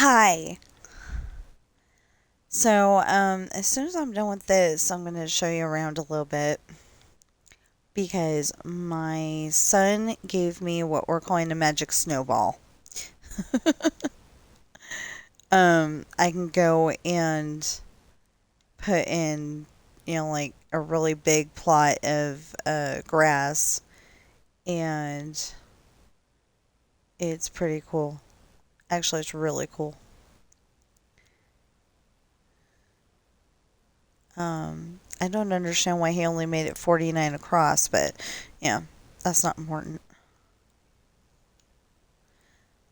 Hi. As soon as I'm done with this, I'm going to show you around a little bit because my son gave me what we're calling a magic snowball. I can go and put in, like a really big plot of grass, and it's pretty cool. Actually, it's really cool. I don't understand why he only made it 49 across, but yeah, that's not important.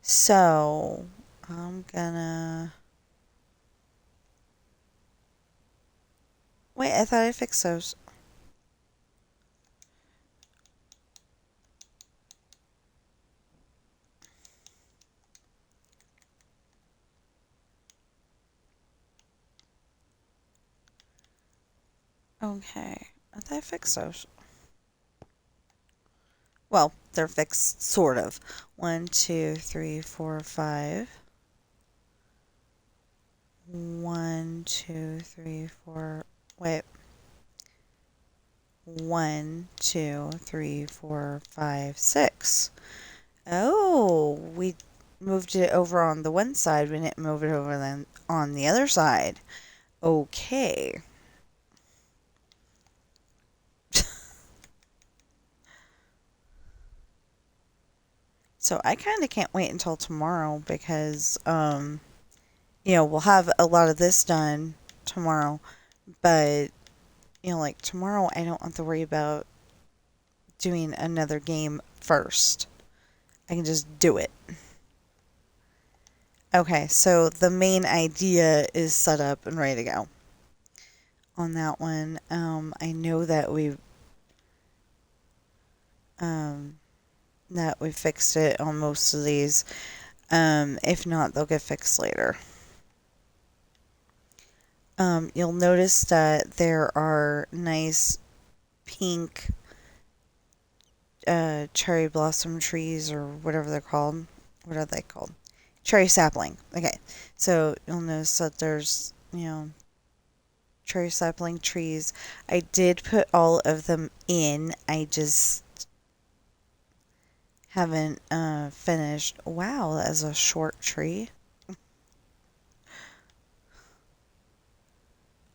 So, I'm gonna... Wait, I thought I fixed those. Okay, I thought I fixed those. Well, they're fixed, sort of. One, two, three, four, five. One, two, three, four. Wait. One, two, three, four, five, six. Oh, we moved it over on the one side. We didn't move it over then on the other side. Okay. So I kind of can't wait until tomorrow because, we'll have a lot of this done tomorrow. But, like tomorrow, I don't have to worry about doing another game first. I can just do it. Okay, so the main idea is set up and ready to go on that one. I know um, that we fixed it on most of these. If not, they'll get fixed later. You'll notice that there are nice pink cherry blossom trees or whatever they're called. What are they called? Cherry sapling. Okay, so you'll notice that there's, cherry sapling trees. I did put all of them in. I just haven't finished. Wow, that is a short tree.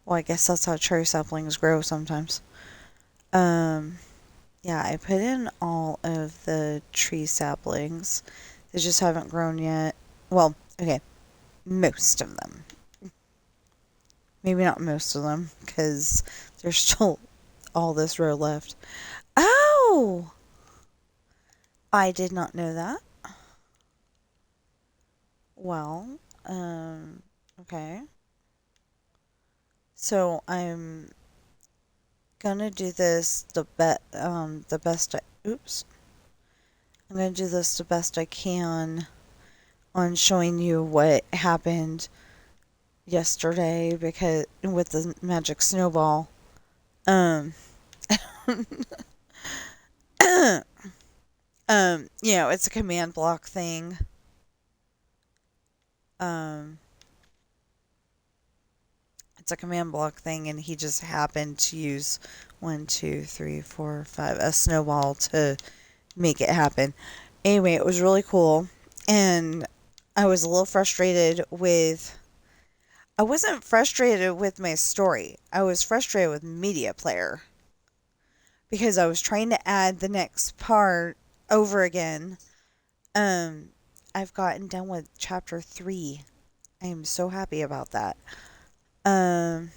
Well, I guess that's how cherry saplings grow sometimes. Um, yeah, I put in all of the tree saplings. They just haven't grown yet. Well, okay, most of them. Maybe not most of them, because there's still all this row left. Oh! I did not know that. Well, okay. So I'm gonna do this the best oops. I'm gonna do this the best I can on showing you what happened yesterday because with the magic snowball. Um, it's a command block thing. Um, it's a command block thing, and he just happened to use one, two, three, four, five, a snowball to make it happen. Anyway, it was really cool, and I was a little frustrated with. I wasn't frustrated with my story. I was frustrated with Media Player because I was trying to add the next part over again. Um, I've gotten done with chapter 3. I am so happy about that. Um,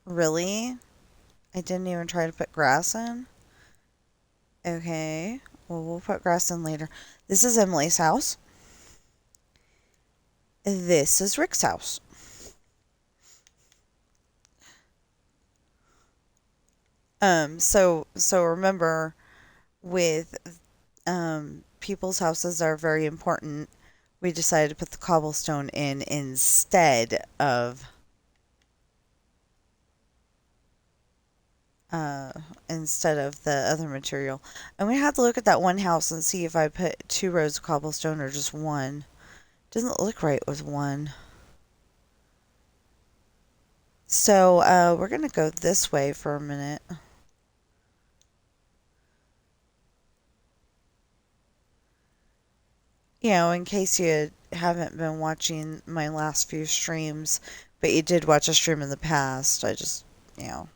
really? I didn't even try to put grass in? Okay. Well, we'll put grass in later. This is Emily's house. This is Rick's house. So remember with people's houses are very important. We decided to put the cobblestone in instead of uh, instead of the other material. I'm gonna have to look at that one house and see if I put 2 rows of cobblestone or just one. Doesn't look right with one. So we're gonna go this way for a minute. In case you haven't been watching my last few streams, but you did watch a stream in the past, I just, you know.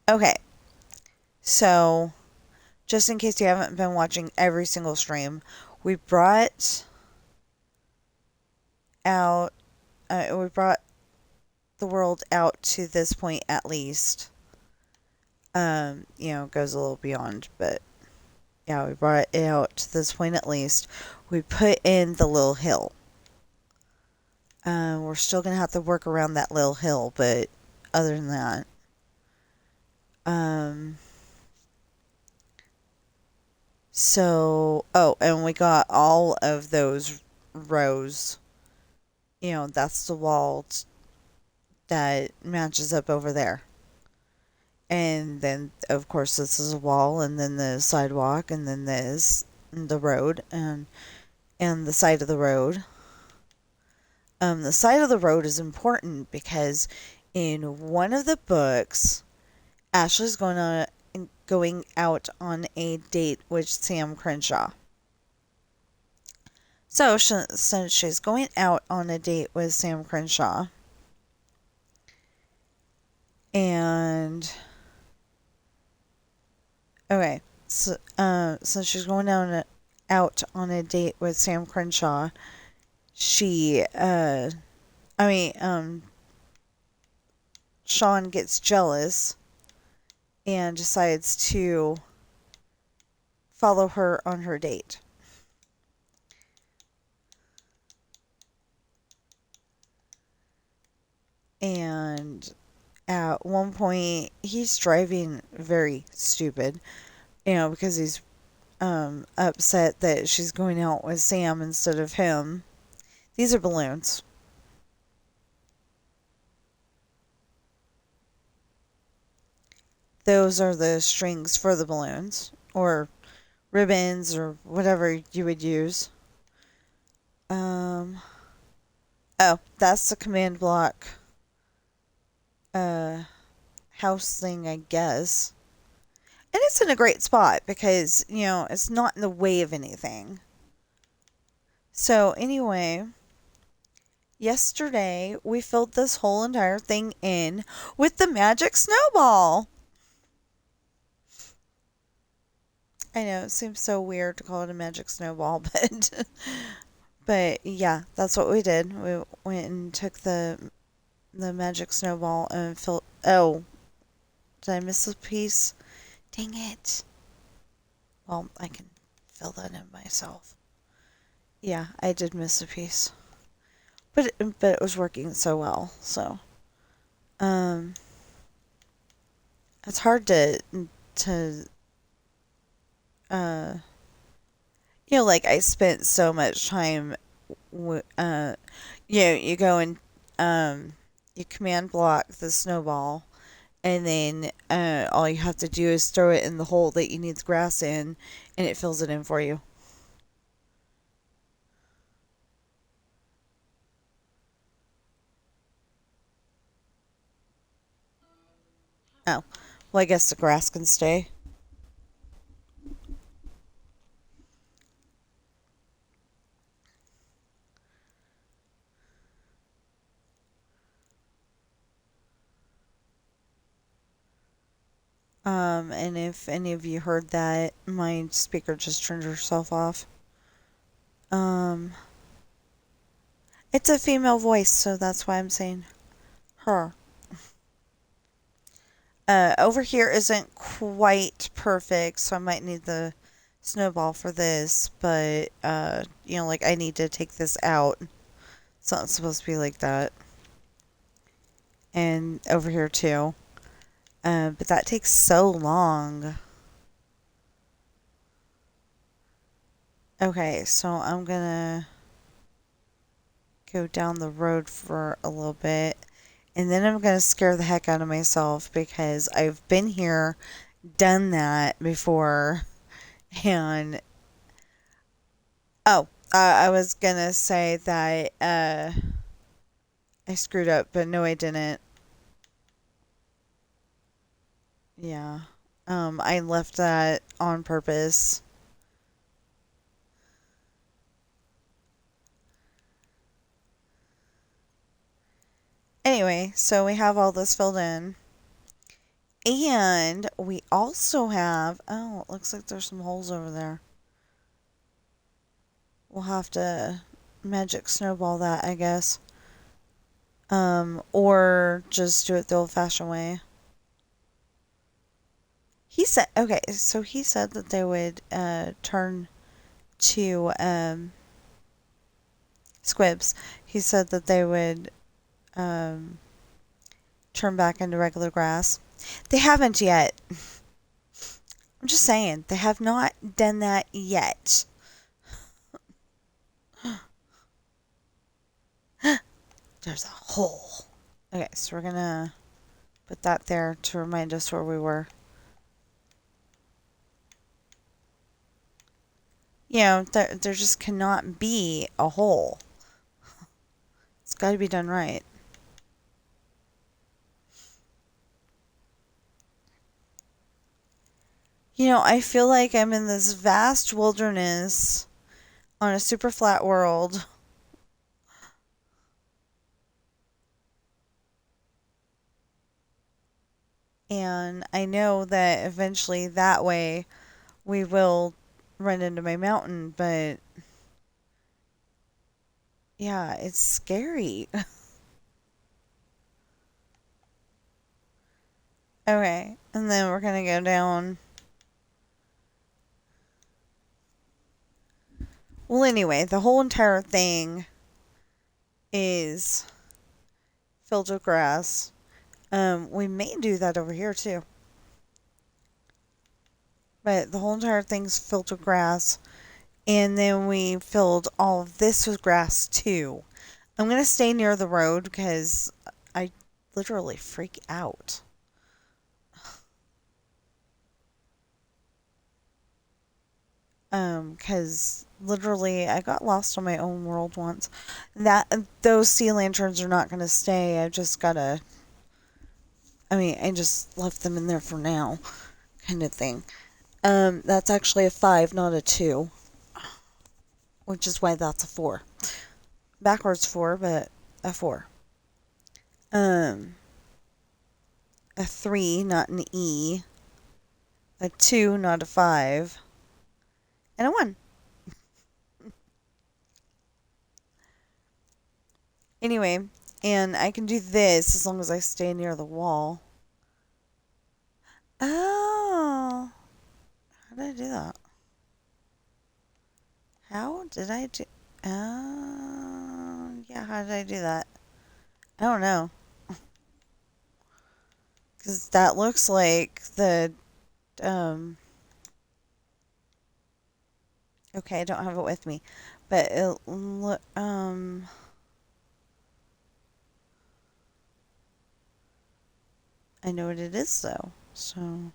Okay, so just in case you haven't been watching every single stream, we brought out, we brought the world out to this point at least. It goes a little beyond, but yeah, we brought it out to this point at least. We put in the little hill. We're still gonna have to work around that little hill, but other than that, um, and we got all of those rows. That's the wall that matches up over there. And then, of course, this is a wall, and then the sidewalk, and then this, the road, and the side of the road. The side of the road is important because in one of the books, Ashley's going out on a date with Sam Crenshaw. So since she's going out on a date with Sam Crenshaw, and okay, so since she's going out on a date with Sam Crenshaw, she Sean gets jealous and decides to follow her on her date. And at one point, he's driving very stupid, because he's upset that she's going out with Sam instead of him. These are balloons. Those are the strings for the balloons, or ribbons, or whatever you would use. Oh, that's the command block house thing, I guess. And it's in a great spot because, it's not in the way of anything. So, anyway, yesterday we filled this whole entire thing in with the magic snowball. I know, it seems so weird to call it a magic snowball, but yeah, that's what we did. We went and took the magic snowball and filled. Oh, did I miss a piece? Dang it. Well, I can fill that in myself. Yeah, I did miss a piece. But it was working so well, so it's hard to like I spent so much time you go and you command block the snowball, and then all you have to do is throw it in the hole that you need the grass in, and it fills it in for you. Oh, well, I guess the grass can stay. And if any of you heard that, my speaker just turned herself off. It's a female voice, so that's why I'm saying her. Over here isn't quite perfect, so I might need the snowball for this, but, like I need to take this out. It's not supposed to be like that. And over here too. But that takes so long. Okay, so I'm gonna go down the road for a little bit. And then I'm going to scare the heck out of myself because I've been here, done that before. And, oh, I was going to say that I screwed up, but no, I didn't. Yeah. I left that on purpose. Anyway, so we have all this filled in. And we also have, oh, it looks like there's some holes over there. We'll have to magic snowball that, I guess. Or just do it the old-fashioned way. He said, okay, so he said that they would turn to squibs. He said that they would turn back into regular grass. They haven't yet. I'm just saying, they have not done that yet. There's a hole. Okay, so we're gonna put that there to remind us where we were. You know, there just cannot be a hole. It's got to be done right. You know, I feel like I'm in this vast wilderness on a super flat world. And I know that eventually that way we will run into my mountain, but yeah, it's scary. Okay, and then we're gonna go down. Well, anyway, the whole entire thing is filled with grass. We may do that over here too. But the whole entire thing's filled with grass. And then we filled all of this with grass too. I'm going to stay near the road because I literally freak out. Because literally I got lost on my own world once. Those sea lanterns are not going to stay. I just gotta, I just left them in there for now, kind of thing. That's actually a 5, not a 2, which is why that's a 4. Backwards 4, but a 4. A 3, not an E. A 2, not a 5. And a 1. Anyway, and I can do this as long as I stay near the wall. Oh. How did I do that? How did I do... yeah, how did I do that? I don't know. Because that looks like the... Okay, I don't have it with me. But it... I know what it is, though. So...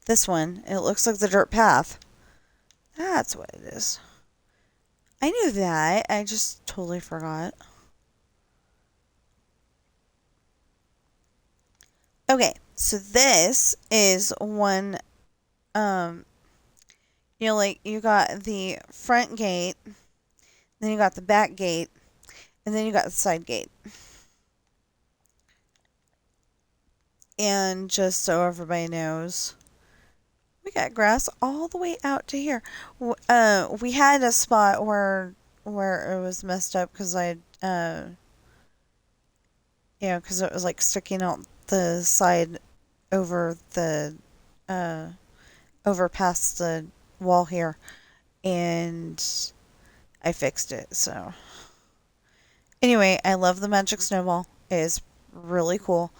This one, it looks like the dirt path. That's what it is. I knew that. I just totally forgot. Okay, so this is one, like you got the front gate, then you got the back gate, and then you got the side gate. And just so everybody knows, we got grass all the way out to here. We had a spot where it was messed up because because it was like sticking out the side over the over past the wall here, and I fixed it. So anyway, I love the magic snowball. It is really cool,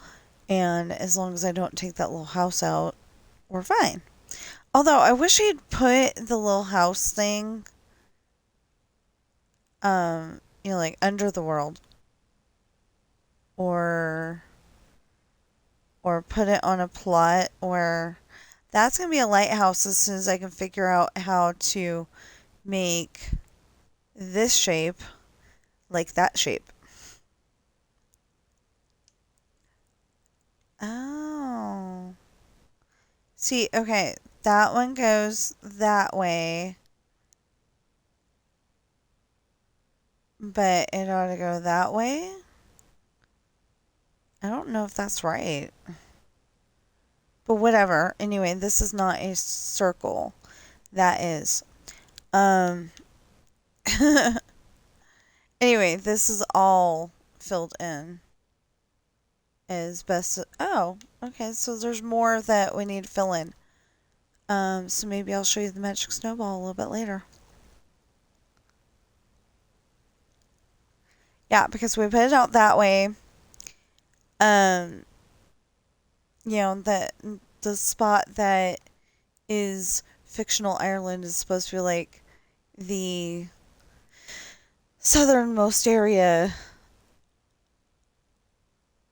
And as long as I don't take that little house out, we're fine. Although I wish he'd put the little house thing, like under the world, or put it on a plot where that's gonna be a lighthouse as soon as I can figure out how to make this shape like that shape. Oh. See, okay, that one goes that way, but it ought to go that way. I don't know if that's right. But whatever. Anyway, this is not a circle. That is. Um anyway, this is all filled in as best oh, okay, so there's more that we need to fill in. So maybe I'll show you the magic snowball a little bit later. Yeah, because we put it out that way. Um that the spot that is fictional Ireland is supposed to be like the southernmost area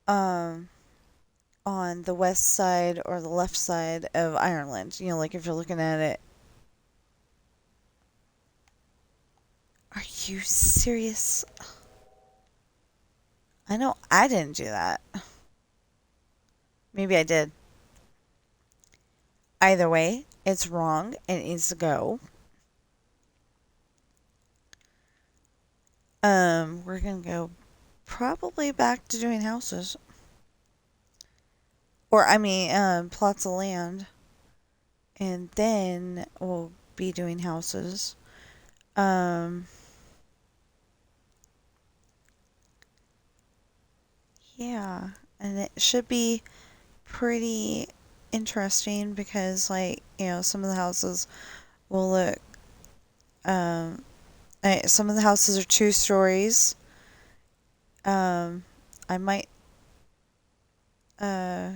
um on the west side or the left side of Ireland. Like if you're looking at it. Are you serious? I know I didn't do that. Maybe I did. Either way, it's wrong and it needs to go. We're gonna go probably back to doing houses. Or I mean, plots of land. And then we'll be doing houses. Yeah, and it should be pretty interesting because, like, some of the houses will look. Um, some of the houses are 2 stories. I might, uh,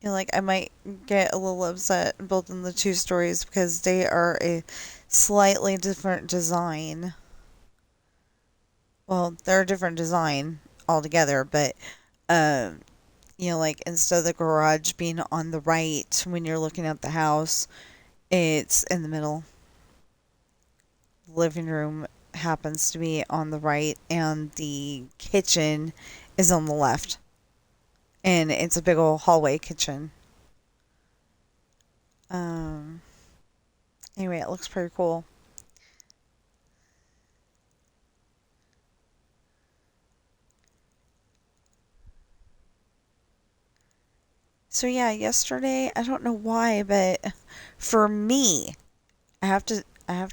I might get a little upset building the 2 stories because they are a slightly different design. Well, they're a different design altogether, but like instead of the garage being on the right when you're looking at the house, it's in the middle. The living room happens to be on the right, and the kitchen is on the left. And it's a big old hallway kitchen. Um, anyway, it looks pretty cool. So yeah, yesterday, I don't know why, but for me, I have to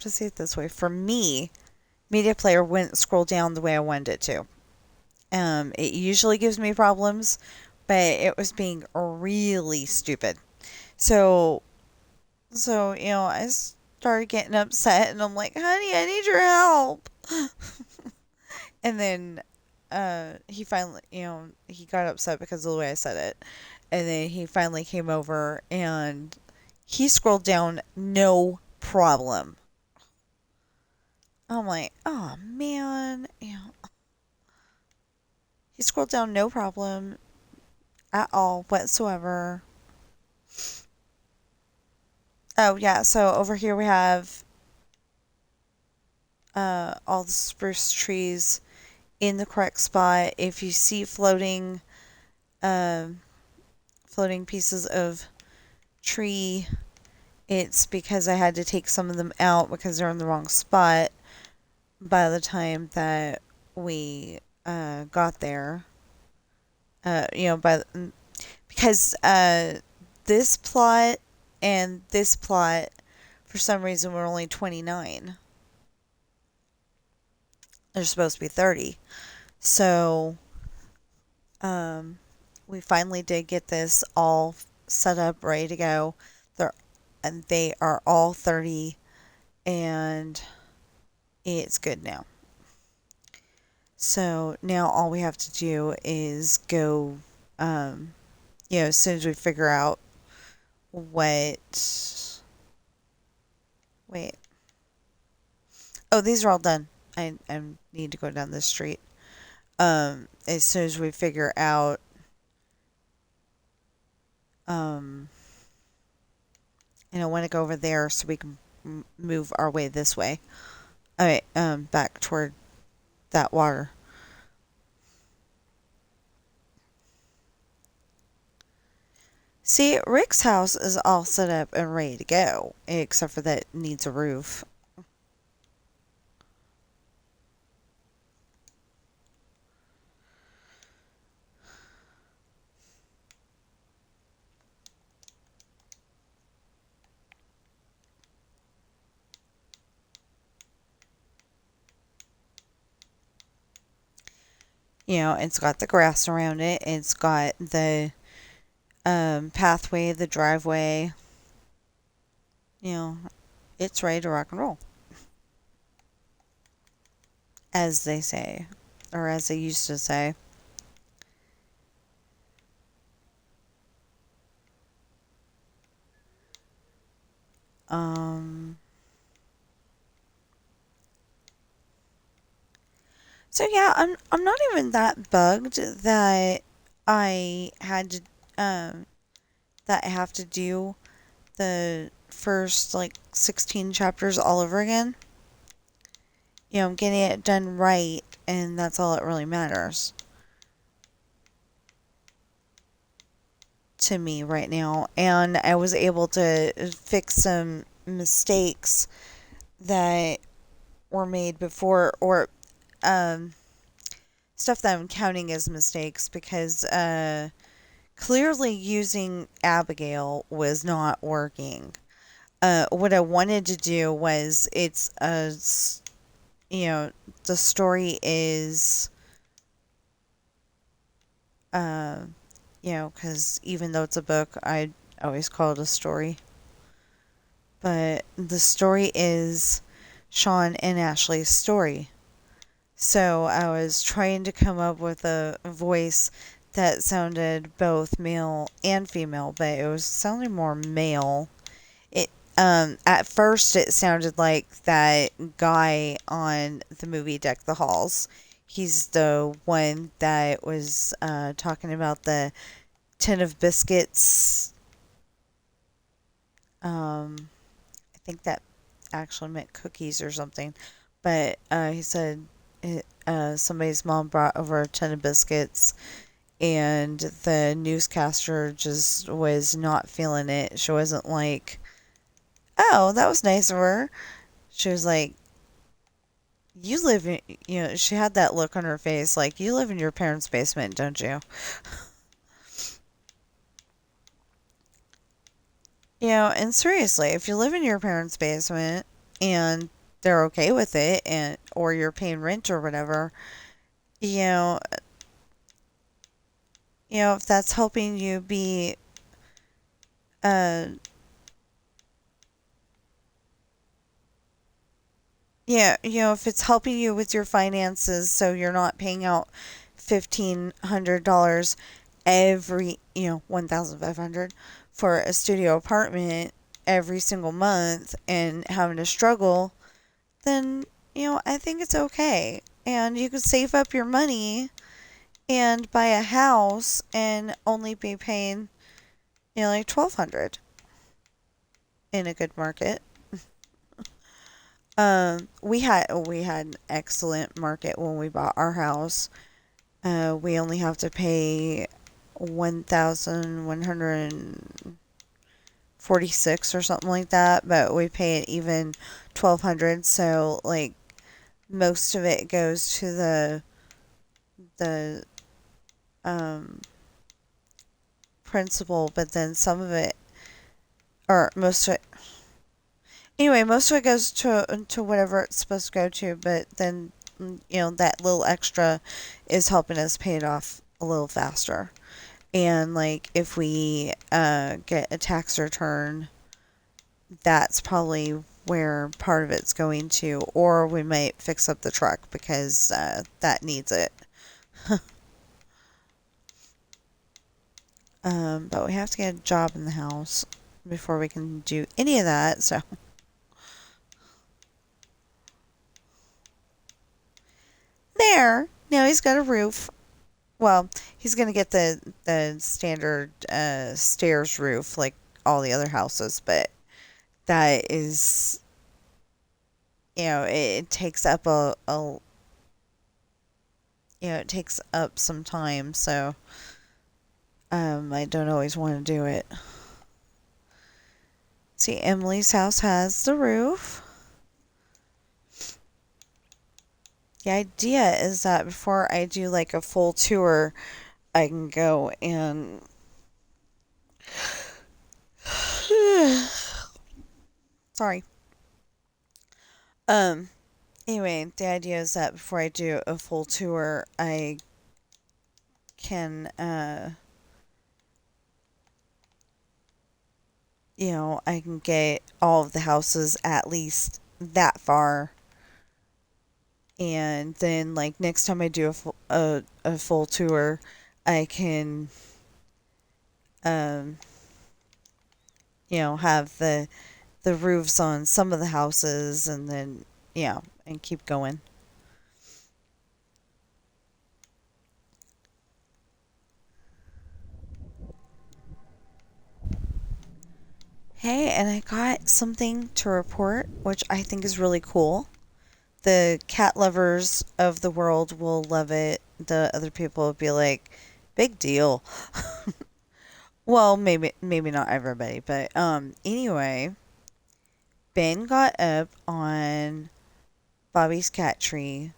say it this way. For me, Media Player wouldn't scroll down the way I wanted it to. It usually gives me problems, but it was being really stupid. So, I started getting upset, and I'm like, "Honey, I need your help." And then, he finally, he got upset because of the way I said it, and then he finally came over and he scrolled down no problem. I'm like, oh man, he scrolled down no problem at all whatsoever. Oh yeah, so over here we have all the spruce trees in the correct spot. If you see um, floating pieces of tree, it's because I had to take some of them out because they're in the wrong spot by the time that we got there. Because this plot and this plot, for some reason, were only 29. They're supposed to be 30. So, we finally did get this all set up, ready to go. They are all 30, and it's good now. So now all we have to do is go as soon as we figure out what. Wait. Oh, these are all done. I need to go down this street. As soon as we figure out, um, I want to go over there so we can move our way this way. All right, back toward that water. See, Rick's house is all set up and ready to go, except for that it needs a roof. It's got the grass around it. It's got the pathway, the driveway. You know, it's ready to rock and roll, as they say, or as they used to say. Um, so yeah, I'm not even that bugged that I had to that I have to do the first like 16 chapters all over again. I'm getting it done right, and that's all that really matters to me right now. And I was able to fix some mistakes that were made before, or um, stuff that I'm counting as mistakes, because clearly using Abigail was not working. What I wanted to do was, the story is, uh, because even though it's a book, I always call it a story. But the story is Sean and Ashley's story. So I was trying to come up with a voice that sounded both male and female, but it was sounding more male. It At first it sounded like that guy on the movie Deck the Halls. He's the one that was talking about the tin of biscuits. I think that actually meant cookies or something. But he said somebody's mom brought over a tin of biscuits, and the newscaster just was not feeling it. She wasn't like, oh, that was nice of her. She was like, you live in, she had that look on her face like, you live in your parents' basement, don't you? And seriously, if you live in your parents' basement and they're okay with it, and or you're paying rent or whatever, you know, if that's helping you be uh yeah, if it's helping you with your finances so you're not paying out $1,500 every, 1,500 for a studio apartment every single month and having to struggle, then, I think it's okay. And you could save up your money and buy a house and only be paying, like 1,200 in a good market. We had an excellent market when we bought our house. We only have to pay 1,146 or something like that, but we pay it even 1,200. So like most of it goes to the um principal, but then some of it, or most of it, anyway, most of it goes to whatever it's supposed to go to, but then that little extra is helping us pay it off a little faster. And like if we get a tax return, that's probably where part of it's going to, or we might fix up the truck because that needs it. But we have to get a job in the house before we can do any of that. So there, now he's got a roof. Well, he's gonna get the standard stairs roof like all the other houses, but that is, it takes up it takes up some time, so I don't always want to do it. See, Emily's house has the roof. The idea is that before I do like a full tour, I can go and sorry. Um anyway, the idea is that before I do a full tour, I can I can get all of the houses at least that far, and then like next time I do a full tour, I can um have the roofs on some of the houses, and then and keep going. Hey, and I got something to report, which I think is really cool. The cat lovers of the world will love it. The other people will be like, big deal. Well, maybe not everybody, but anyway, Ben got up on Bobby's cat tree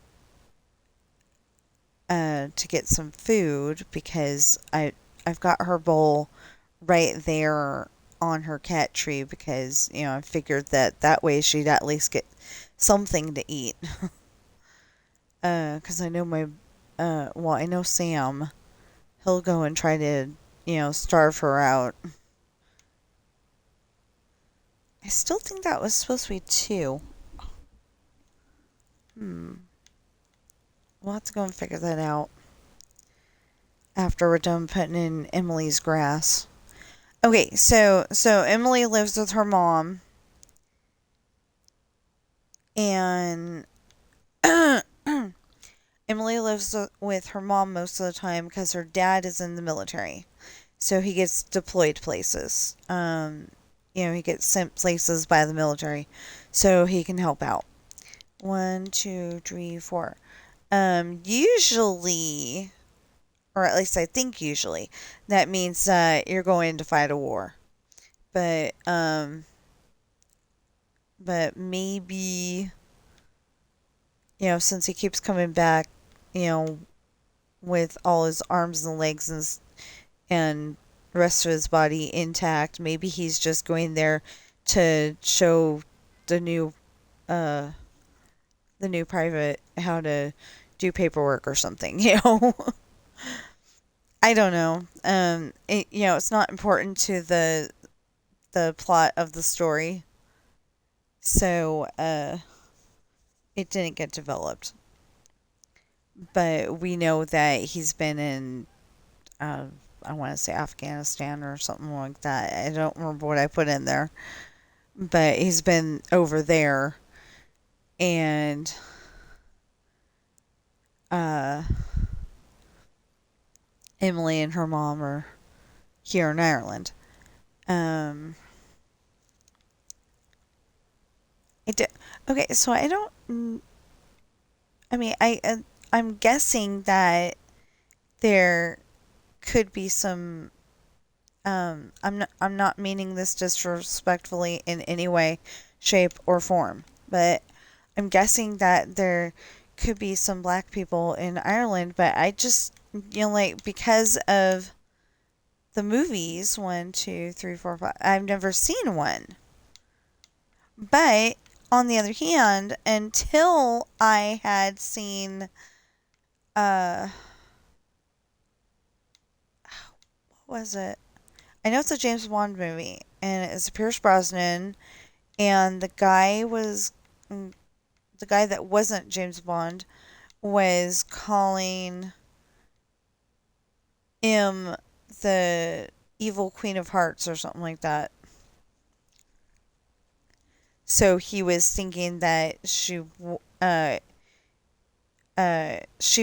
to get some food because I've got her bowl right there on her cat tree because I figured that way she'd at least get something to eat. Because I know I know Sam. He'll go and try to starve her out. I still think that was supposed to be two. Hmm. We'll have to go and figure that out after we're done putting in Emily's grass. Okay, so Emily lives with her mom, and Emily lives with her mom most of the time because her dad is in the military, so he gets deployed places. He gets sent places by the military, so he can help out. One, two, three, four. Usually, or at least I think usually, that means that you're going to fight a war. But maybe since he keeps coming back, you know, with all his arms and legs and the rest of his body intact, maybe he's just going there to show the new uh the new private how to do paperwork or something. I don't know. It's not important to the plot of the story, so it didn't get developed. But we know that he's been in, uh, I want to say Afghanistan or something like that. I don't remember what I put in there, but he's been over there, and uh, Emily and her mom are here in Ireland. Um, it di- okay, so I don't. I mean, I'm guessing that there could be some. I'm not meaning this disrespectfully in any way, shape, or form, but I'm guessing that there could be some black people in Ireland, but I just like because of the movies 1, 2, 3, 4, 5, I've never seen one. But on the other hand, until I had seen uh what was it? I know it's a James Bond movie, and it's Pierce Brosnan, and mm, the guy that wasn't James Bond was calling him the evil Queen of Hearts or something like that. So he was thinking that she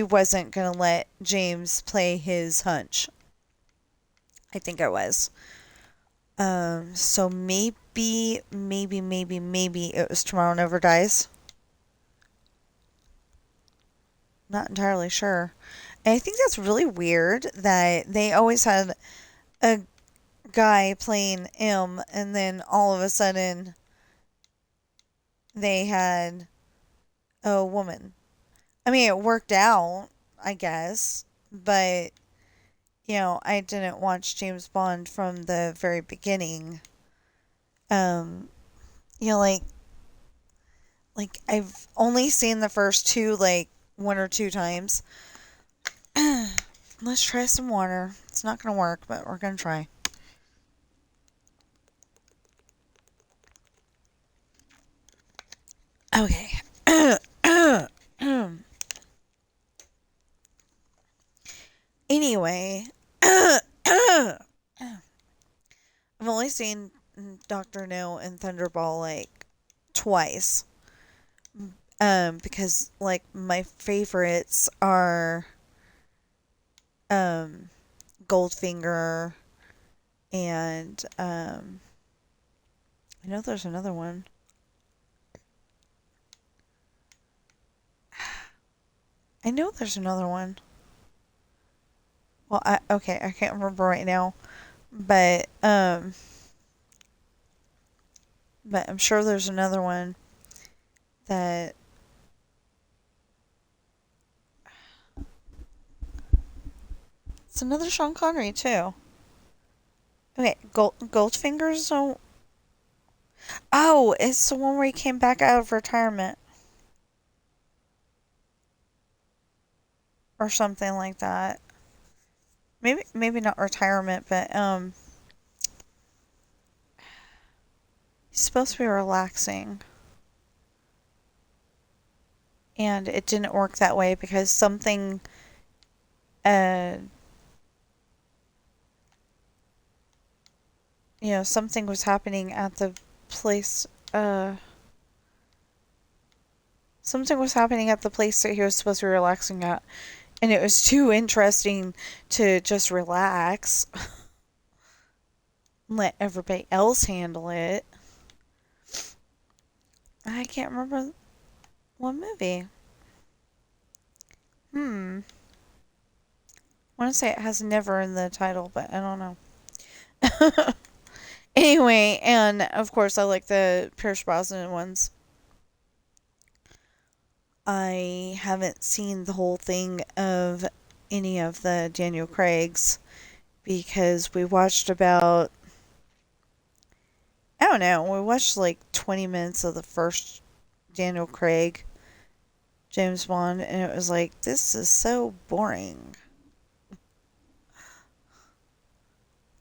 wasn't gonna let James play his hunch. I think it was. So maybe it was Tomorrow Never Dies. Not entirely sure. And I think that's really weird that they always had a guy playing M, and then all of a sudden they had a woman. I mean, it worked out, I guess, but I didn't watch James Bond from the very beginning. Um, like I've only seen the first two like one or two times. Let's try some water. It's not gonna work, but we're gonna try. Okay. Anyway, I've only seen Doctor No and Thunderball like twice. Because like my favorites are um Goldfinger and I know there's another one. I know there's another one. Well, I can't remember right now, but I'm sure there's another one that it's another Sean Connery too. Okay, Goldfinger's so. Oh, it's the one where he came back out of retirement or something like that. Maybe not retirement, but he's supposed to be relaxing. And it didn't work that way because uh something was happening at the place something was happening at the place that he was supposed to be relaxing at, and it was too interesting to just relax. Let everybody else handle it. I can't remember what movie. I want to say it has never in the title, but I don't know. Anyway, and of course I like the Pierce Brosnan ones. I haven't seen the whole thing of any of the Daniel Craig's because we watched about, I don't know, we watched like 20 minutes of the first Daniel Craig James Bond, and it was like, this is so boring.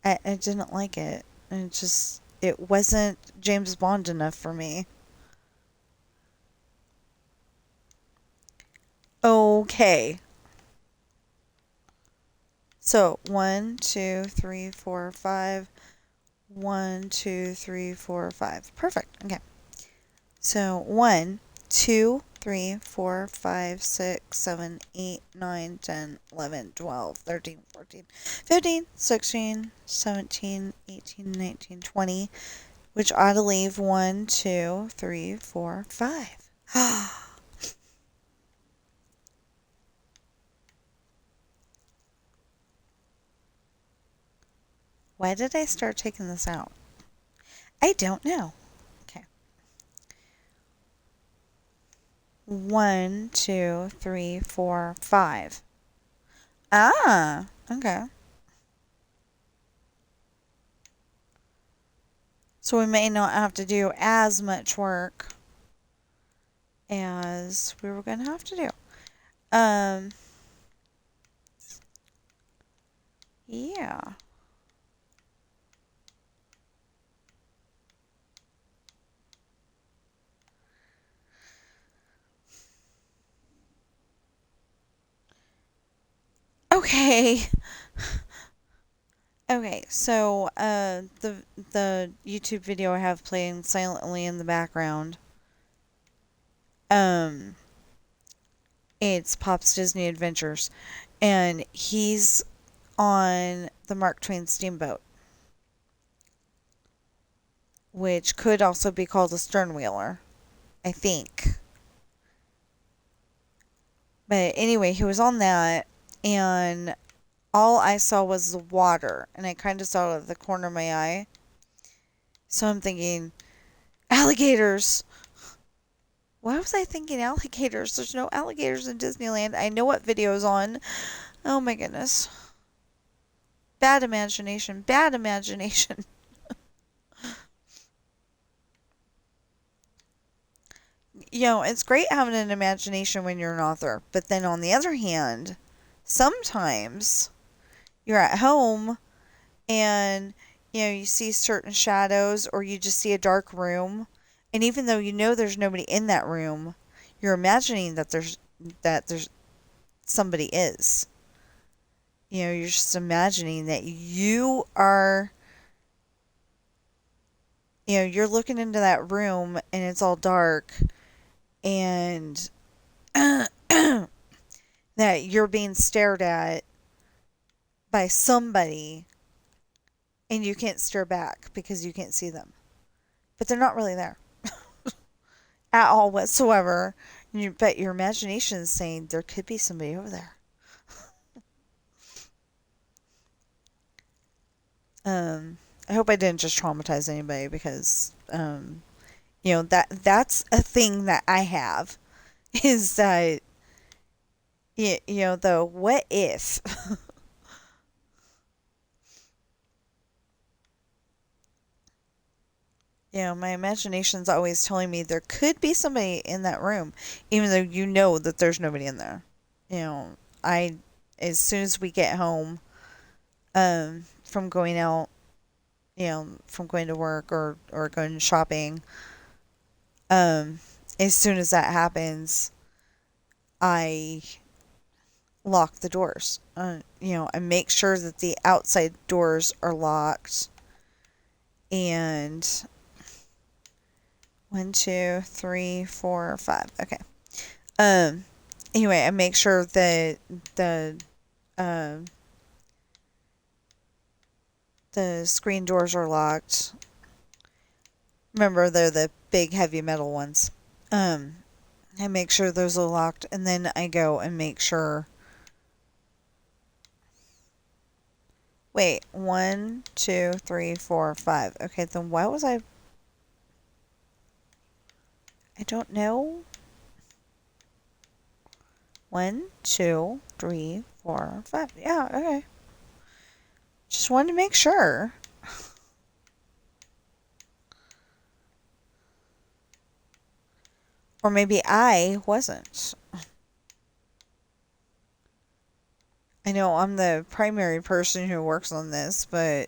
I didn't like it. It wasn't James Bond enough for me. Okay. So, 1, 2, 3, 4, 5. 1, 2, 3, 4, 5. Perfect. Okay. So 1, 2, 3, 4, 5, 6, 7, 8, 9, 10, 11, 12, 13, 14, 15, 16, 17, 18, 19, 20, which ought to leave 1, 2, 3, 4, 5. Why did I start taking this out? I don't know. Okay. 1, 2, 3, 4, 5. Ah, okay. So we may not have to do as much work as we were going to have to do. Yeah. Okay. Okay, so the YouTube video I have playing silently in the background, um, it's Pop's Disney Adventures, and he's on the Mark Twain steamboat, which could also be called a sternwheeler, I think. But anyway, he was on that, and all I saw was the water, and I kind of saw it out of the corner of my eye. So I'm thinking, alligators! Why was I thinking alligators? There's no alligators in Disneyland. I know what video's on. Oh my goodness. Bad imagination. Bad imagination. It's great having an imagination when you're an author. But then on the other hand, sometimes you're at home and, you see certain shadows or you just see a dark room. And even though you know there's nobody in that room, you're imagining that there's somebody is. You're just imagining that you are, you're looking into that room and it's all dark and that you're being stared at by somebody and you can't stare back because you can't see them. But they're not really there at all whatsoever. But your imagination is saying there could be somebody over there. I hope I didn't just traumatize anybody because that's a thing that I have is that the what if. My imagination's always telling me there could be somebody in that room, even though you know that there's nobody in there. I as soon as we get home, from going out, from going to work or going shopping, as soon as that happens, I lock the doors. I make sure that the outside doors are locked. And 1, 2, 3, 4, 5. Okay. Anyway, I make sure that uh, the screen doors are locked. Remember, they're the big heavy metal ones. I make sure those are locked, and then I go and make sure. Wait, 1, 2, 3, 4, 5. Okay, then why was I don't know. 1, 2, 3, 4, 5. Yeah, okay. Just wanted to make sure. Or maybe I wasn't. I know I'm the primary person who works on this, but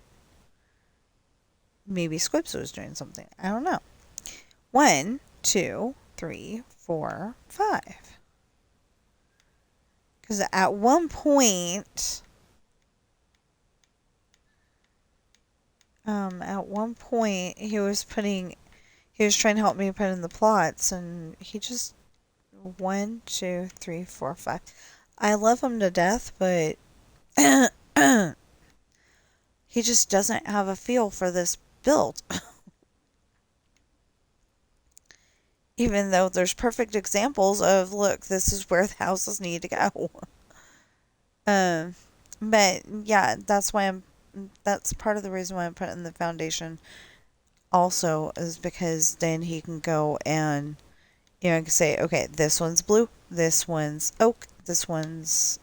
maybe Squibs was doing something. I don't know. 1, 2, 3, 4, 5. Because at one point, he was trying to help me put in the plots, and he just 1, 2, 3, 4, 5. I love him to death, but he just doesn't have a feel for this build. Even though there's perfect examples of, look, this is where the houses need to go. But yeah, that's part of the reason why I'm putting the foundation also is because then he can go and, I can say, okay, this one's blue, this one's oak, this one's,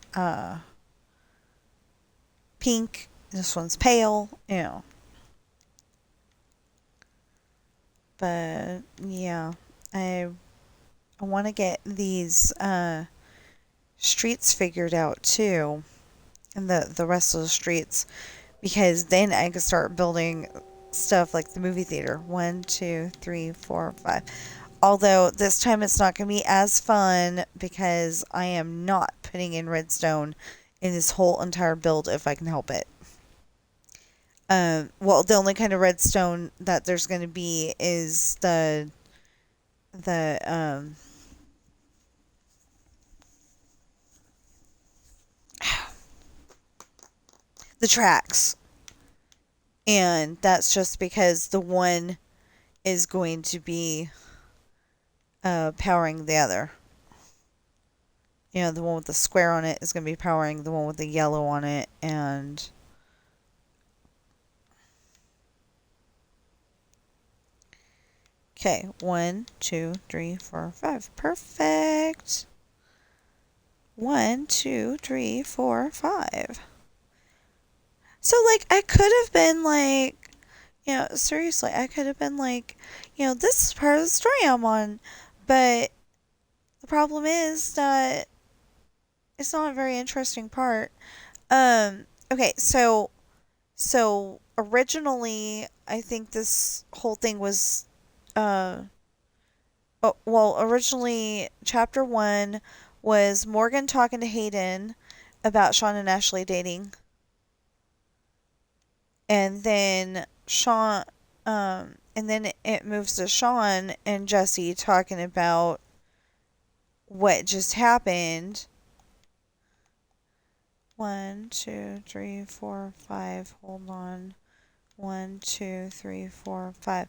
pink, this one's pale, But yeah, I want to get these streets figured out too, and the rest of the streets, because then I can start building stuff like the movie theater. 1, 2, 3, 4, 5. Although this time it's not going to be as fun because I am not putting in redstone in this whole entire build if I can help it. Well, the only kind of redstone that there's going to be is the the tracks, and that's just because the one is going to be powering the other. The one with the square on it is going to be powering the one with the yellow on it, and okay, 1, 2, 3, 4, 5. Perfect. 1, 2, 3, 4, 5. So, like, I could have been like, seriously, I could have been like, this is part of the story I'm on. But the problem is that it's not a very interesting part. Okay, so originally, I think this whole thing was, uh, oh, well, originally, chapter one was Morgan talking to Hayden about Sean and Ashley dating. And then and then it moves to Sean and Jesse talking about what just happened. 1, 2, 3, 4, 5. Hold on. 1, 2, 3, 4, 5.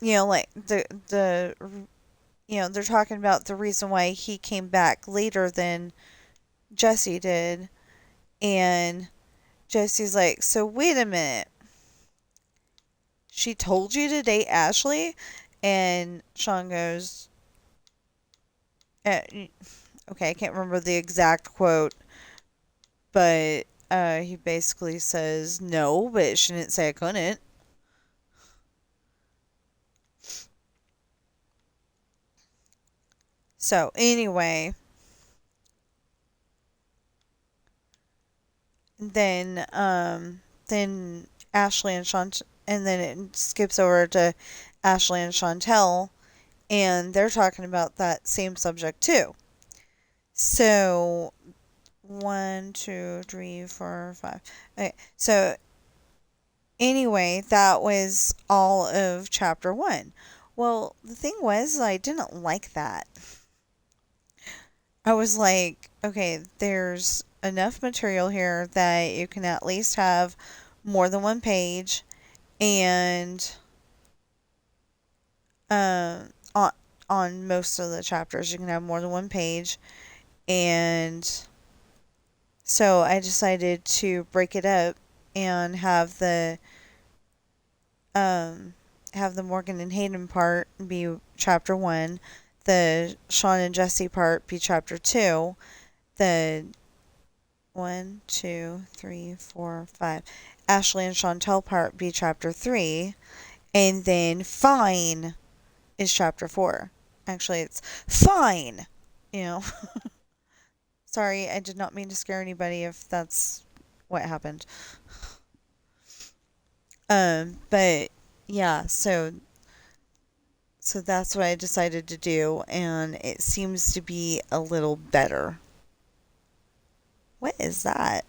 Like they're talking about the reason why he came back later than Jesse did, and Jesse's like, so wait a minute. She told you to date Ashley? And Sean goes, okay, I can't remember the exact quote, but he basically says no, but she didn't say I couldn't. So anyway, then Ashley and and then it skips over to Ashley and Chantel, and they're talking about that same subject too. So 1, 2, 3, 4, 5. Okay, so anyway, that was all of chapter one. Well, the thing was, I didn't like that. I was like, okay, there's enough material here that you can at least have more than one page, and um, on on most of the chapters, you can have more than one page, and so I decided to break it up and um, have the Morgan and Hayden part be chapter one, the Sean and Jesse part be chapter two, the 1, 2, 3, 4, 5 Ashley and Chantel part be chapter three, and then Fine is chapter four. Actually, it's Fine. You know, sorry, I did not mean to scare anybody if that's what happened. But yeah, so that's what I decided to do, and it seems to be a little better. What is that?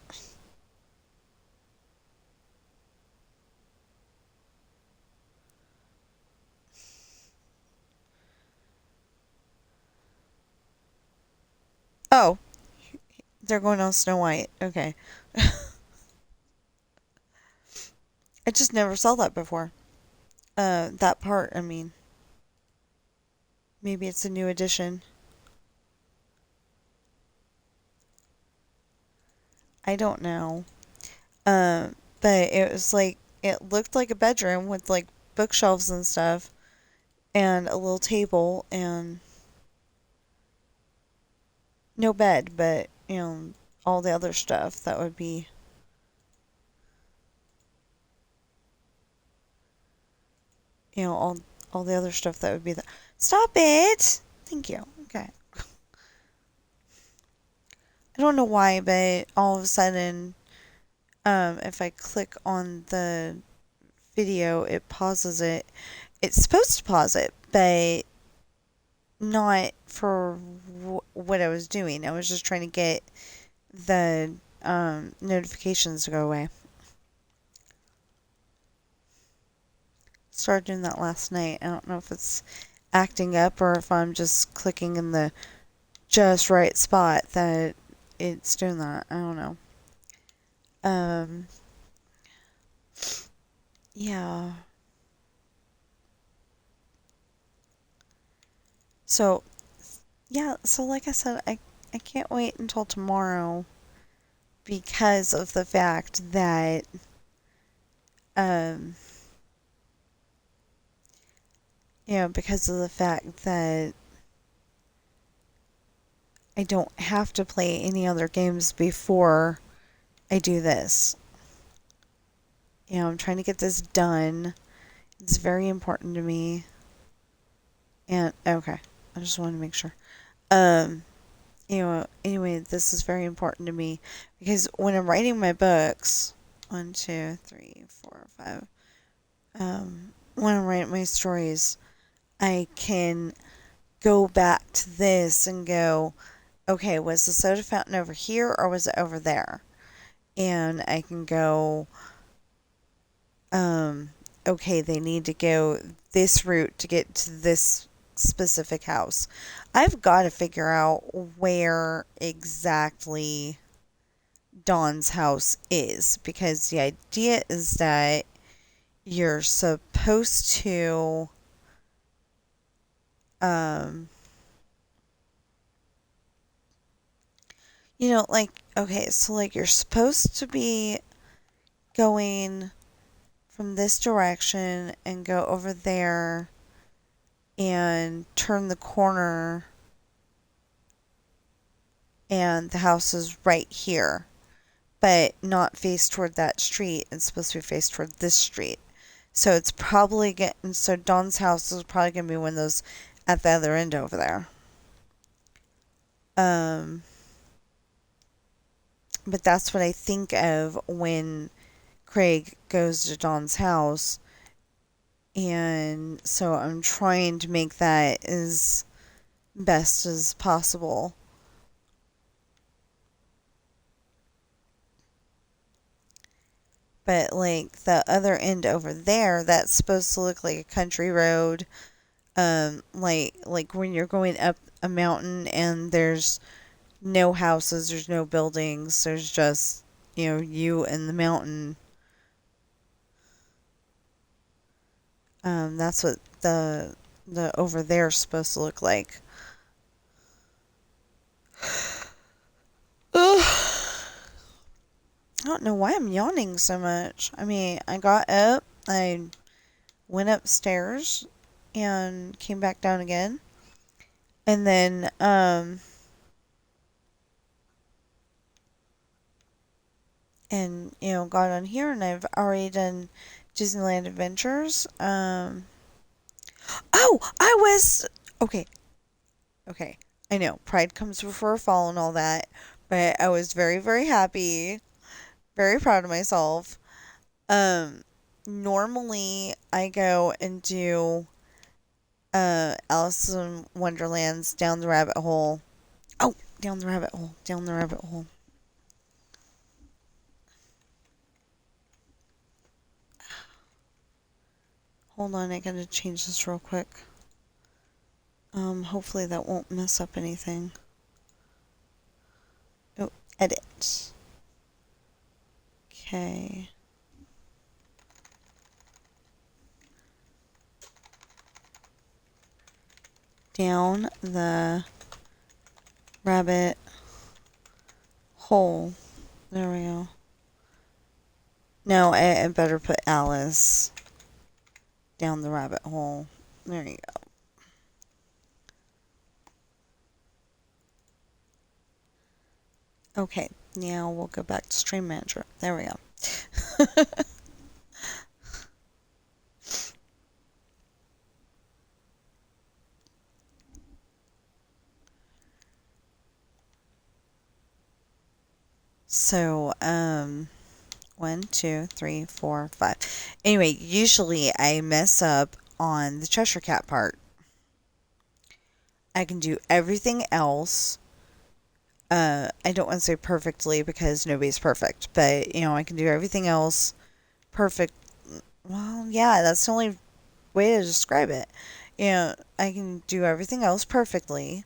Oh, they're going on Snow White. Okay. I just never saw that before. That part, I mean. Maybe it's a new edition. I don't know. But it was like, it looked like a bedroom with like bookshelves and stuff, and a little table, and no bed, but, all the other stuff that would be, all the other stuff that would be there. Stop it! Thank you. Okay. I don't know why, but all of a sudden, if I click on the video, it pauses it. It's supposed to pause it, but not for what I was doing. I was just trying to get the notifications to go away. started doing that last night. I don't know if it's acting up or if I'm just clicking in the just right spot that it's doing that. I don't know. Um, yeah. So, yeah, so like I said, I can't wait until tomorrow because of the fact that, um, because of the fact that I don't have to play any other games before I do this. I'm trying to get this done. It's very important to me. And, okay, I just wanted to make sure. Um, anyway, this is very important to me because when I'm writing my books, one, two, three, four, five, when I'm writing my stories, I can go back to this and go, okay, was the soda fountain over here or was it over there? And I can go, um, okay, they need to go this route to get to this specific house. I've got to figure out where exactly Dawn's house is because the idea is that you're supposed to um like okay, so like you're supposed to be going from this direction and go over there and turn the corner and the house is right here, but not face toward that street. It's supposed to be faced toward this street. So it's probably getting, so Dawn's house is probably going to be one of those at the other end over there. Um, but that's what I think of when Craig goes to Dawn's house. And so I'm trying to make that as best as possible. But like the other end over there, that's supposed to look like a country road. Like when you're going up a mountain and there's no houses, there's no buildings, there's just, you and the mountain. That's what the over there is supposed to look like. Ugh. I don't know why I'm yawning so much. I mean, I got up, I went upstairs and came back down again. And then got on here and I've already done Disneyland Adventures. Oh, I was okay. Okay. I know pride comes before a fall and all that, but I was very, very happy, very proud of myself. Um, Normally I go and do Alice in Wonderland's Down the Rabbit Hole. Oh, down the rabbit hole, down the rabbit hole. Hold on, I gotta change this real quick. Hopefully that won't mess up anything. Oh, edit. Okay. Down the rabbit hole. There we go. No, I better put Alice down the rabbit hole. There you go. Okay, now we'll go back to Stream Manager. There we go. So, 1, 2, 3, 4, 5. Anyway, usually I mess up on the Cheshire Cat part. I can do everything else. I don't want to say perfectly because nobody's perfect, but I can do everything else perfect. Well, yeah, that's the only way to describe it. You know, I can do everything else perfectly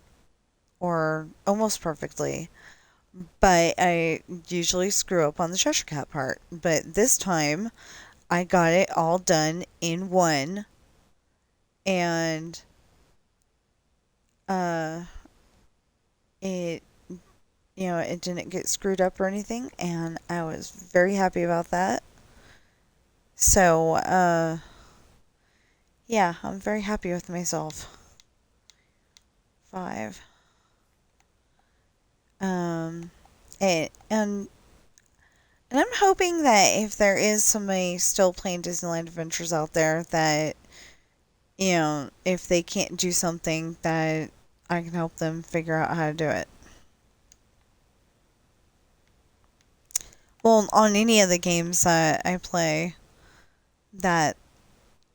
or almost perfectly, but I usually screw up on the Cheshire Cat part. But this time, I got it all done in one, and uh, it it didn't get screwed up or anything, and I was very happy about that. So, yeah, I'm very happy with myself. 5. Um, and I'm hoping that if there is somebody still playing Disneyland Adventures out there that, if they can't do something, that I can help them figure out how to do it. Well, on any of the games that I play, that,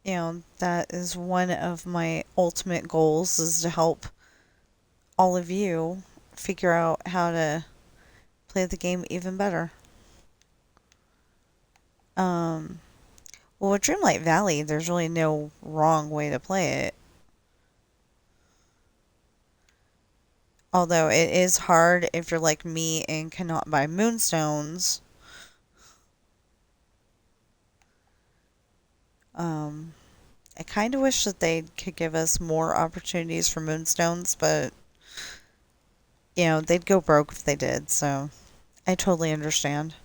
that is one of my ultimate goals, is to help all of you figure out how to play the game even better. Well, with Dreamlight Valley, there's really no wrong way to play it. Although it is hard if you're like me and cannot buy moonstones. I kind of wish that they could give us more opportunities for moonstones, but, they'd go broke if they did, so I totally understand.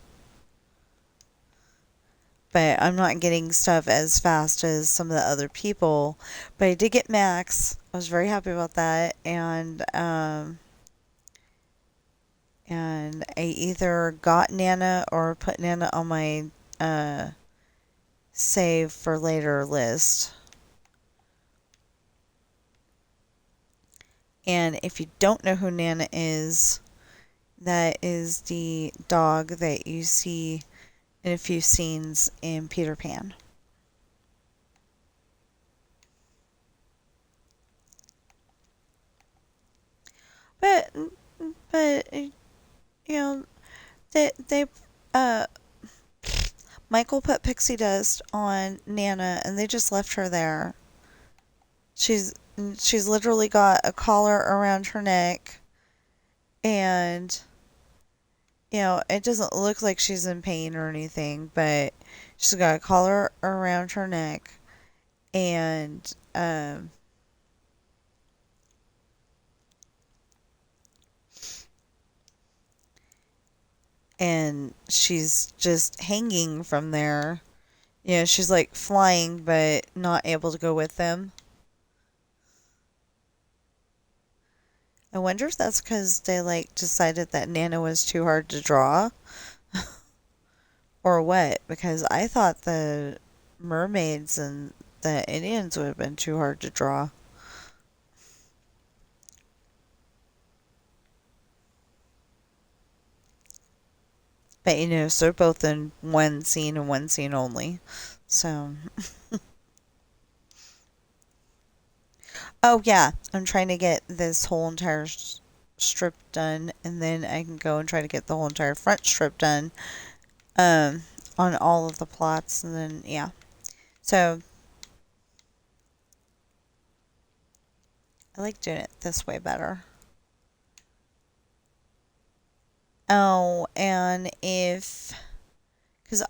But I'm not getting stuff as fast as some of the other people. But I did get Max. I was very happy about that, and I either got Nana or put Nana on my save for later list. And if you don't know who Nana is, that is the dog that you see in a few scenes in Peter Pan. But they Michael put pixie dust on Nana and they just left her there. She's she's literally got a collar around her neck, and it doesn't look like she's in pain or anything, but she's got a collar around her neck, and she's just hanging from there. She's like flying but not able to go with them. I wonder if that's because they like decided that Nana was too hard to draw or what, because I thought the mermaids and the Indians would have been too hard to draw. But so they're both in one scene and one scene only. So, oh yeah, I'm trying to get this whole entire strip done, and then I can go and try to get the whole entire front strip done, um, on all of the plots, and then yeah. So I like doing it this way better. Oh, and because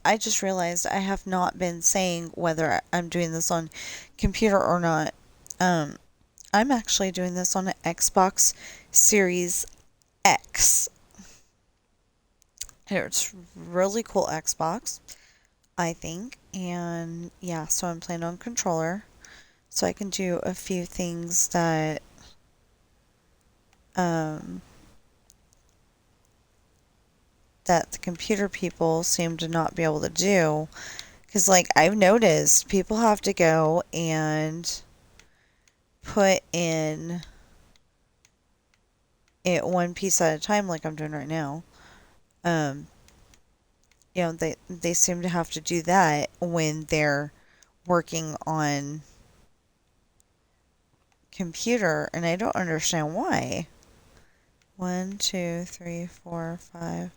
I just realized I have not been saying whether I'm doing this on computer or not. I'm actually doing this on an Xbox Series X. It's really cool Xbox, I think. And yeah, so I'm playing on controller. So I can do a few things that that the computer people seem to not be able to do. Because, like, I've noticed people have to go and put in it one piece at a time, like I'm doing right now. Um, they seem to have to do that when they're working on computer, and I don't understand why. 1, 2, 3, 4, 5.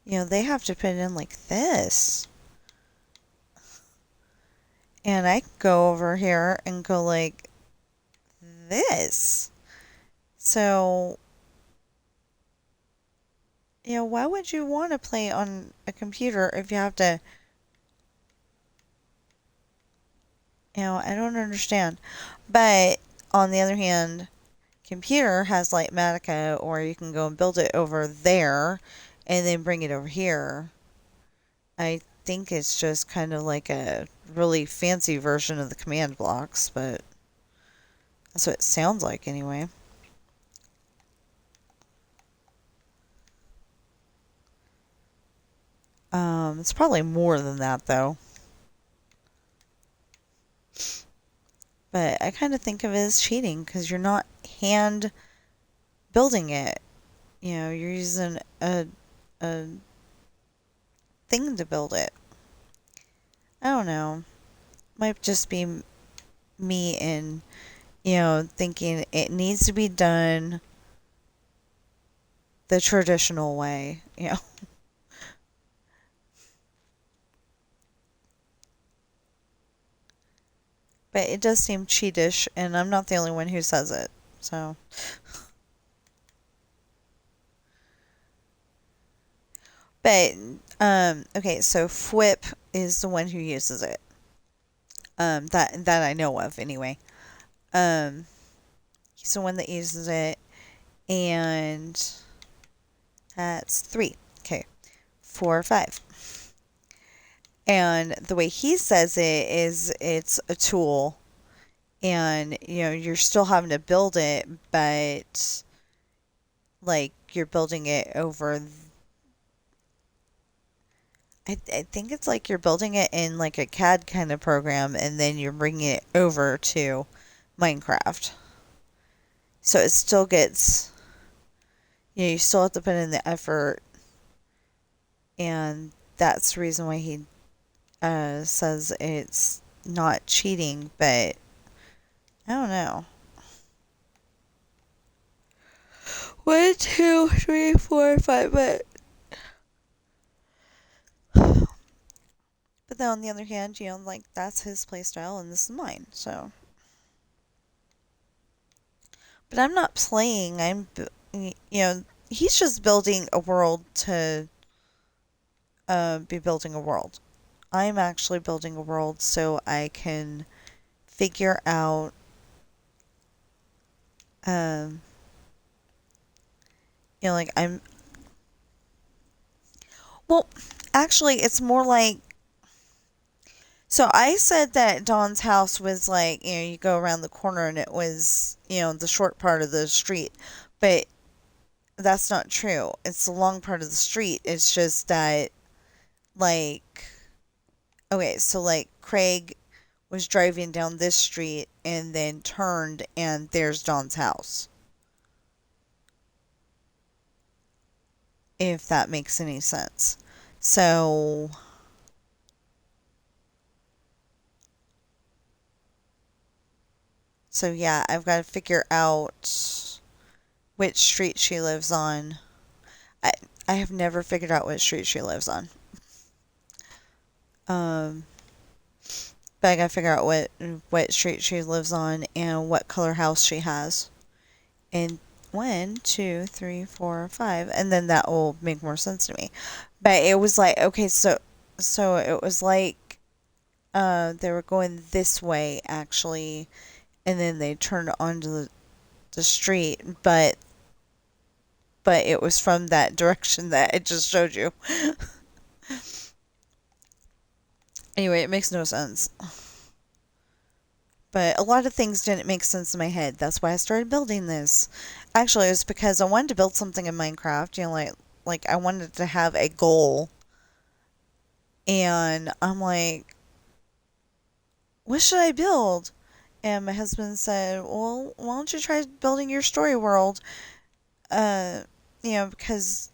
They have to put it in like this. And I can go over here and go like this. So, why would you want to play on a computer if you have to, I don't understand. But on the other hand, computer has like Matica, or you can go and build it over there and then bring it over here. I think it's just kind of like a really fancy version of the command blocks, but that's what it sounds like anyway. It's probably more than that though. But I kind of think of it as cheating because you're not hand building it. You're using a thing to build it. I don't know. Might just be me and, thinking it needs to be done the traditional way. But it does seem cheatish, and I'm not the only one who says it. So, but okay, so Fwip is the one who uses it. That I know of anyway. Um, he's the one that uses it, and that's 3. Okay, 4, 5. And the way he says it is it's a tool, and you're still having to build it, but like you're building it over. I think it's like you're building it in like a CAD kind of program, and then you're bringing it over to Minecraft. So it still gets, you still have to put in the effort, and that's the reason why he says it's not cheating, but I don't know. 1, 2, 3, 4, 5, but then on the other hand, like that's his playstyle and this is mine, so. But I'm not playing. He's just building a world to be building a world. I'm actually building a world so I can figure out, um, like well, actually, it's more like, so I said that Dawn's house was like, you go around the corner and it was, the short part of the street. But that's not true. It's the long part of the street. It's just that, like, okay, so like Craig was driving down this street and then turned and there's Dawn's house. If that makes any sense. So, yeah, I've got to figure out which street she lives on. I I have never figured out which street she lives on. Um, but I gotta figure out what street she lives on and what color house she has. And 1, 2, 3, 4, 5, and then that will make more sense to me. But it was like, okay, so it was like they were going this way actually, and then they turned onto the street, but it was from that direction that I just showed you. Anyway, it makes no sense. But a lot of things didn't make sense in my head. That's why I started building this. Actually, it was because I wanted to build something in Minecraft. Like I wanted to have a goal. And I'm like, what should I build? And my husband said, well, why don't you try building your story world? Uh, because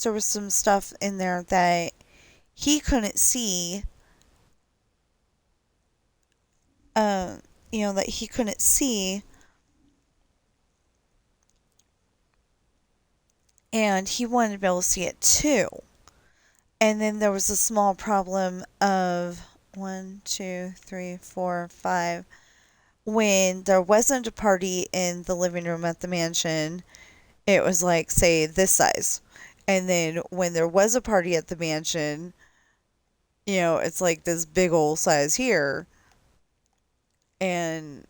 there was some stuff in there that he couldn't see. Uh, that he couldn't see. And he wanted to be able to see it too. And then there was a small problem of One, two, three, four, five. When there wasn't a party in the living room at the mansion, it was like, say, this size. And then when there was a party at the mansion, it's like this big old size here. And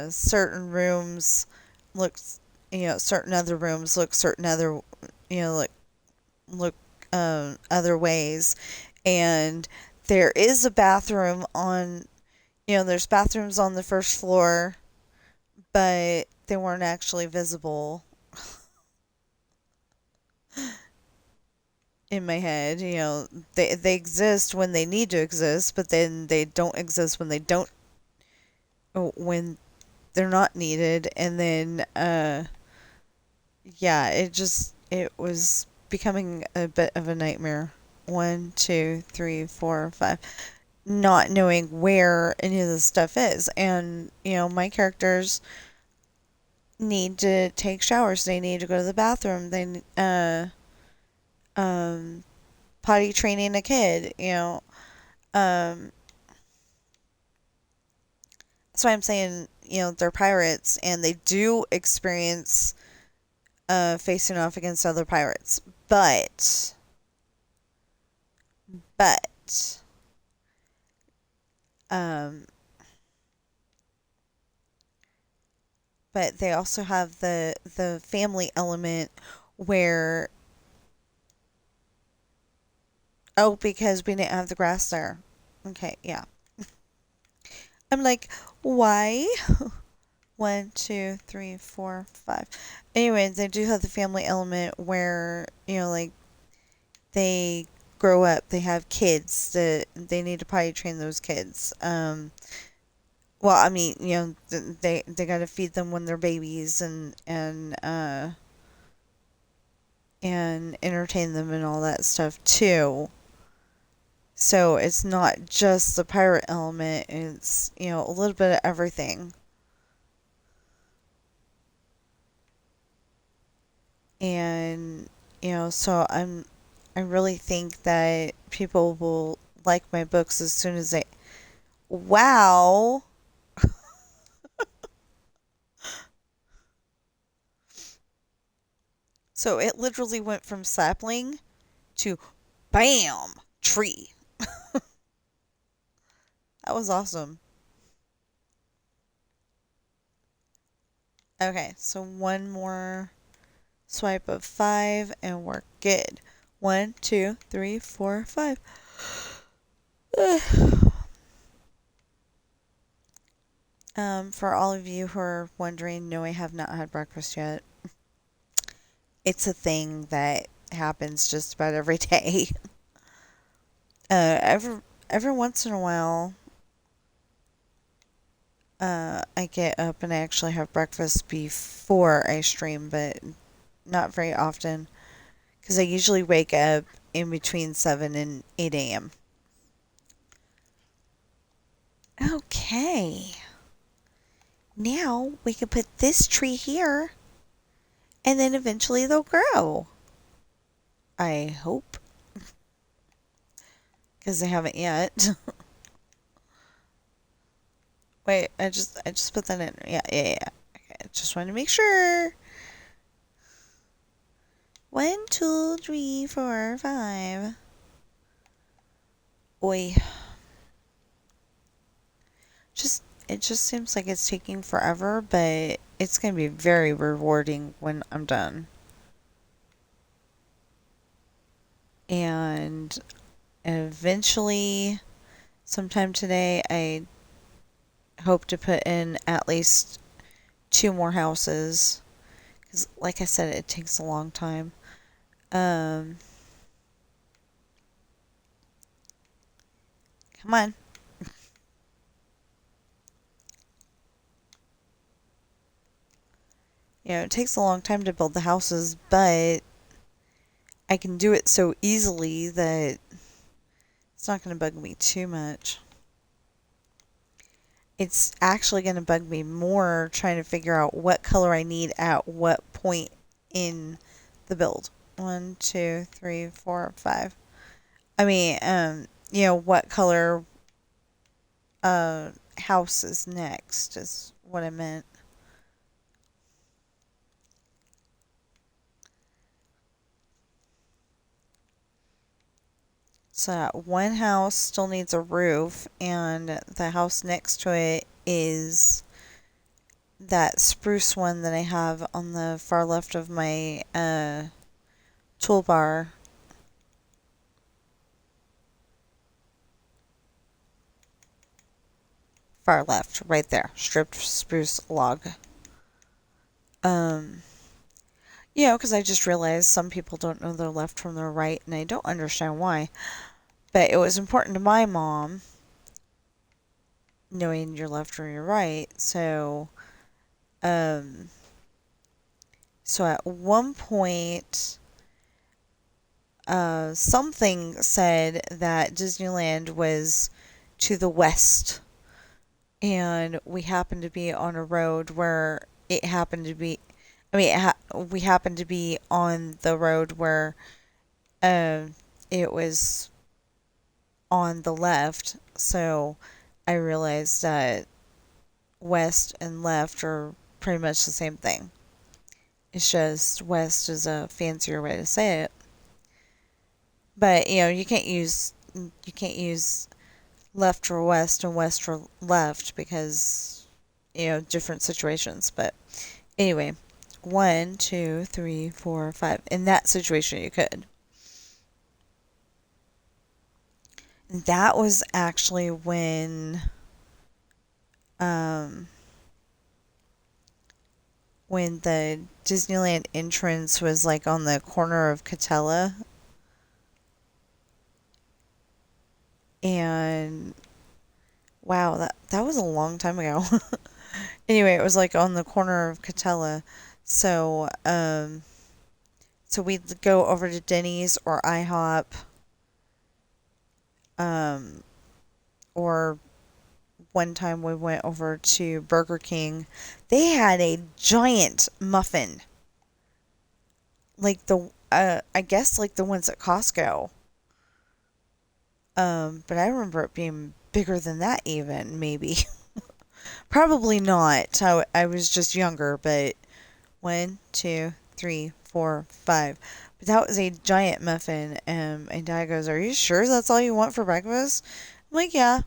certain rooms look, certain other rooms look certain other, look other ways. And there is a bathroom on, there's bathrooms on the first floor, but they weren't actually visible in my head. They exist when they need to exist, but then they don't exist when they're not needed. And then yeah, it was becoming a bit of a nightmare. One, two, three, four, five. Not knowing where any of this stuff is. And, my characters need to take showers. They need to go to the bathroom. They, um, potty training a kid, Um, that's why I'm saying, they're pirates and they do experience, facing off against other pirates. But, um, but they also have the family element where, oh, because we didn't have the grass there. Okay, yeah. I'm like, why? One, two, three, four, five. Anyway, they do have the family element where, like, they grow up, they have kids that they need to potty train those kids. Well, I mean, they got to feed them when they're babies and entertain them and all that stuff too. So it's not just the pirate element, it's, a little bit of everything. And, so I really think that people will like my books as soon as they. Wow! So it literally went from sapling to bam! Tree. That was awesome. Okay, so one more swipe of five and we're good. One, two, three, four, five. For all of you who are wondering, no, I have not had breakfast yet. It's a thing that happens just about every day. Every once in a while, I get up and I actually have breakfast before I stream, but not very often because I usually wake up in between 7 and 8 a.m. Okay. Now we can put this tree here and then eventually they'll grow. I hope. Because they haven't yet. Wait, I just put that in. Yeah. Okay, I just wanted to make sure. One, two, three, four, five. Oi. It just seems like it's taking forever, but it's gonna be very rewarding when I'm done. And eventually, sometime today, I hope to put in at least two more houses. Because, like I said, it takes a long time. Um, Come on. It takes a long time to build the houses, but I can do it so easily that it's not going to bug me too much. It's actually going to bug me more trying to figure out what color I need at what point in the build. One, two, three, four, five. I mean, what color house is next is what I meant. So that one house still needs a roof, and the house next to it is that spruce one that I have on the far left of my toolbar. Far left, right there, stripped spruce log. Um, because I just realized some people don't know their left from their right, and I don't understand why. But it was important to my mom knowing your left or your right. Um, so at one point, something said that Disneyland was to the west, and we happened to be on a road where it happened to be. I mean, we happened to be on the road where it was on the left, so I realized that west and left are pretty much the same thing. It's just west is a fancier way to say it. But you can't use left or west and west or left because different situations. But anyway, 1, 2, 3, 4, 5. In that situation, you could. And that was actually um, when the Disneyland entrance was like on the corner of Catella, and wow, that was a long time ago. Anyway, it was like on the corner of Catella. So, so we'd go over to Denny's or IHOP, um, or one time we went over to Burger King. They had a giant muffin, like I guess like the ones at Costco. But I remember it being bigger than that even, maybe. Probably not. I was just younger, but 1, 2, 3, 4, 5. But that was a giant muffin. And Dad goes, "Are you sure that's all you want for breakfast?" I'm like, "Yeah."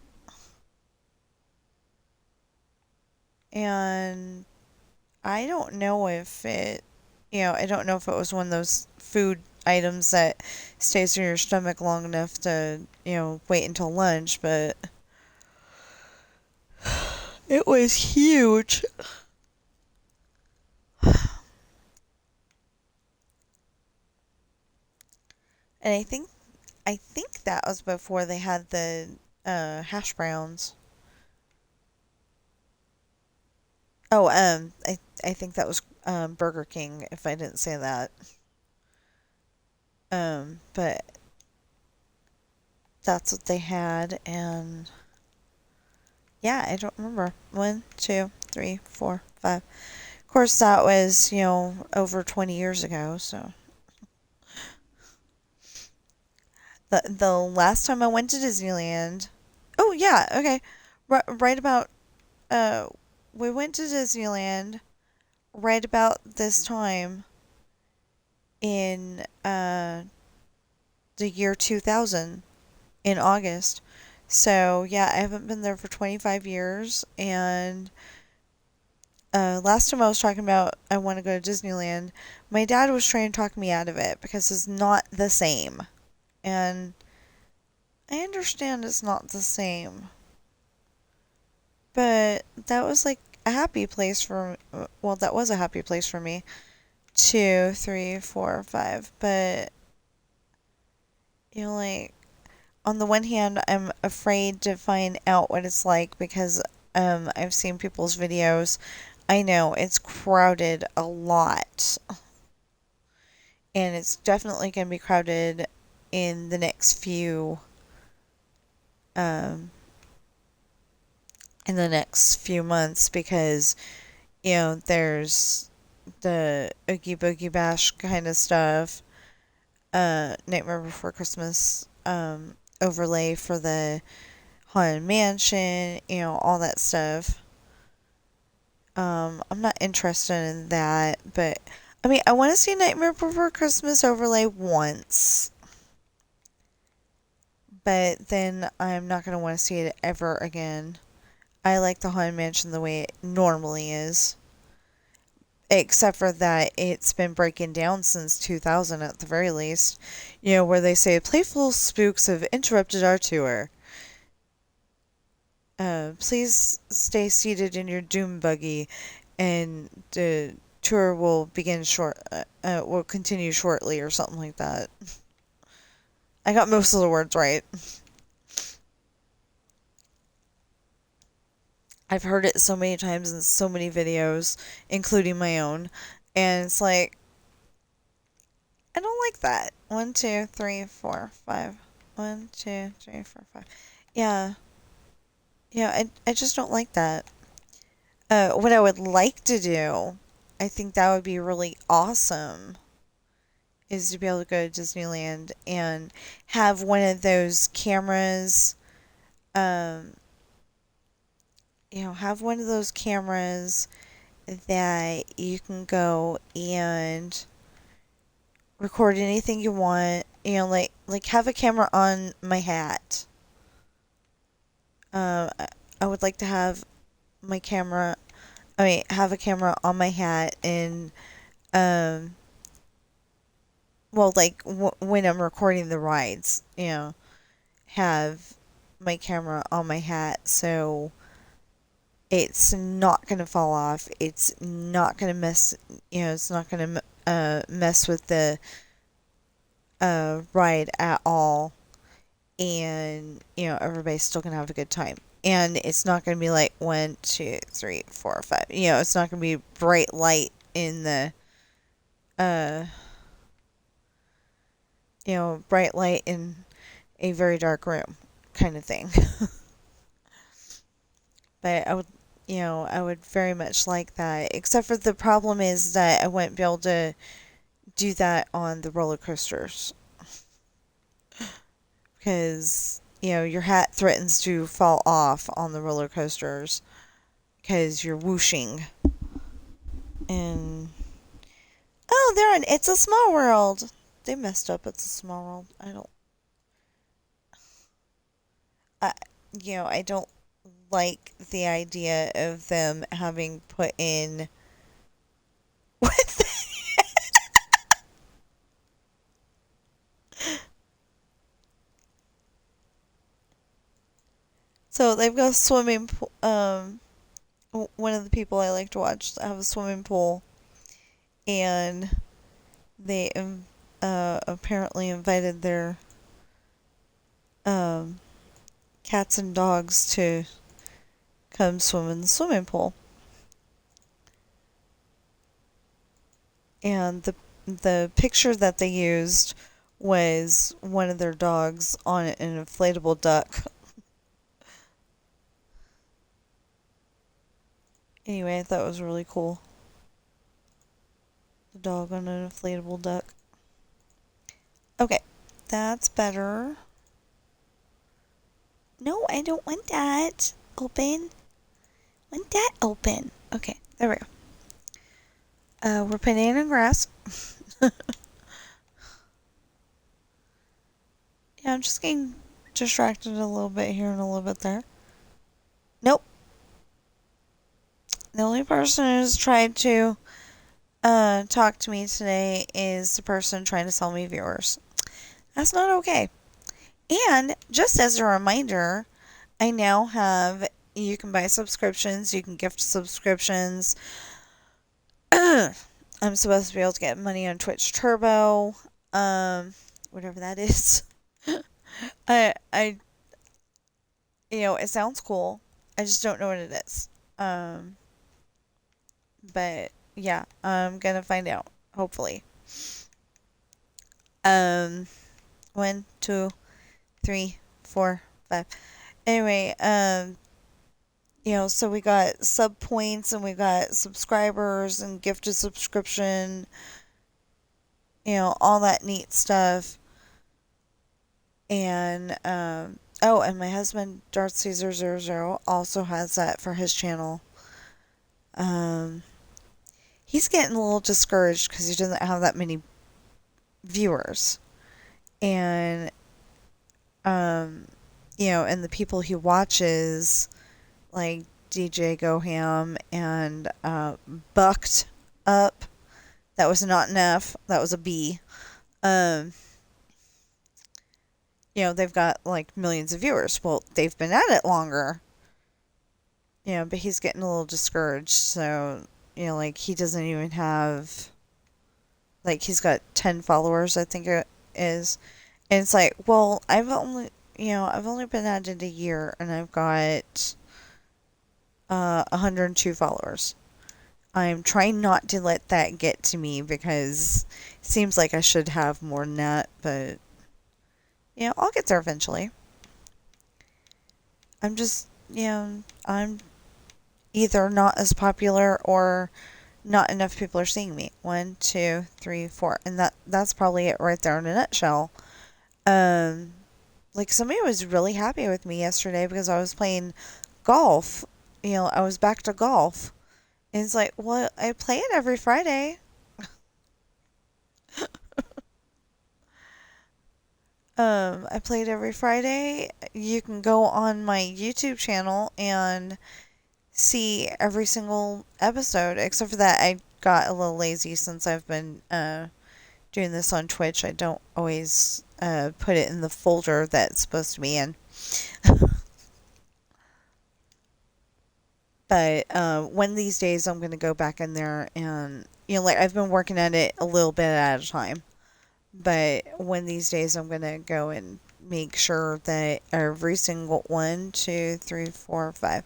And I don't know if it was one of those food items that stays in your stomach long enough to, wait until lunch, but it was huge. And I think that was before they had the hash browns. Oh, I think that was Burger King if I didn't say that. But that's what they had, and yeah, I don't remember. 1, 2, 3, 4, 5. Of course, that was over 20 years ago. So the last time I went to Disneyland. Oh yeah, okay, right about uh, we went to Disneyland right about this time in the year 2000 in August. So yeah, I haven't been there for 25 years, and last time I was talking about I want to go to Disneyland, my dad was trying to talk me out of it because it's not the same. And I understand it's not the same. But that was like a happy place for well, that was a happy place for me. 2, 3, 4, 5. But like on the one hand, I'm afraid to find out what it's like because I've seen people's videos. I know it's crowded a lot, and it's definitely going to be crowded in the next um few months because there's the Oogie Boogie Bash kind of stuff, Nightmare Before Christmas, overlay for the Haunted Mansion, all that stuff. I'm not interested in that, but I mean, I want to see Nightmare Before Christmas overlay once, but then I'm not going to want to see it ever again. I like the Haunted Mansion the way it normally is. Except for that it's been breaking down since 2000 at the very least. Where they say playful spooks have interrupted our tour. Please stay seated in your doom buggy, and the tour will will continue shortly, or something like that. I got most of the words right. I've heard it so many times in so many videos, including my own, and it's like, I don't like that. 1, 2, 3, 4, 5. 1, 2, 3, 4, 5. Yeah. Yeah, I just don't like that. What I would like to do, I think that would be really awesome, is to be able to go to Disneyland and have one of those cameras, um, have one of those cameras that you can go and record anything you want. Like have a camera on my hat. I would like to have my camera. Have a camera on my hat, and um, well, like when I'm recording the rides, have my camera on my hat so it's not gonna fall off. It's not gonna mess. It's not gonna mess with the ride at all, and everybody's still gonna have a good time. And it's not gonna be like 1, 2, 3, 4, 5. It's not gonna be bright light in the uh bright light in a very dark room kind of thing. But I would very much like that. Except for the problem is that I wouldn't be able to do that on the roller coasters. Because, your hat threatens to fall off on the roller coasters because you're whooshing. And, oh, they're on It's a Small World. They messed up It's a Small World. I, I don't like the idea of them having put in what. So they've got a swimming pool. One of the people I like to watch have a swimming pool, and they apparently invited their um, cats and dogs to come swim in the swimming pool. And the picture that they used was one of their dogs on an inflatable duck. Anyway, I thought it was really cool. The dog on an inflatable duck. Okay, that's better. No, I don't want that open. I want that open. Okay, there we go. We're putting it in grass. Yeah, I'm just getting distracted a little bit here and a little bit there. Nope. The only person who's tried to talk to me today is the person trying to sell me viewers. That's not okay. And just as a reminder, I now have, you can buy subscriptions, you can gift subscriptions. I'm supposed to be able to get money on Twitch Turbo, whatever that is. I it sounds cool. I just don't know what it is. But yeah, I'm gonna find out, hopefully. 1, 2, 3, 4, 5. Anyway, so we got sub points and we got subscribers and gifted subscription, all that neat stuff. And oh, and my husband Darth Caesar 00 also has that for his channel. Um, he's getting a little discouraged because he doesn't have that many viewers, and um, and the people he watches, like DJ Goham and Bucked Up. That was not an F. That was a B. Um, they've got like millions of viewers. Well, they've been at it longer. But he's getting a little discouraged. So, like he doesn't even have, like he's got 10 followers, I think it is. And it's like, well, I've only been at it a year and I've got 102 followers. I'm trying not to let that get to me because it seems like I should have more than that, but I'll get there eventually. I'm just, I'm either not as popular or not enough people are seeing me. 1, 2, 3, 4, and that's probably it right there in a nutshell. Um, like somebody was really happy with me yesterday because I was playing golf. I was back to golf. And it's like, well, I play it every Friday. I play it every Friday. You can go on my YouTube channel and see every single episode, except for that I got a little lazy since I've been doing this on Twitch. I don't always put it in the folder that it's supposed to be in. But one of these days I'm going to go back in there and, like I've been working at it a little bit at a time. But one of these days I'm going to go and make sure that every single 1, 2, 3, 4, 5.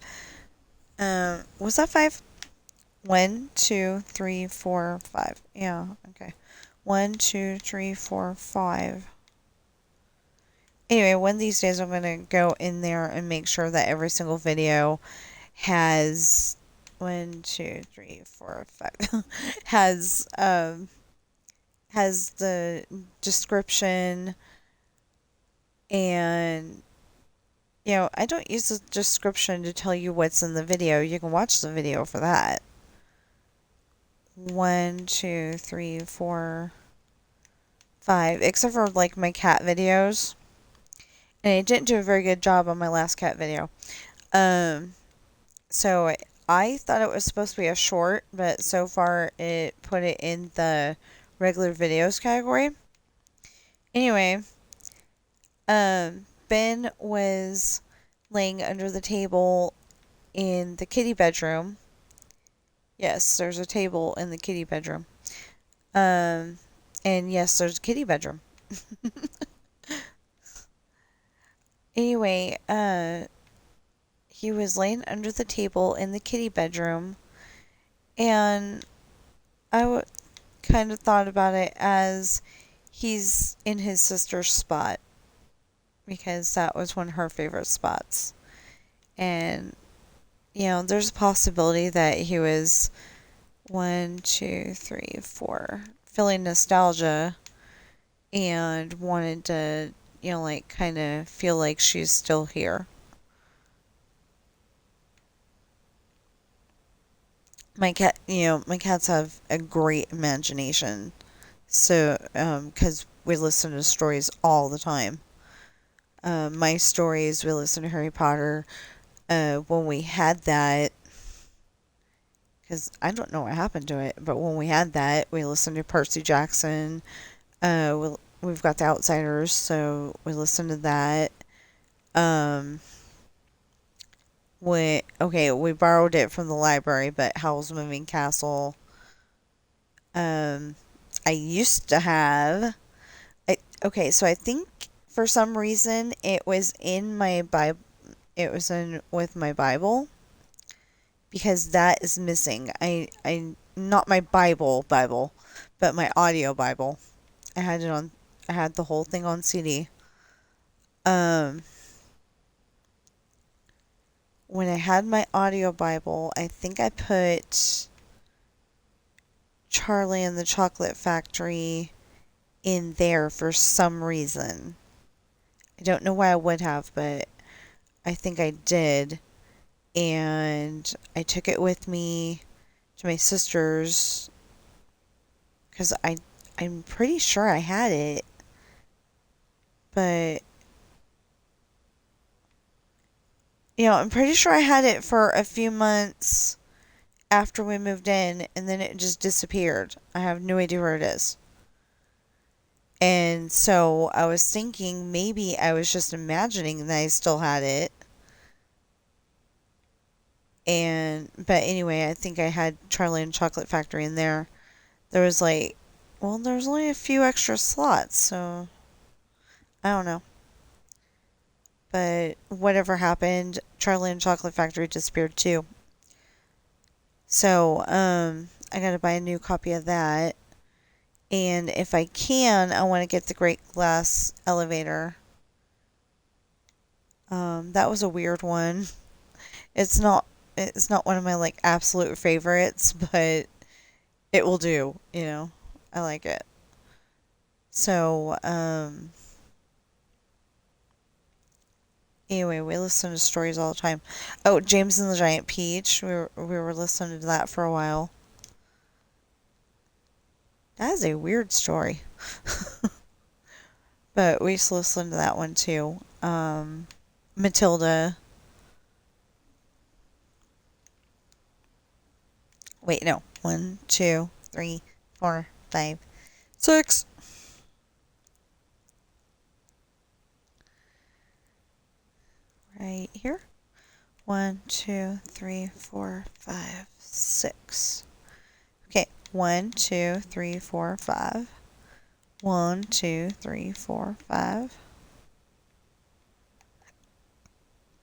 Was that 5? 1, 2, 3, 4, 5. Yeah, okay. 1, 2, 3, 4, 5. Anyway, one of these days I'm going to go in there and make sure that every single video has 1, 2, 3, 4, 5 has the description, and I don't use the description to tell you what's in the video. You can watch the video for that. 1, 2, 3, 4, 5, except for like my cat videos. And I didn't do a very good job on my last cat video. So I thought it was supposed to be a short, but so far it put it in the regular videos category. Anyway, Ben was laying under the table in the kitty bedroom. Yes, there's a table in the kitty bedroom. And yes, there's a kitty bedroom. Anyway, he was laying under the table in the kitty bedroom, and I kind of thought about it as he's in his sister's spot, because that was one of her favorite spots. And, there's a possibility that he was 1, 2, 3, 4, feeling nostalgia and wanted to, like kind of feel like she's still here. My cats have a great imagination. So, because we listen to stories all the time. My stories, we listen to Harry Potter. When we had that, because I don't know what happened to it, but when we had that, we listened to Percy Jackson. We've got The Outsiders, so we listened to that. We borrowed it from the library, but Howl's Moving Castle. I used to have. So I think for some reason it was in my Bible. It was in with my Bible, because that is missing. I not my Bible, but my audio Bible. I had it on. I had the whole thing on CD. When I had my audio Bible, I think I put Charlie and the Chocolate Factory in there for some reason. I don't know why I would have, but I think I did. And I took it with me to my sister's because I'm pretty sure I had it, but I'm pretty sure I had it for a few months after we moved in, and then it just disappeared. I have no idea where it is. And so I was thinking maybe I was just imagining that I still had it. But anyway, I think I had Charlie and Chocolate Factory in there. There was there was only a few extra slots, so I don't know. But whatever happened, Charlie and Chocolate Factory disappeared too. So, I gotta buy a new copy of that. And if I can, I want to get the Great Glass Elevator. That was a weird one. It's not it's not one of my absolute favorites, but it will do, you know. I like it. So, anyway, we listen to stories all the time. Oh, James and the Giant Peach. We were listening to that for a while. That is a weird story. But we used to listen to that one too. Matilda. Wait, no. 1, 2, 3, 4, 5, 6. Right here. 1, 2, 3, 4, 5, 6. Okay. 1, 2, 3, 4, 5. 1, 2, 3, 4, 5.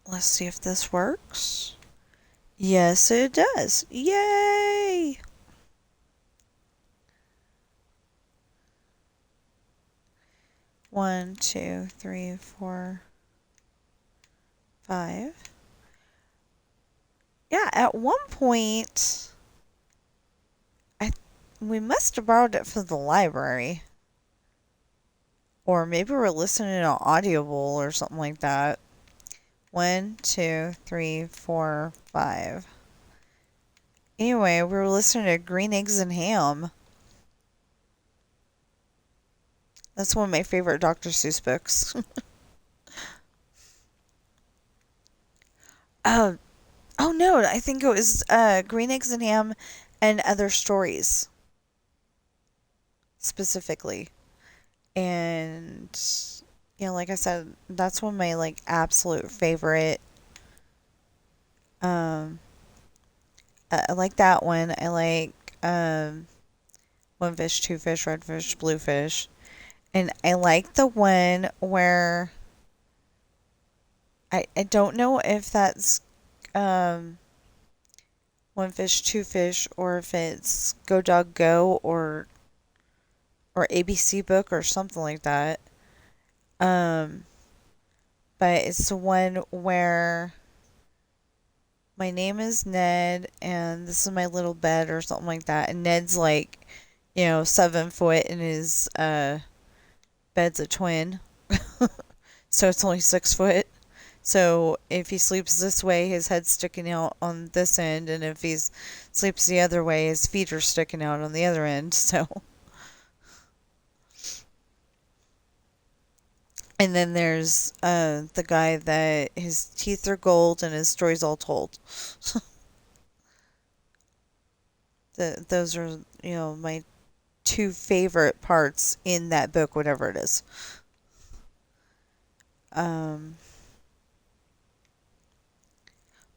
Let's see if this works. Yes, it does. Yay! One, two, three, 4, 5. Yeah, at one point, we must have borrowed it from the library. Or maybe we're listening to Audible or something like that. 1, 2, 3, 4, 5. Anyway, we were listening to Green Eggs and Ham. That's one of my favorite Dr. Seuss books. Oh, oh no, I think it was Green Eggs and Ham and Other Stories specifically. And like I said, that's one of my absolute favorite. I like that one. I like one fish, two fish, red fish, blue fish. And I like the one where I don't know if that's one fish, two fish, or if it's Go Dog Go or ABC book or something like that. Um, but it's the one where my name is Ned and this is my little bed or something like that. And Ned's 7 foot and his bed's a twin. So it's only 6 foot. So if he sleeps this way, his head's sticking out on this end, and if he sleeps the other way, his feet are sticking out on the other end. So, and then there's the guy that his teeth are gold and his story's all told. Those are my two favorite parts in that book, whatever it is.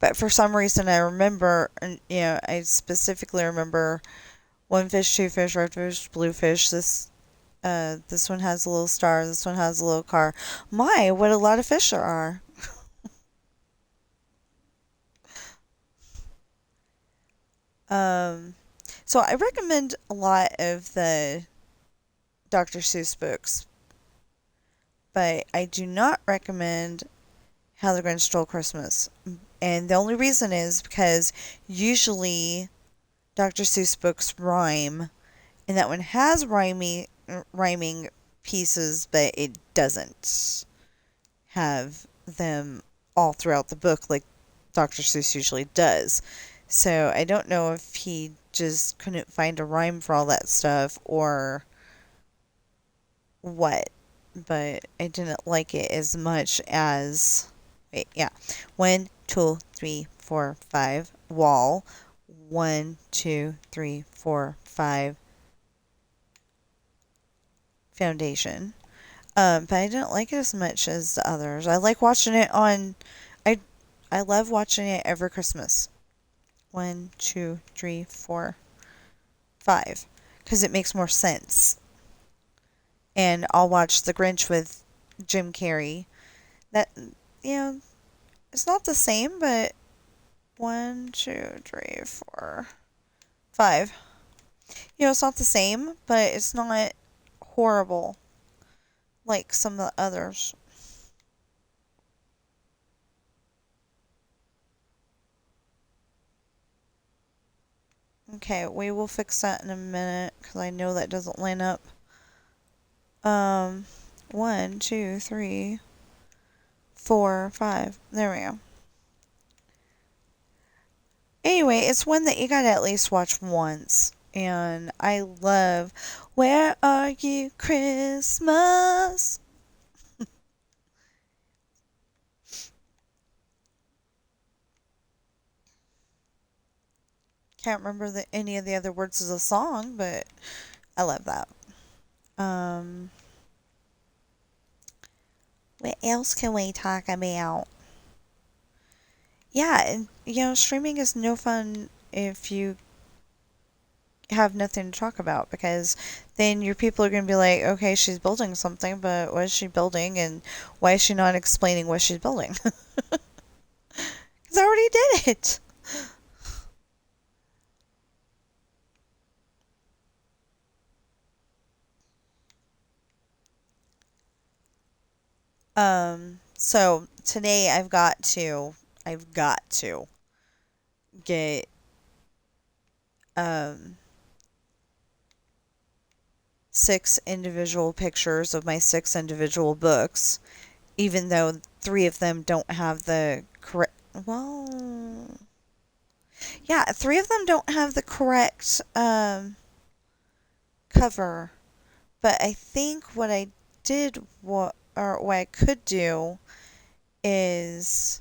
But for some reason, I remember, and I specifically remember one fish, two fish, red fish, blue fish. This one has a little star. This one has a little car. My, what a lot of fish there are! So I recommend a lot of the Dr. Seuss books, but I do not recommend How the Grinch Stole Christmas. And the only reason is because usually Dr. Seuss books rhyme, and that one has rhyming pieces, but it doesn't. have them all throughout the book like Dr. Seuss usually does. So I don't know if he just couldn't find a rhyme for all that stuff or what, but I didn't like it as much as. Wait, yeah. 1, 2, 3, 4, 5, wall. 1, 2, 3, 4, 5, foundation. But I didn't like it as much as the others. I like watching it on. I I love watching it every Christmas. 1, 2, 3, 4, 5, because it makes more sense. And I'll watch The Grinch with Jim Carrey. That, you know, it's not the same, but 1, 2, 3, 4, 5. It's not the same, but it's not horrible like some of the others. Okay, we will fix that in a minute because I know that doesn't line up. Um, 1, 2, 3, 4, 5. There we go. Anyway, it's one that you gotta at least watch once. And I love Where Are You Christmas? Can't remember any of the other words of the song, but I love that. Um, what else can we talk about? Yeah, and streaming is no fun if you have nothing to talk about because then your people are going to be like, okay, she's building something, but what is she building and why is she not explaining what she's building? Because I already did it. So today I've got to get, um, 6 individual pictures of my 6 individual books, even though 3 of them don't have the correct, well, yeah, 3 of them don't have the correct, cover, but I think what I did, what I could do is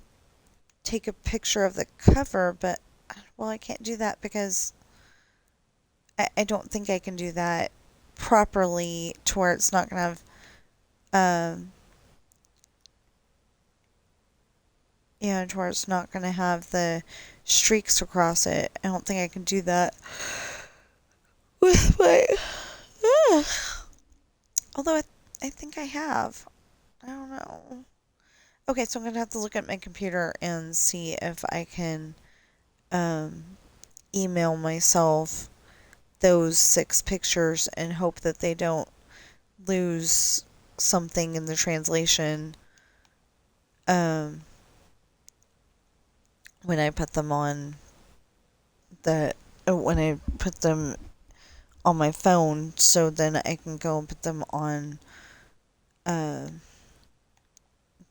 take a picture of the cover, but, well, I can't do that because I don't think I can do that properly to where it's not going to have, to where it's not going to have the streaks across it. I don't think I can do that with my, ugh. Although I think I have. I don't know. Okay, so I'm going to have to look at my computer and see if I can, um, email myself those 6 pictures and hope that they don't lose something in the translation, um, when I put them on the when I put them on my phone, so then I can go and put them on, uh,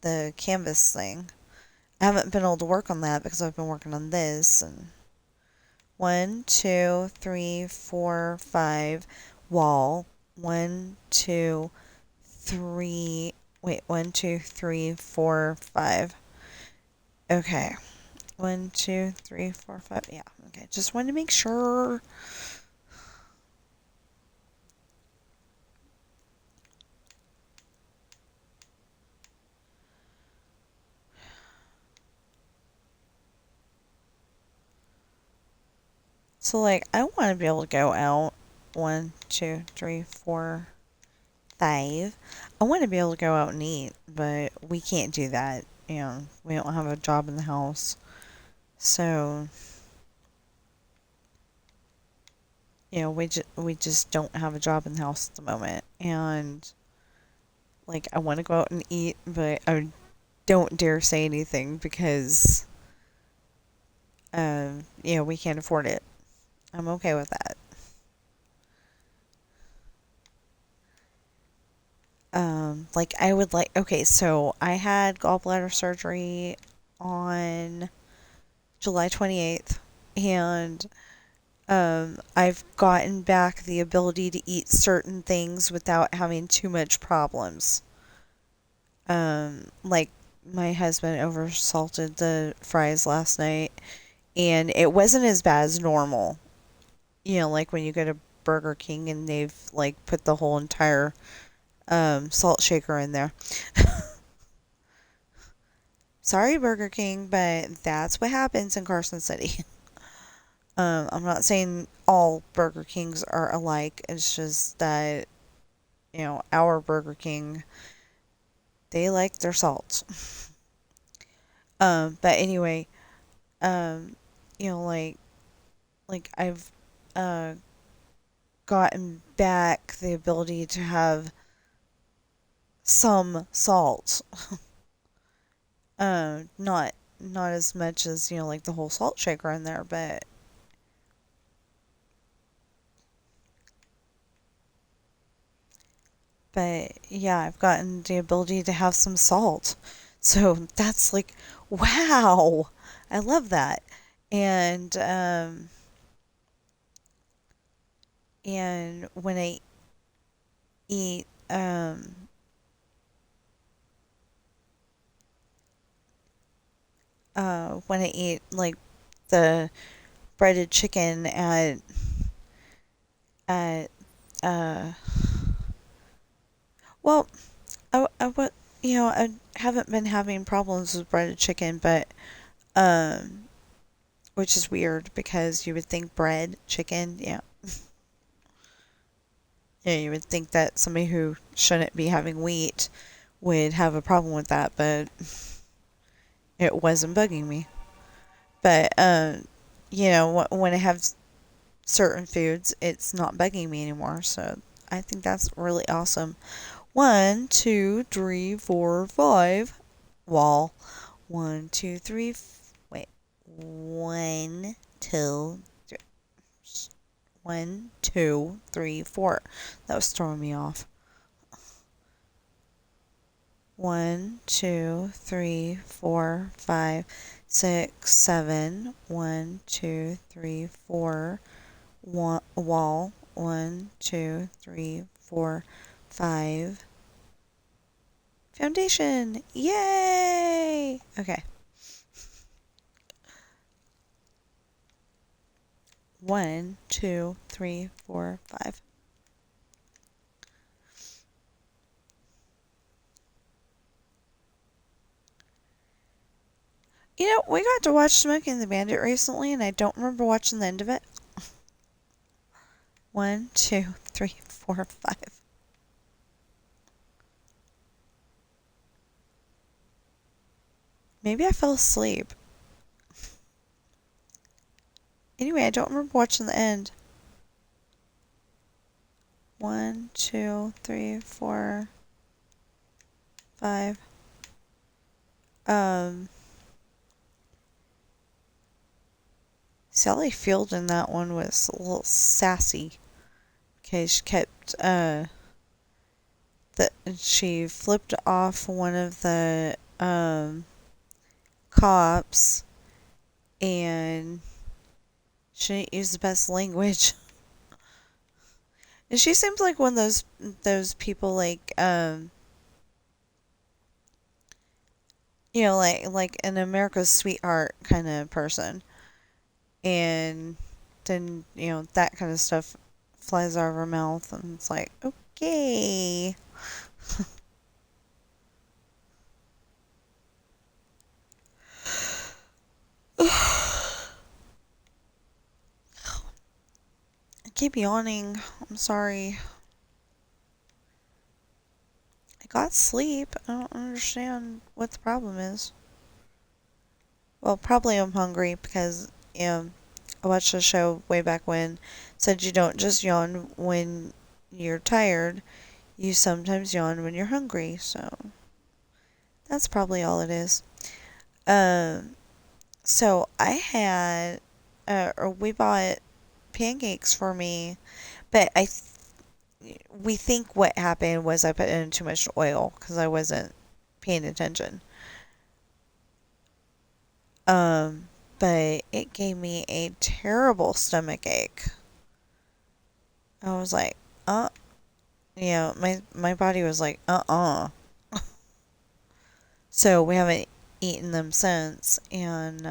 the Canvas thing. I haven't been able to work on that because I've been working on this. And 1, 2, 3, 4, 5, wall. 1, 2, 3. Wait, 1, 2, 3, 4, 5. Okay. 1, 2, 3, 4, 5. Yeah. Okay. Just wanted to make sure. So, like, I want to be able to go out. 1, 2, 3, 4, 5. I want to be able to go out and eat, but we can't do that. We don't have a job in the house. So, we just don't have a job in the house at the moment. And, like, I want to go out and eat, but I don't dare say anything because, we can't afford it. I'm okay with that. like I would like okay, so I had gallbladder surgery on July 28th, and I've gotten back the ability to eat certain things without having too much problems. Like my husband oversalted the fries last night, and it wasn't as bad as normal. You know, like when you go to Burger King and they've like put the whole entire salt shaker in there. Sorry, Burger King, but that's what happens in Carson City. I'm not saying all Burger Kings are alike. It's just that, our Burger King, they like their salt. But anyway, um, like I've uh gotten back the ability to have some salt. Not as much as, like the whole salt shaker in there, but yeah, I've gotten the ability to have some salt. So that's like, wow. I love that. And and eat when I eat like the breaded chicken at uh well, what I haven't been having problems with breaded chicken, but um which is weird because you would think bread, chicken, yeah. Yeah, you would think that somebody who shouldn't be having wheat would have a problem with that, but it wasn't bugging me. But when I have certain foods, it's not bugging me anymore. So I think that's really awesome. One, two, three, four, five. Wall. One, two, three. Wait. One, two, three. One, two, three, four. That was throwing me off. One, two, three, four, five, six, seven. One, two, three, four. Wall. One, two, three, four, five. Foundation. Yay! Okay. One, two, three, four, five. We got to watch Smokey and the Bandit recently, and I don't remember watching the end of it. One, two, three, four, five. Maybe I fell asleep. Anyway, I don't remember watching the end. One, two, three, four, five. Um, Sally Field in that one was a little sassy because she kept she flipped off one of the cops, and she didn't use the best language. And she seems like one of those people like like an America's sweetheart kind of person. And then, that kind of stuff flies out of her mouth, and it's like, okay. I keep yawning. I'm sorry. I got sleep. I don't understand what the problem is. Well, probably I'm hungry because, I watched a show way back when said you don't just yawn when you're tired. You sometimes yawn when you're hungry. So that's probably all it is. Um, so I had, or we bought pancakes for me, but we think what happened was I put in too much oil because I wasn't paying attention. Um, but it gave me a terrible stomach ache. I was like, my body was like, So we haven't eaten them since, and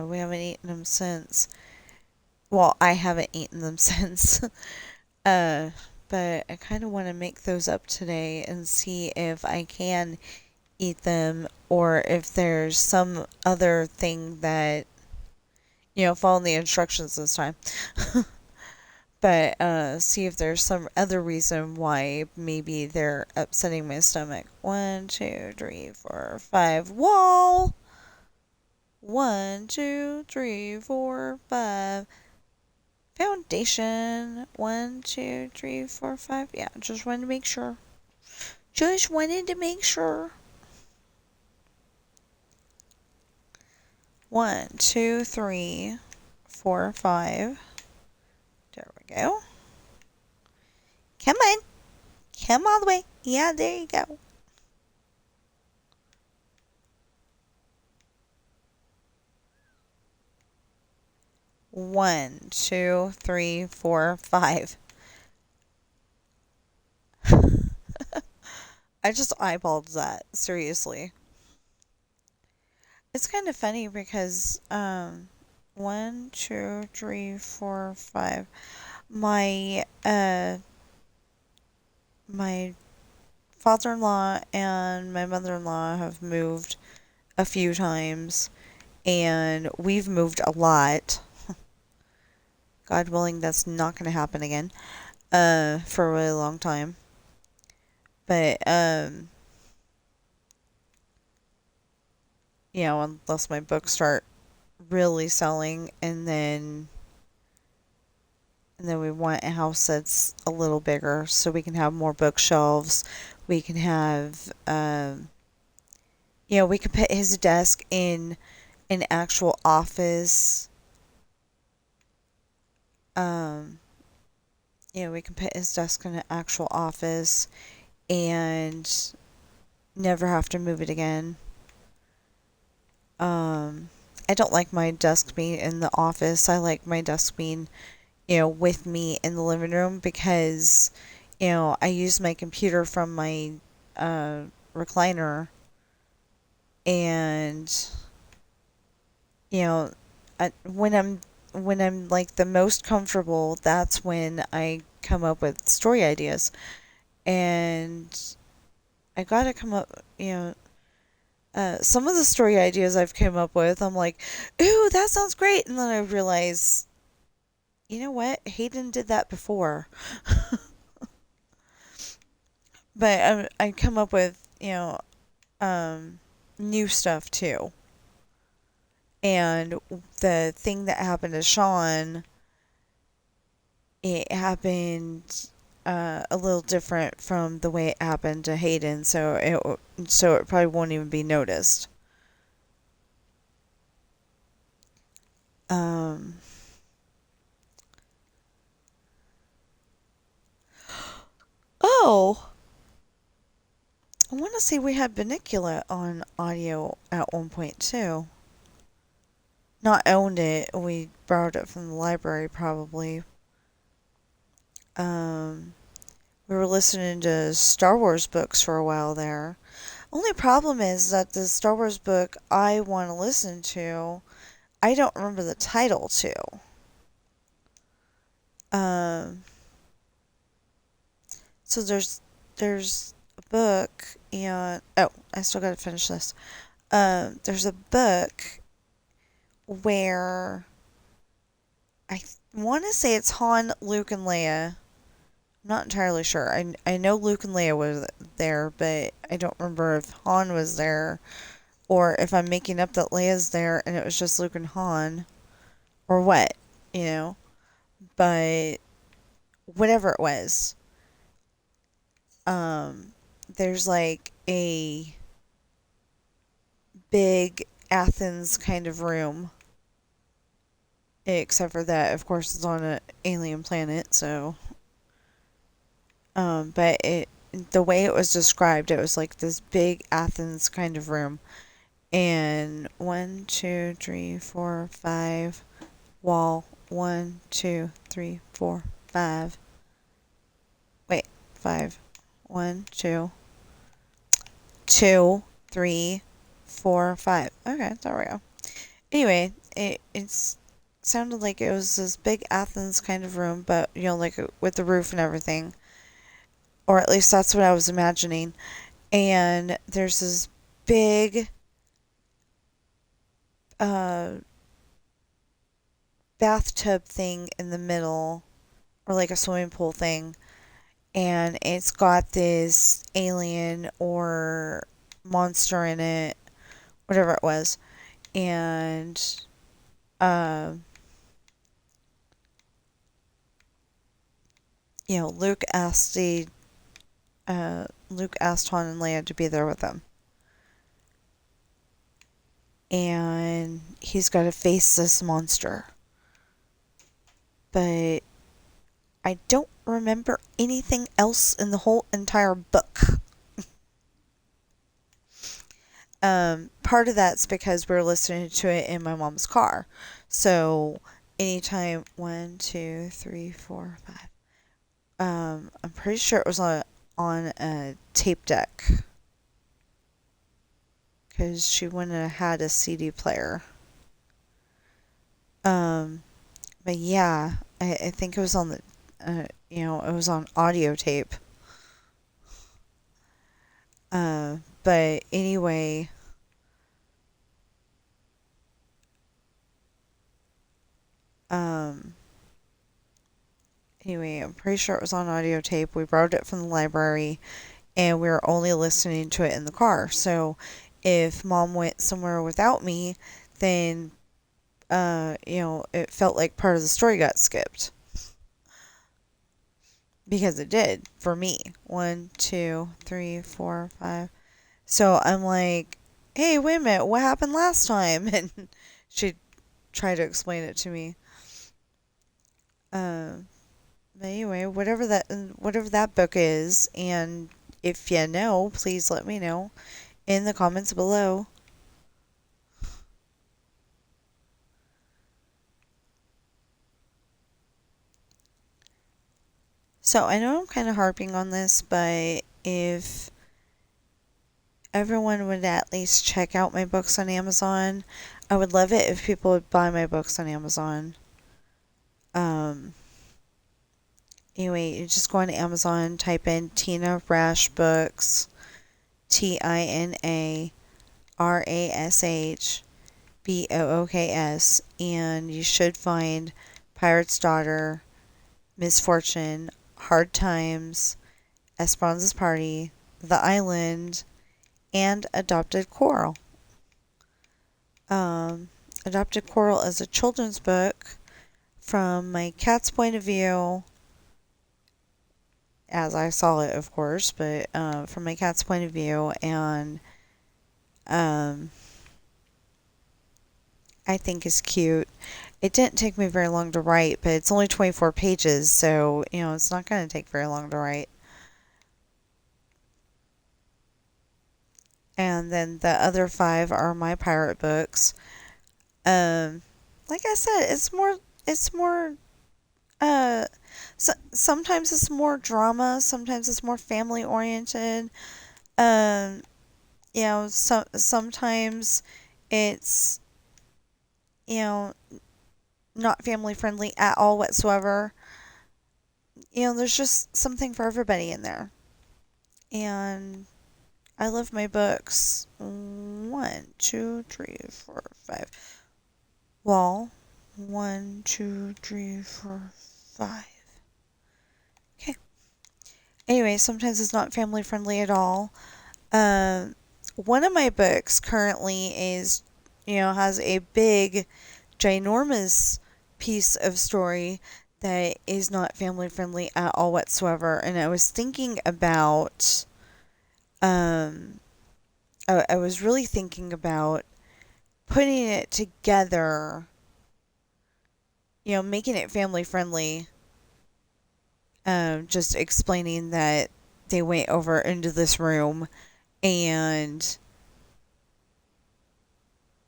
we haven't eaten them since. Well, I haven't eaten them since. uh, but I kind of want to make those up today and see if I can eat them or if there's some other thing that, follow the instructions this time. But see if there's some other reason why maybe they're upsetting my stomach. 1, 2, 3, 4, 5. Wall! 1, 2, 3, 4, 5. Foundation. 1, 2, 3, 4, 5. Yeah, just wanted to make sure. Just wanted to make sure. 1, 2, 3, 4, 5. There we go. Come on. Come all the way. Yeah, there you go. One, two, three, 4, 5. I just eyeballed that. Seriously. It's kind of funny because 1, 2, 3, 4, 5. My father-in-law and my mother-in-law have moved a few times, and we've moved a lot. God willing, that's not going to happen again. For a really long time. But unless my books start really selling, and then we want a house that's a little bigger so we can have more bookshelves. We can have, we can put his desk in an actual office. Um, we can put his desk in an actual office and never have to move it again. I don't like my desk being in the office. I like my desk being, with me in the living room because, I use my computer from my recliner, and you know, when I'm like the most comfortable, that's when I come up with story ideas, and I gotta come up, some of the story ideas I've come up with, I'm like, ooh, that sounds great, and then I realize, you know what, Hayden did that before. But I come up with, new stuff too. And the thing that happened to Sean, it happened a little different from the way it happened to Hayden, so it probably won't even be noticed. Um, oh, I want to say we had Banicula on audio at one point too. Not owned it, we borrowed it from the library probably. Um, we were listening to Star Wars books for a while there. Only problem is that the Star Wars book I want to listen to, I don't remember the title to. Um, so there's a book, and I still got to finish this. There's a book where I want to say it's Han, Luke, and Leia. I'm not entirely sure. I know Luke and Leia was there, but I don't remember if Han was there or if I'm making up that Leia's there and it was just Luke and Han or what, you know. But whatever it was, um, there's like big Athens kind of room. Except for that, of course, it's on an alien planet, so. But the way it was described, it was like this big Athens kind of room. And 1, 2, 3, 4, 5 wall. 1, 2, 3, 4, 5. Wait, 5. 1, 2, 2, 3, 4, 5. Okay, there we go. Anyway, it's sounded like it was this big Athens kind of room, but like with the roof and everything, or at least that's what I was imagining. And there's this big uh, bathtub thing in the middle, or like a swimming pool thing, and it's got this alien or monster in it, whatever it was, and uh, Luke asked Han and Leia to be there with him, and he's got to face this monster. But I don't remember anything else in the whole entire book. Part of that's because we were listening to it in my mom's car. So anytime 1, 2, 3, 4, 5. I'm pretty sure it was on a tape deck because she wouldn't have had a CD player. But yeah, I think it was on the it was on audio tape. But anyway, I'm pretty sure it was on audio tape. We borrowed it from the library, and we were only listening to it in the car. So if Mom went somewhere without me, then it felt like part of the story got skipped. Because it did for me. 1, 2, 3, 4, 5. So I'm like, hey, wait a minute, what happened last time? And she tried to explain it to me. But anyway, whatever that book is, and if you know, please let me know in the comments below. So I know I'm kind of harping on this, but if everyone would at least check out my books on Amazon, I would love it if people would buy my books on Amazon. Anyway, you just go on Amazon, type in Tina Rash Books, TinaRashBooks, and you should find Pirate's Daughter, Misfortune, Hard Times, Esperanza's Party, The Island, and Adopted Coral. Adopted Coral is a children's book from my cat's point of view, as I saw it, of course, but from my cat's point of view, and I think is cute. It didn't take me very long to write, but it's only 24 pages, so, it's not going to take very long to write. And then the other 5 are my pirate books. Like I said, it's more, sometimes it's more drama, sometimes it's more family oriented. Sometimes it's, not family friendly at all whatsoever. There's just something for everybody in there. And I love my books. 1, 2, 3, 4, 5. Well, 1, 2, 3, 4, 5. Okay. Anyway, sometimes it's not family friendly at all. One of my books currently is, has a big, ginormous piece of story that is not family friendly at all whatsoever. And I was thinking about I was really thinking about putting it together, making it family friendly. Just explaining that they went over into this room and,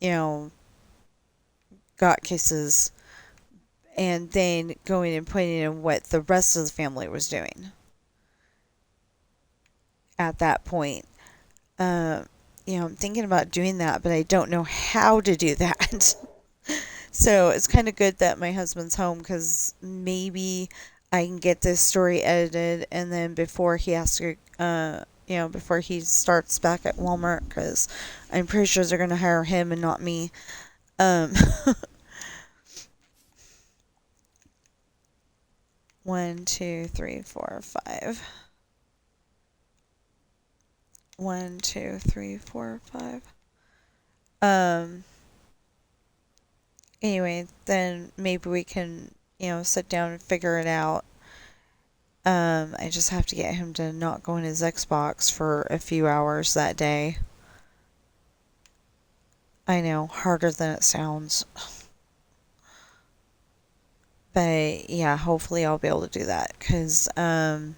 you know, got kisses, and then going and putting in what the rest of the family was doing at that point. Uh, I'm thinking about doing that, but I don't know how to do that. So it's kind of good that my husband's home, because maybe I can get this story edited, and then before he has to, before he starts back at Walmart, because I'm pretty sure they're going to hire him and not me. Um, 1, 2, 3, 4, 5. 1, 2, 3, 4, 5. Um, anyway, then maybe we can, sit down and figure it out. I just have to get him to not go in his Xbox for a few hours that day. I know, harder than it sounds. But yeah, hopefully I'll be able to do that, because I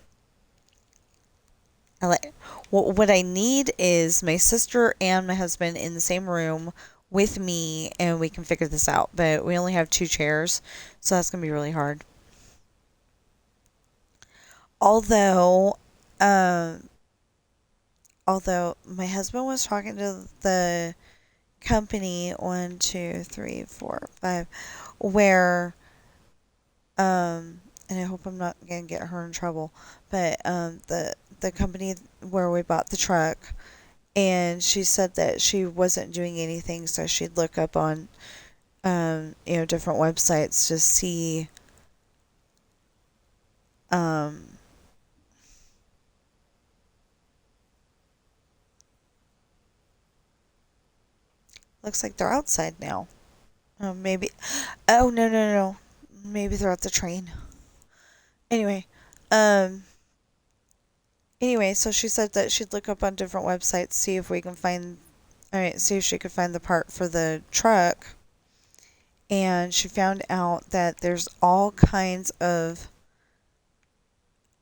like what I need is my sister and my husband in the same room with me, and we can figure this out. But we only have 2 chairs, so that's gonna be really hard. Although, um, although my husband was talking to the company, 1, 2, 3, 4, 5, where and I hope I'm not gonna get her in trouble, but the company where we bought the truck, and she said that she wasn't doing anything, so she'd look up on different websites to see um looks like they're outside now. Maybe. Oh, no, no, no. Maybe they're at the train. Anyway, um so she said that she'd look up on different websites, see if we can find, all right, see if she could find the part for the truck. And she found out that there's all kinds of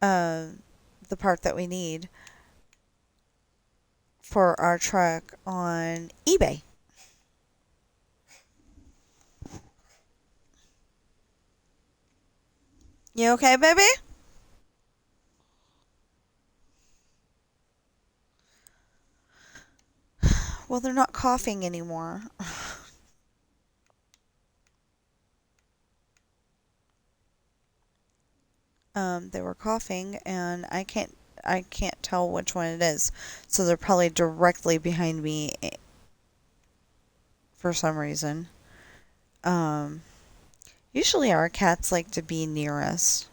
the part that we need for our truck on eBay. You okay, baby? Well, they're not coughing anymore. They were coughing, and I can't tell which one it is. So they're probably directly behind me for some reason. Um, Usually our cats like to be near us,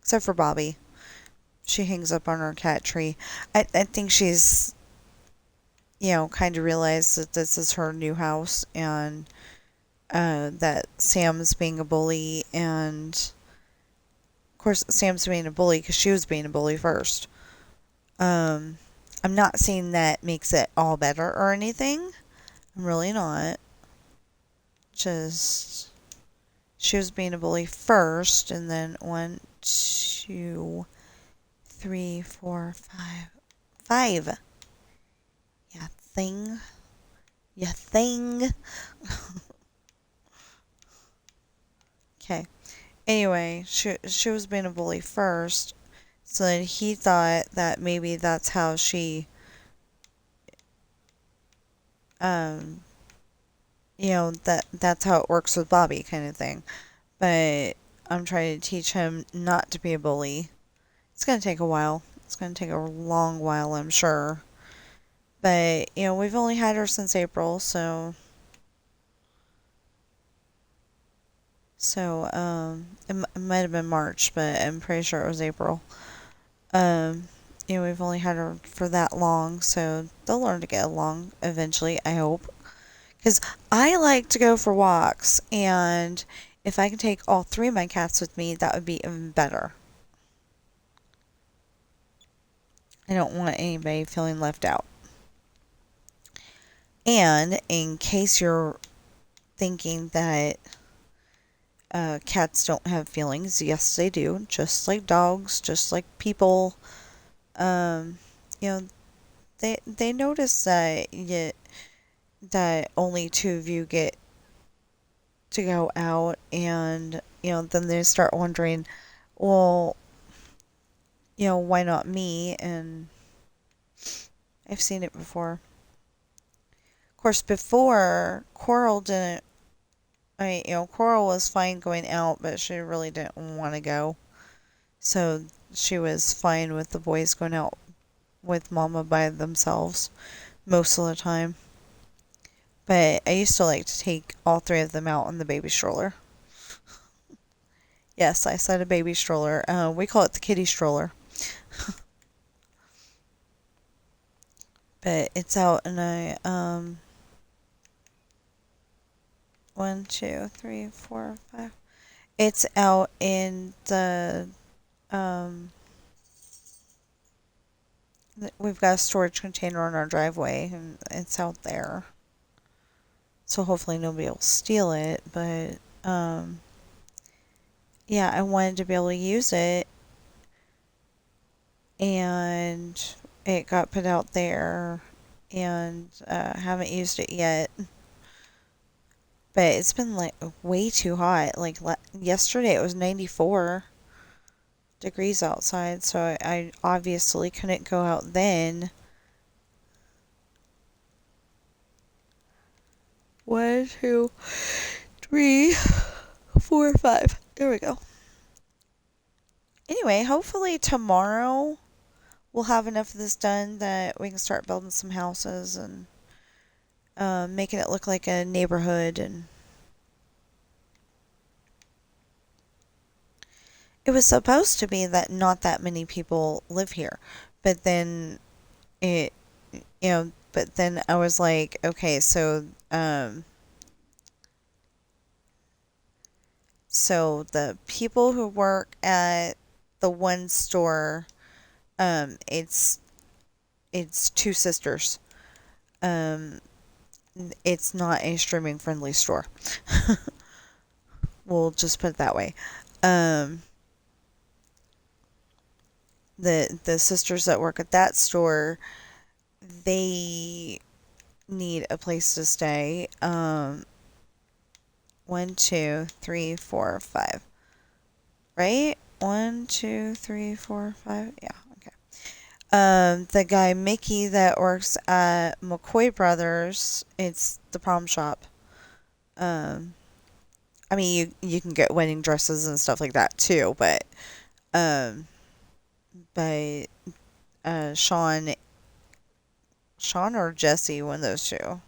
except for Bobby. She hangs up on our cat tree. I think she's, kind of realized that this is her new house, and that Sam's being a bully, and of course Sam's being a bully because she was being a bully first. Um, I'm not saying that makes it all better or anything. I'm really not. Just she was being a bully first, and then 1, 2, 3, 4, 5, 5. Yeah, thing. Yeah, thing. Okay. Anyway, she was being a bully first, so then he thought that maybe that's how she, um, that's how it works with Bobby, kind of thing. But I'm trying to teach him not to be a bully. It's gonna take a while. It's gonna take a long while, I'm sure. But we've only had her since April, it might have been March, but I'm pretty sure it was April. Um, we've only had her for that long, so they'll learn to get along eventually, I hope. Because I like to go for walks, and if I can take all 3 of my cats with me, that would be even better. I don't want anybody feeling left out. And in case you're thinking that cats don't have feelings, yes, they do. Just like dogs, just like people. Um, you know, they notice that that only two of you get to go out, and then they start wondering, well, why not me? And I've seen it before. Of course, before Coral didn't. Coral was fine going out, but she really didn't want to go. So she was fine with the boys going out with Mama by themselves most of the time. But I used to like to take all three of them out in the baby stroller. Yes, I said a baby stroller. We call it the kitty stroller. But it's out in a one, two, three, four, five. It's out in the we've got a storage container in our driveway, and it's out there. So hopefully nobody will steal it. But yeah, I wanted to be able to use it, and it got put out there, and haven't used it yet. But it's been like way too hot. Like yesterday, it was 94 degrees outside, so I obviously couldn't go out then. 1, 2, 3, 4, 5. There we go. Anyway, hopefully tomorrow we'll have enough of this done that we can start building some houses and making it look like a neighborhood. And it was supposed to be that not that many people live here, but then it, but then I was like, okay, so the people who work at the one store, it's two sisters. Um, it's not a streaming friendly store. We'll just put it that way. Um, the sisters that work at that store, they need a place to stay. 1, 2, 3, 4, 5. Right? 1, 2, 3, 4, 5. Yeah. Okay. The guy Mickey that works at McCoy Brothers, it's the prom shop. Um, I mean, you can get wedding dresses and stuff like that too, um, but Sean or Jesse, one of those two.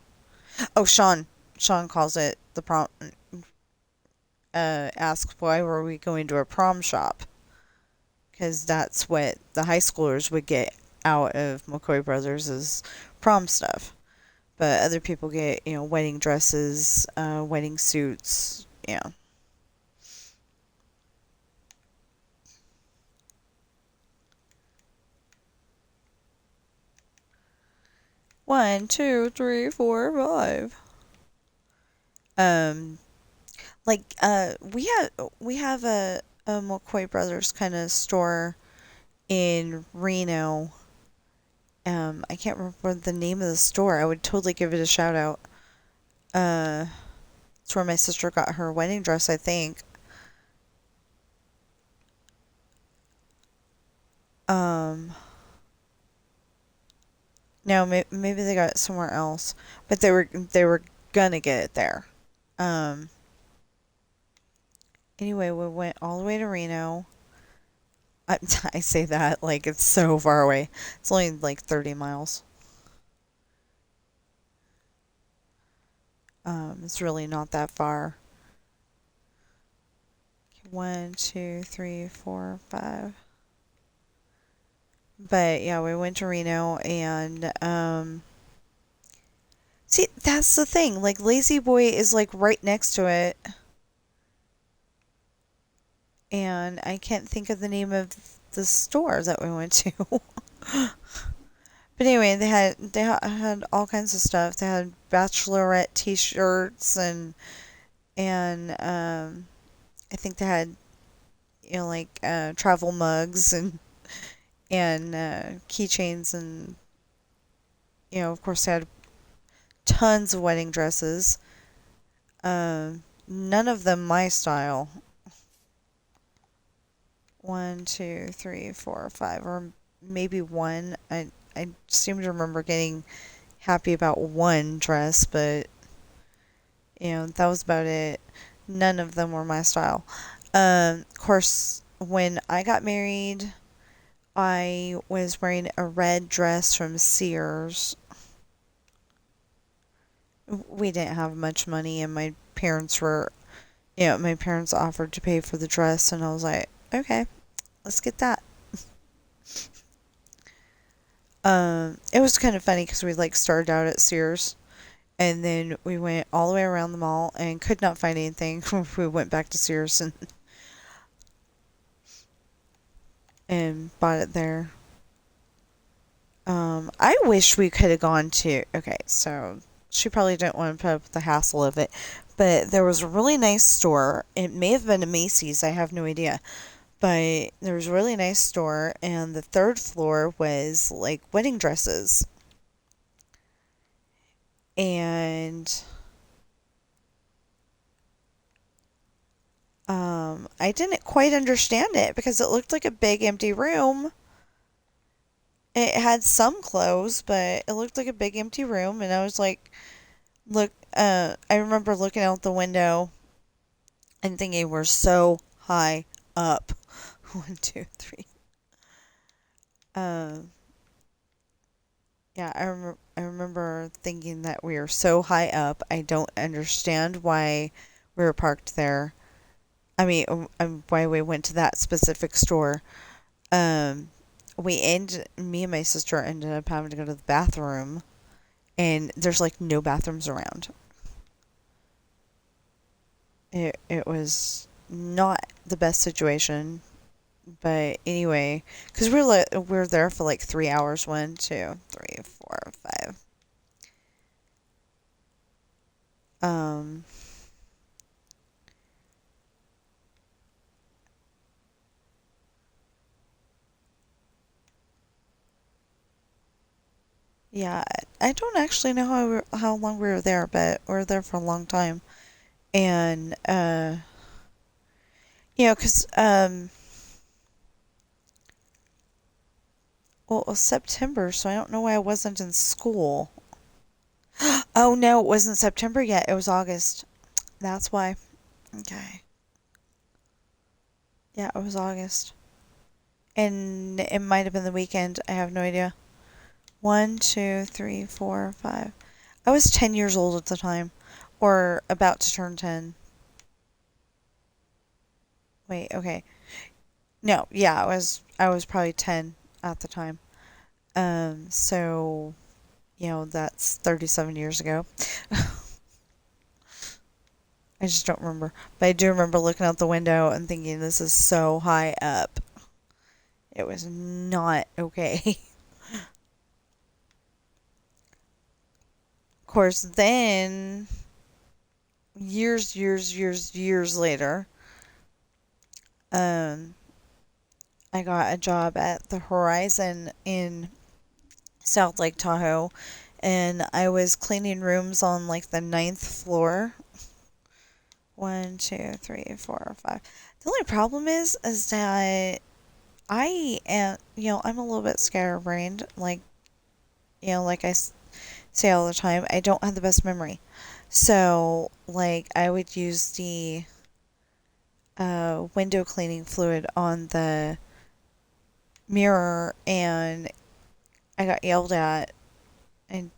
Oh, Sean. Sean calls it the prom. Asks why were we going to a prom shop? Because that's what the high schoolers would get out of McCoy Brothers is prom stuff. But other people get, wedding dresses, wedding suits, yeah. One, two, three, four, five. Um, we have a McCoy Brothers kind of store in Reno. I can't remember the name of the store. I would totally give it a shout out. It's where my sister got her wedding dress, I think. Um, no, maybe they got it somewhere else, but they were gonna get it there. Um, anyway, we went all the way to Reno. I, I say that like it's so far away. It's only like 30 miles. It's really not that far. 1, 2, 3, 4, 5. But yeah, we went to Reno, and see, that's the thing. Like Lazy Boy is like right next to it, and I can't think of the name of the store that we went to. But anyway, they had all kinds of stuff. They had bachelorette T-shirts and I think they had like travel mugs and keychains and of course they had tons of wedding dresses. None of them my style. One, two, three, four, five, or maybe one. I seem to remember getting happy about one dress, but that was about it. None of them were my style. Of course, when I got married, I was wearing a red dress from Sears. We didn't have much money, and my parents offered to pay for the dress, and I was like, okay, let's get that. It was kind of funny because we like started out at Sears, and then we went all the way around the mall and could not find anything. We went back to Sears and bought it there. I wish we could have gone to. Okay, so she probably didn't want to put up with the hassle of it, but there was a really nice store. It may have been a Macy's. I have no idea. But there was a really nice store, and the third floor was like wedding dresses. And I didn't quite understand it because it looked like a big empty room. It had some clothes, but it looked like a big empty room, and I was like, look, I remember looking out the window and thinking we're so high up. One, two, three. Um, yeah, I remember thinking that we were so high up. I don't understand why we were parked there. I mean, why we went to that specific store. Um, me and my sister ended up having to go to the bathroom, and there's like no bathrooms around. It was not the best situation, but anyway, because we were there for like 3 hours. One, two, three, four, five. Um, yeah, I don't actually know how long we were there, but we were there for a long time, and because well, it was September, so I don't know why I wasn't in school. Oh no, it wasn't September yet. It was August. That's why. Okay. Yeah, it was August. And it might have been the weekend. I have no idea. One, two, three, four, five. I was 10 years old at the time, or about to turn 10. Wait, okay. No, yeah, I was probably 10 at the time. So, that's 37 years ago. I just don't remember. But I do remember looking out the window and thinking this is so high up. It was not okay. Of course, then years later, um, I got a job at the Horizon in South Lake Tahoe, and I was cleaning rooms on like the ninth floor. One, two, three, four, five. The only problem is that I am, I'm a little bit scatterbrained. Like say all the time, I don't have the best memory. So, like, I would use the window cleaning fluid on the mirror, and I got yelled at. And,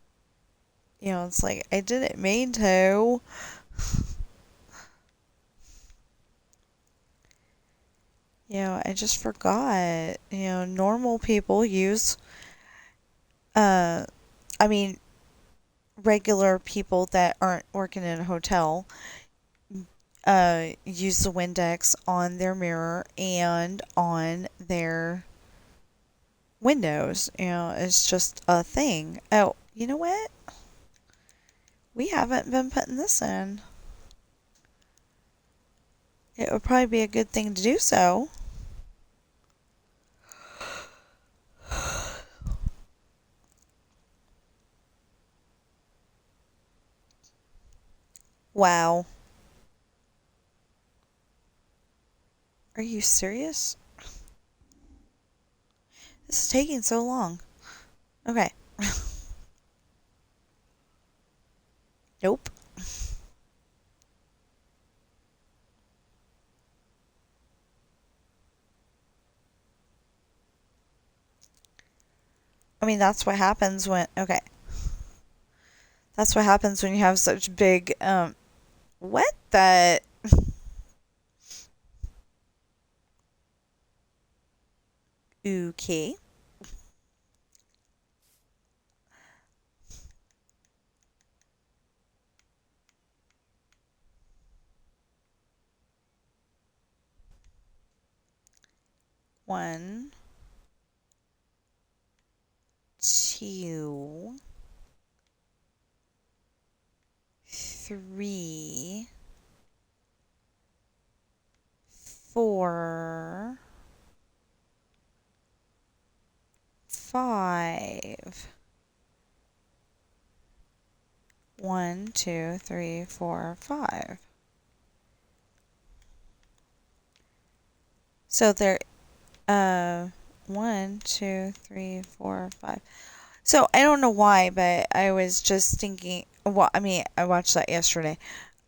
it's like, I didn't mean to. I just forgot. Normal people use, uh, I mean, regular people that aren't working in a hotel use the Windex on their mirror and on their windows. It's just a thing. Oh, you know what? We haven't been putting this in. It would probably be a good thing to do so. Wow. Are you serious? This is taking so long. Okay. Nope. I mean, that's what happens when. Okay. That's what happens when you have such big. What the. Okay. One, two, three, four, five. 1, 2, 3, 4, 5. So there, 1, 2, 3, 4, 5. So I don't know why, but I was just thinking. Well, I mean, I watched that yesterday.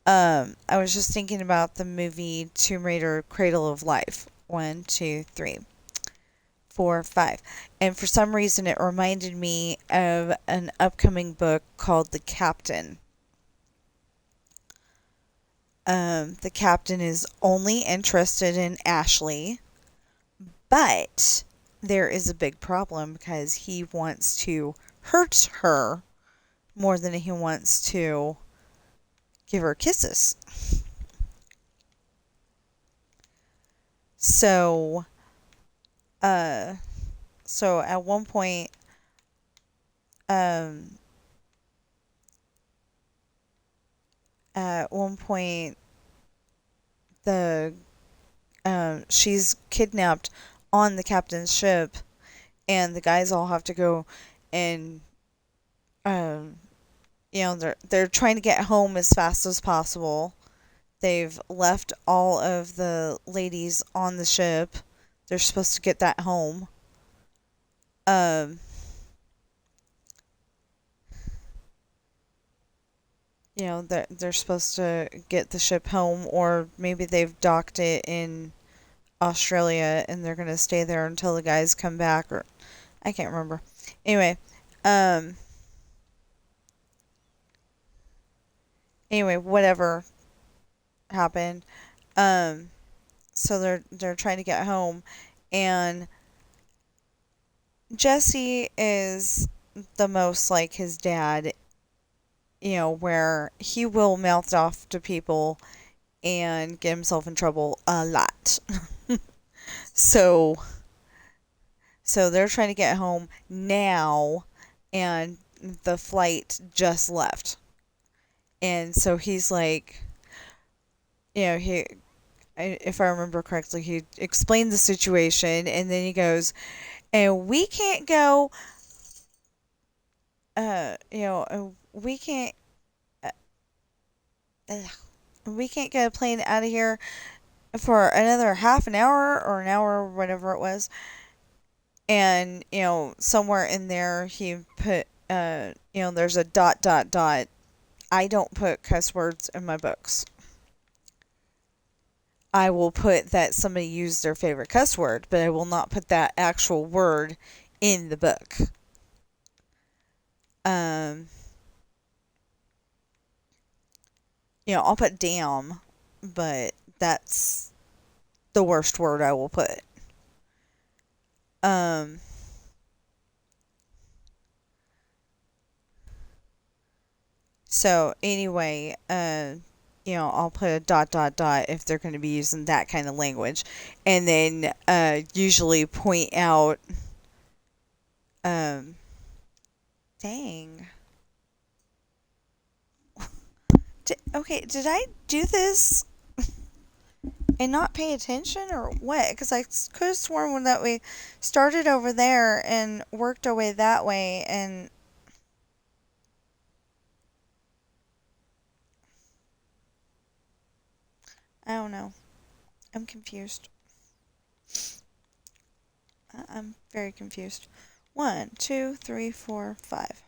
I was just thinking about the movie Tomb Raider: Cradle of Life. 1, 2, 3, 4, 5. And for some reason, it reminded me of an upcoming book called The Captain. The captain is only interested in Ashley, but there is a big problem because he wants to hurt her more than he wants to give her kisses. So, uh, so at one point, um, at one point, the she's kidnapped on the captain's ship, and the guys all have to go and um, they're trying to get home as fast as possible. They've left all of the ladies on the ship. They're supposed to get that home. Um, they're supposed to get the ship home, or maybe they've docked it in Australia and they're gonna stay there until the guys come back, or I can't remember. Anyway, um, whatever happened. Um, so they're trying to get home, and Jesse is the most like his dad, where he will mouth off to people and get himself in trouble a lot. so so they're trying to get home now, and the flight just left. And so he's like, he if I remember correctly, he explained the situation, and then he goes, and we can't go, we can't, uh, we can't get a plane out of here for another half an hour or an hour, or whatever it was. And, somewhere in there he put, there's a dot, dot, dot. I don't put cuss words in my books. I will put that somebody used their favorite cuss word, but I will not put that actual word in the book. Um, I'll put damn, but that's the worst word I will put. Um, so anyway, I'll put a dot, dot, dot if they're going to be using that kind of language. And then usually point out Um, dang. Okay, did I do this and not pay attention or what? Because I could have sworn that we started over there and worked our way that way, and I don't know. I'm confused. I'm very confused. 1, 2, 3, 4, 5.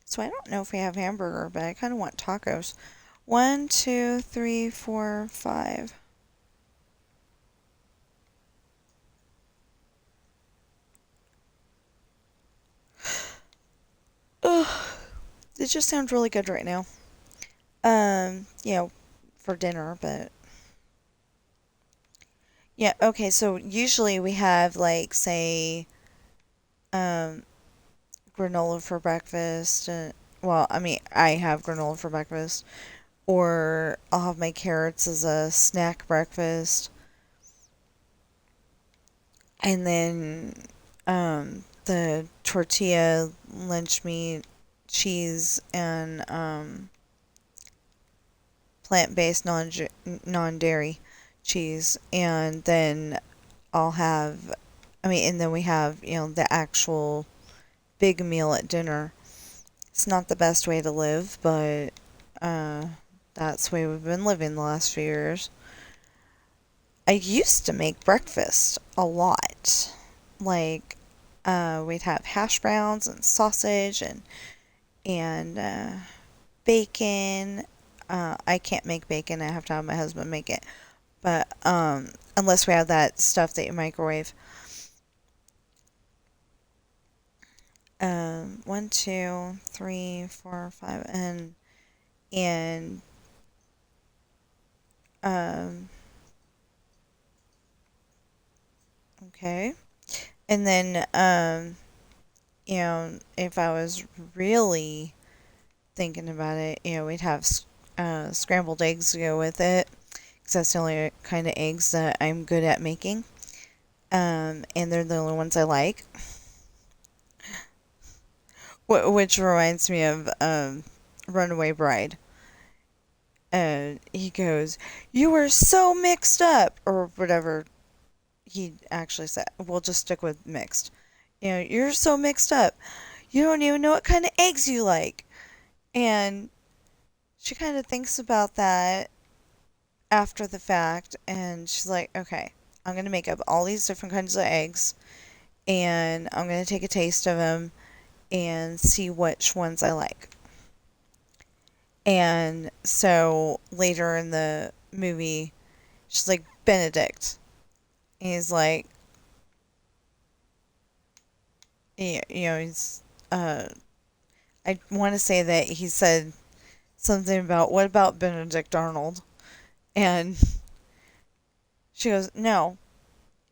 So I don't know if we have hamburger, but I kind of want tacos. 1, 2, 3, 4, 5. Ugh. It just sounds really good right now. You know, for dinner, but yeah, okay, so usually we have like say um granola for breakfast. Well, I mean, I have granola for breakfast, or I'll have my carrots as a snack breakfast, and then the tortilla, lunch meat, cheese, and plant-based non-dairy cheese, and then I'll have, I mean, and then we have, the actual big meal at dinner. It's not the best way to live, but uh, that's the way we've been living the last few years. I used to make breakfast a lot. Like, we'd have hash browns and sausage and bacon. I can't make bacon. I have to have my husband make it. But unless we have that stuff that you microwave. 1, 2, 3, 4, 5, and um, okay, and then if I was really thinking about it, we'd have scrambled eggs to go with it, because that's the only kind of eggs that I'm good at making. And they're the only ones I like. Which reminds me of Runaway Bride. He goes, "You were so mixed up," or whatever he actually said. We'll just stick with mixed. You're so mixed up. You don't even know what kind of eggs you like. And she kind of thinks about that after the fact, and she's like, okay, I'm going to make up all these different kinds of eggs, and I'm going to take a taste of them and see which ones I like. And so later in the movie, she's like, Benedict. And he's like, he's, I want to say that he said something about, what about Benedict Arnold? And she goes, no,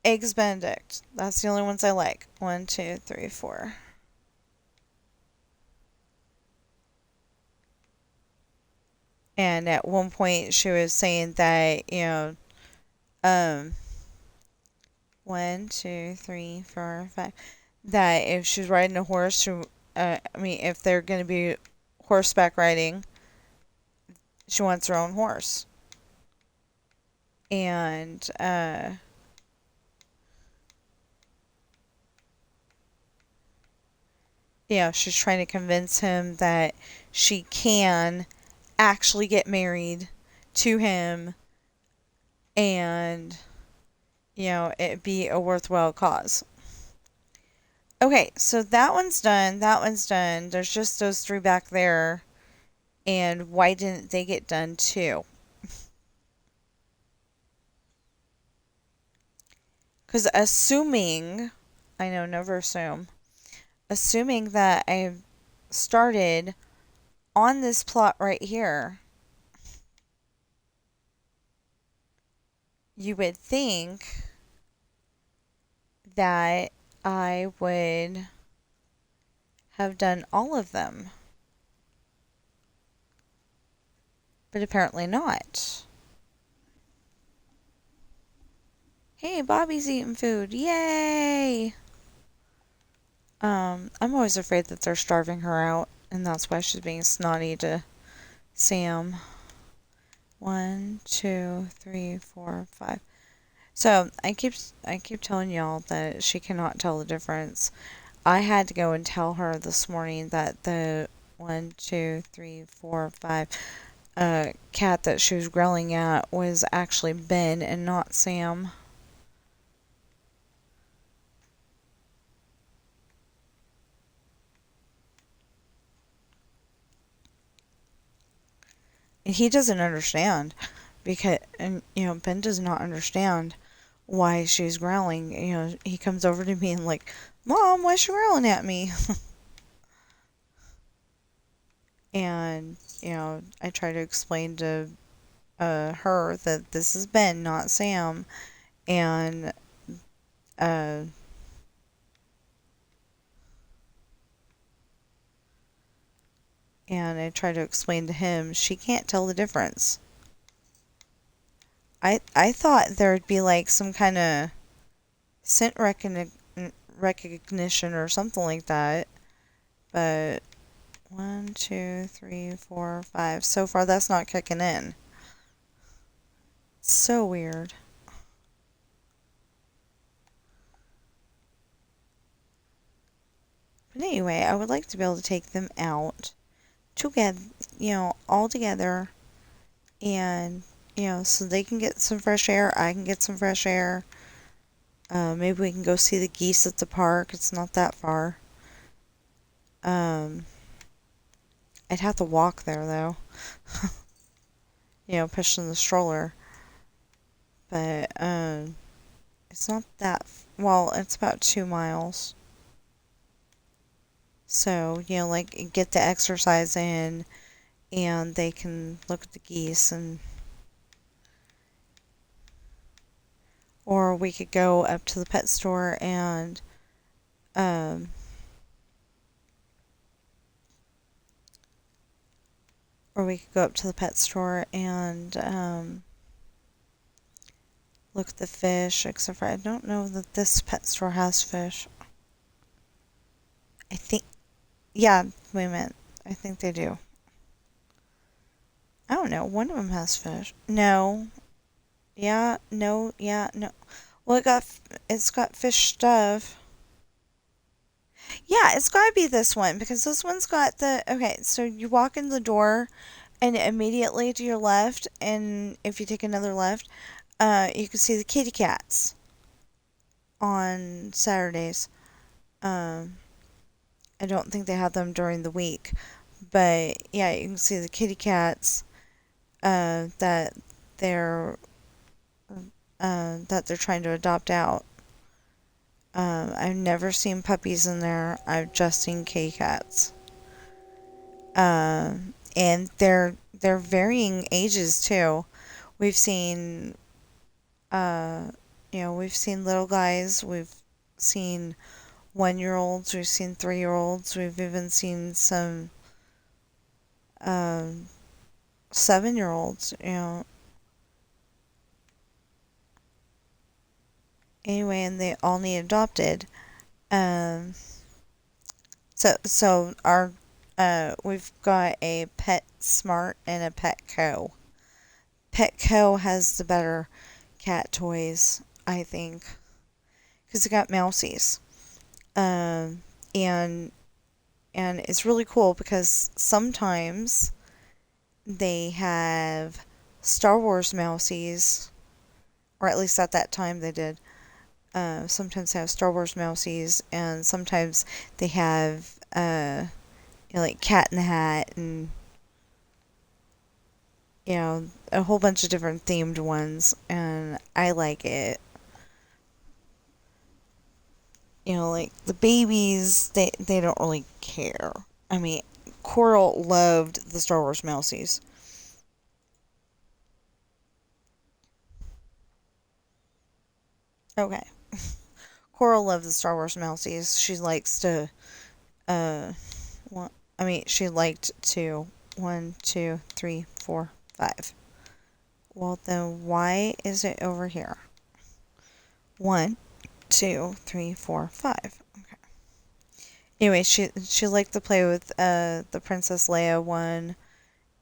Eggs Benedict. That's the only ones I like. 1, 2, 3, 4. And at one point, she was saying that, um, 1, 2, 3, 4, 5. That if she's riding a horse, if they're going to be horseback riding, she wants her own horse. And, she's trying to convince him that she can actually get married to him and, it be a worthwhile cause. Okay, so that one's done. That one's done. There's just those three back there. And why didn't they get done too? Because I know, never assume, assuming that I've started on this plot right here, you would think that I would have done all of them. But apparently not. Hey, Bobby's eating food. Yay! I'm always afraid that they're starving her out, and that's why she's being snotty to Sam. 1, 2, 3, 4, 5. So I keep telling y'all that she cannot tell the difference. I had to go and tell her this morning that the 1, 2, 3, 4, 5 cat that she was growling at was actually Ben and not Sam. And he doesn't understand because, and Ben does not understand why she's growling. He comes over to me and like, Mom, why is she growling at me? And I try to explain to her that this is Ben, not Sam, and uh, and I try to explain to him she can't tell the difference. I thought there would be like some kind of scent recognition or something like that, but 1, 2, 3, 4, 5. So far, that's not kicking in. So weird. But anyway, I would like to be able to take them out together, all together, and so they can get some fresh air. I can get some fresh air. Maybe we can go see the geese at the park. It's not that far. Um, I'd have to walk there though. Pushing the stroller. But it's not that. Well, it's about 2 miles. So like get the exercise in, and they can look at the geese, and or we could go up to the pet store and um or we could go up to the pet store and look at the fish, except for I don't know that this pet store has fish. I think, yeah, wait a minute. I think they do. I don't know. One of them has fish. No. Yeah, no, yeah, no. Well, it's got fish stuff. Yeah, it's got to be this one because this one's got the. Okay, so you walk in the door and immediately to your left, and if you take another left, you can see the kitty cats on Saturdays. Um, I don't think they have them during the week, but yeah, you can see the kitty cats that they're that they're trying to adopt out. I've never seen puppies in there. I've just seen kitty cats. And they're varying ages too. We've seen uh, we've seen little guys. We've seen 1-year-olds. We've seen 3-year-olds. We've even seen some um, 7-year-olds. Anyway, and they all need adopted. Um, so our we've got a Pet Smart and a Petco. Petco has the better cat toys, I think, because it got mousies. Um, and it's really cool because sometimes they have Star Wars mousies, or at least at that time they did. Sometimes they have Star Wars mousies, and sometimes they have like Cat in the Hat, and a whole bunch of different themed ones, and I like it. Like the babies, they don't really care. I mean, Coral loved the Star Wars mousies. Okay. Coral loves the Star Wars mousies. She likes to, uh, she liked to 1, 2, 3, 4, 5. Well, then why is it over here? 1, 2, 3, 4, 5. Okay. Anyway, she liked to play with the Princess Leia one,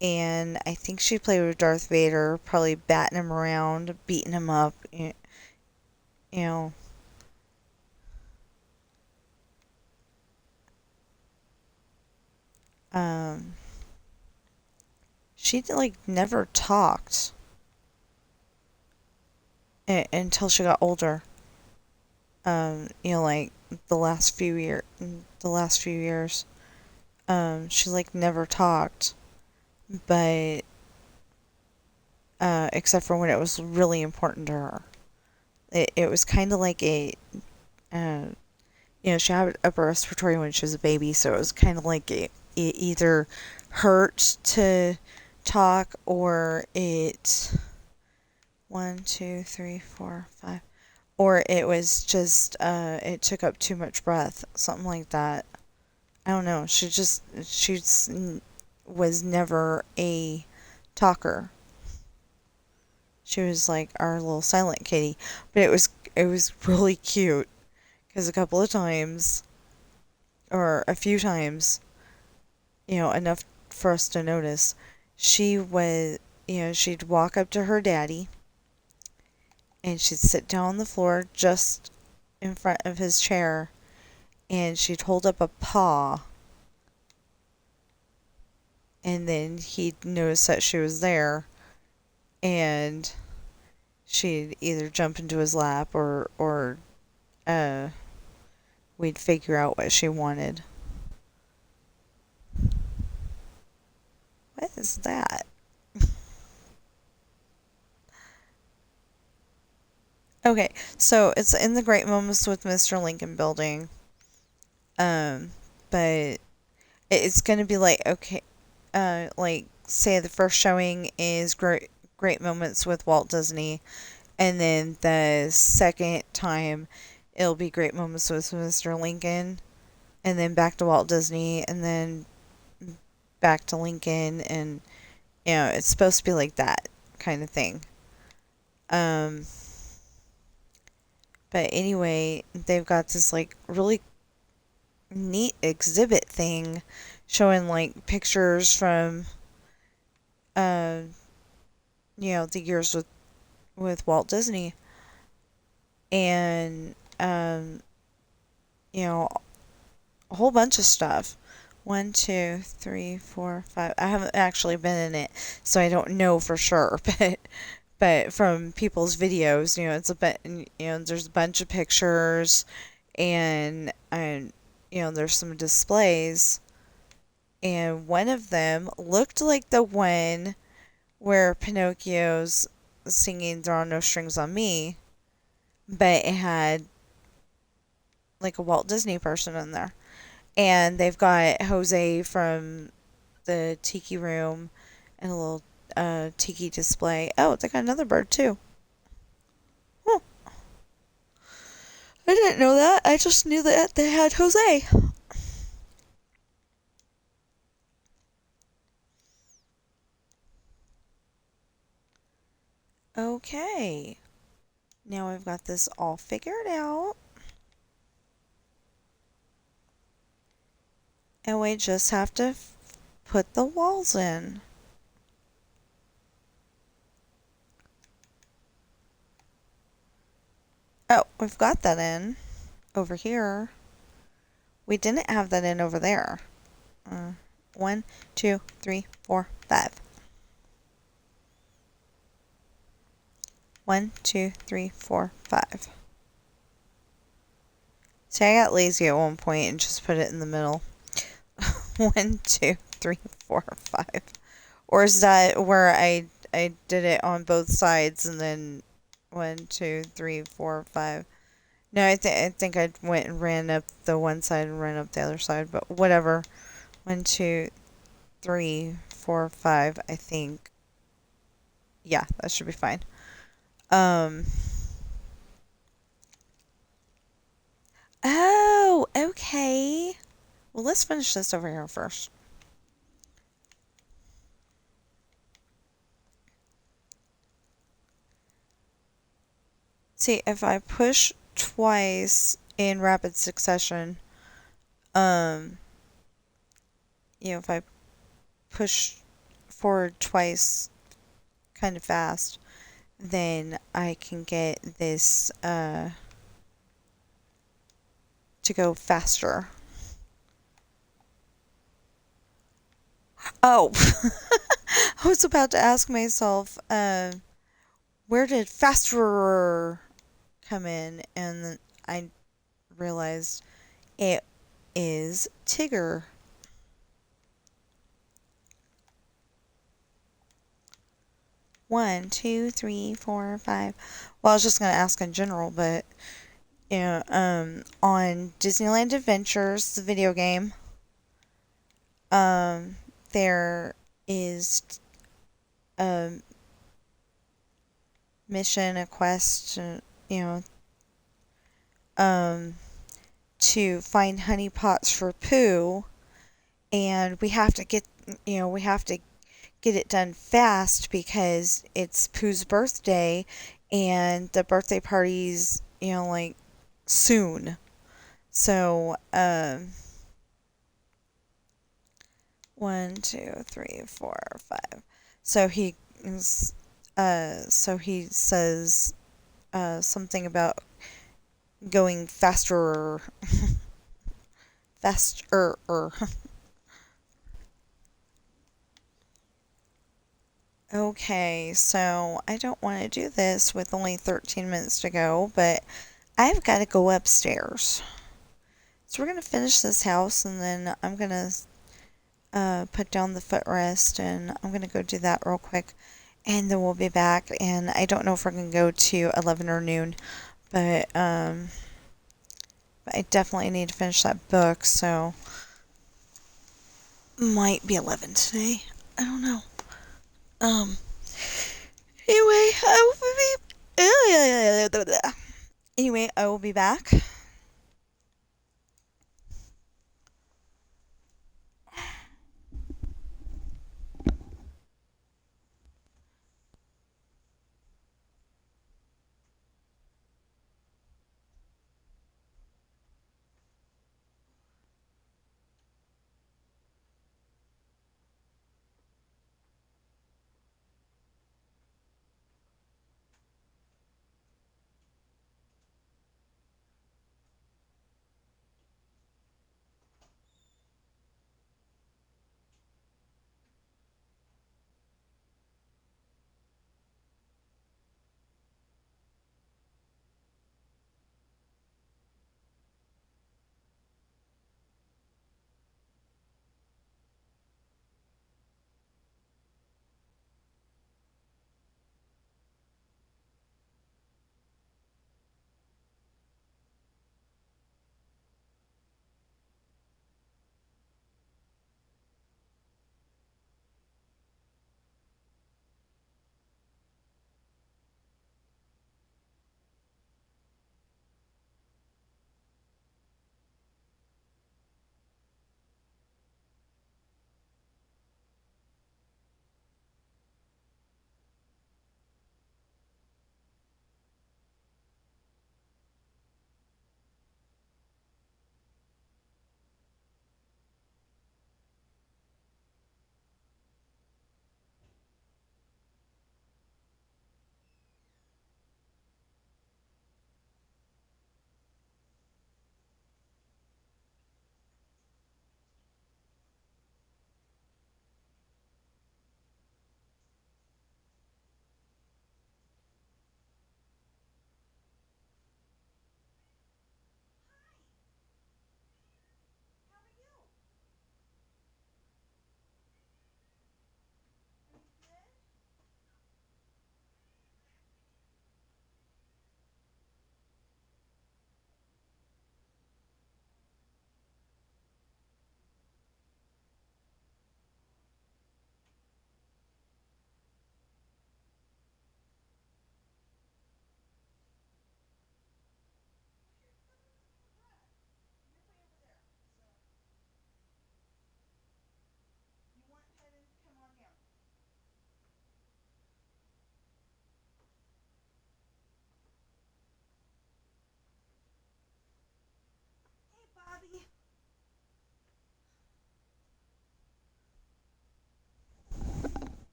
and I think she played with Darth Vader, probably batting him around, beating him up, you know. Um, she like never talked until she got older. Like the last few years, she like never talked, but except for when it was really important to her. It was kind of like uh, she had upper respiratory when she was a baby, so it was kind of like it either hurt to talk or it 1, 2, 3, 4, 5, or it was just it took up too much breath, something like that. I don't know. She was never a talker. She was like our little silent kitty, but it was really cute because a couple of times, or a few times, enough for us to notice, she was, she'd walk up to her daddy and she'd sit down on the floor just in front of his chair and she'd hold up a paw and then he'd notice that she was there and she'd either jump into his lap or we'd figure out what she wanted. What is that? Okay, so it's in the Great Moments with Mr. Lincoln building. But it's gonna be like, okay, like say the first showing is great moments with Walt Disney, and then the second time it'll be great moments with Mr. Lincoln, and then back to Walt Disney, and then back to Lincoln, and it's supposed to be like that kind of thing. Um, but anyway, they've got this like really neat exhibit thing showing like pictures from uh the years with Walt Disney, and you know a whole bunch of stuff. 1, 2, 3, 4, 5. I haven't actually been in it, so I don't know for sure. But from people's videos, it's a bit. There's a bunch of pictures, and there's some displays, and one of them looked like the one where Pinocchio's singing "There Are No Strings on Me," but it had like a Walt Disney person in there. And they've got Jose from the Tiki Room and a little tiki display. Oh, they got another bird too. Oh, I didn't know that. I just knew that they had Jose. Okay. Now I've got this all figured out. And we just have to put the walls in. Oh, we've got that in over here. We didn't have that in over there. 1, 2, 3, 4, 5. 1, 2, 3, 4, 5. See, I got lazy at one point and just put it in the middle. 1, 2, 3, 4, 5. Or is that where I did it on both sides and then 1, 2, 3, 4, 5? No, I think I went and ran up the one side and ran up the other side, but whatever. 1, 2, 3, 4, 5. I think. Yeah, that should be fine. Oh, okay. Well, let's finish this over here first. See, if I push twice in rapid succession, um, if I push forward twice kind of fast, then I can get this to go faster. Oh, I was about to ask myself, where did faster come in? And then I realized it is Tigger. One, two, three, four, five. Well, I was just gonna ask in general, but on Disneyland Adventures, the video game, there is a mission, a quest, um, to find honey pots for Pooh, and we have to get it done fast because it's Pooh's birthday, and the birthday party's, like soon. So, one, two, three, four, five. So so he says, something about going faster, faster. Okay, so I don't want to do this with only 13 minutes to go, but I've got to go upstairs. So we're going to finish this house, and then I'm going to put down the footrest, and I'm going to go do that real quick, and then we'll be back. And I don't know if we're going to go to 11 or noon, but I definitely need to finish that book, so might be 11 today. I don't know. Um, anyway, I will be back.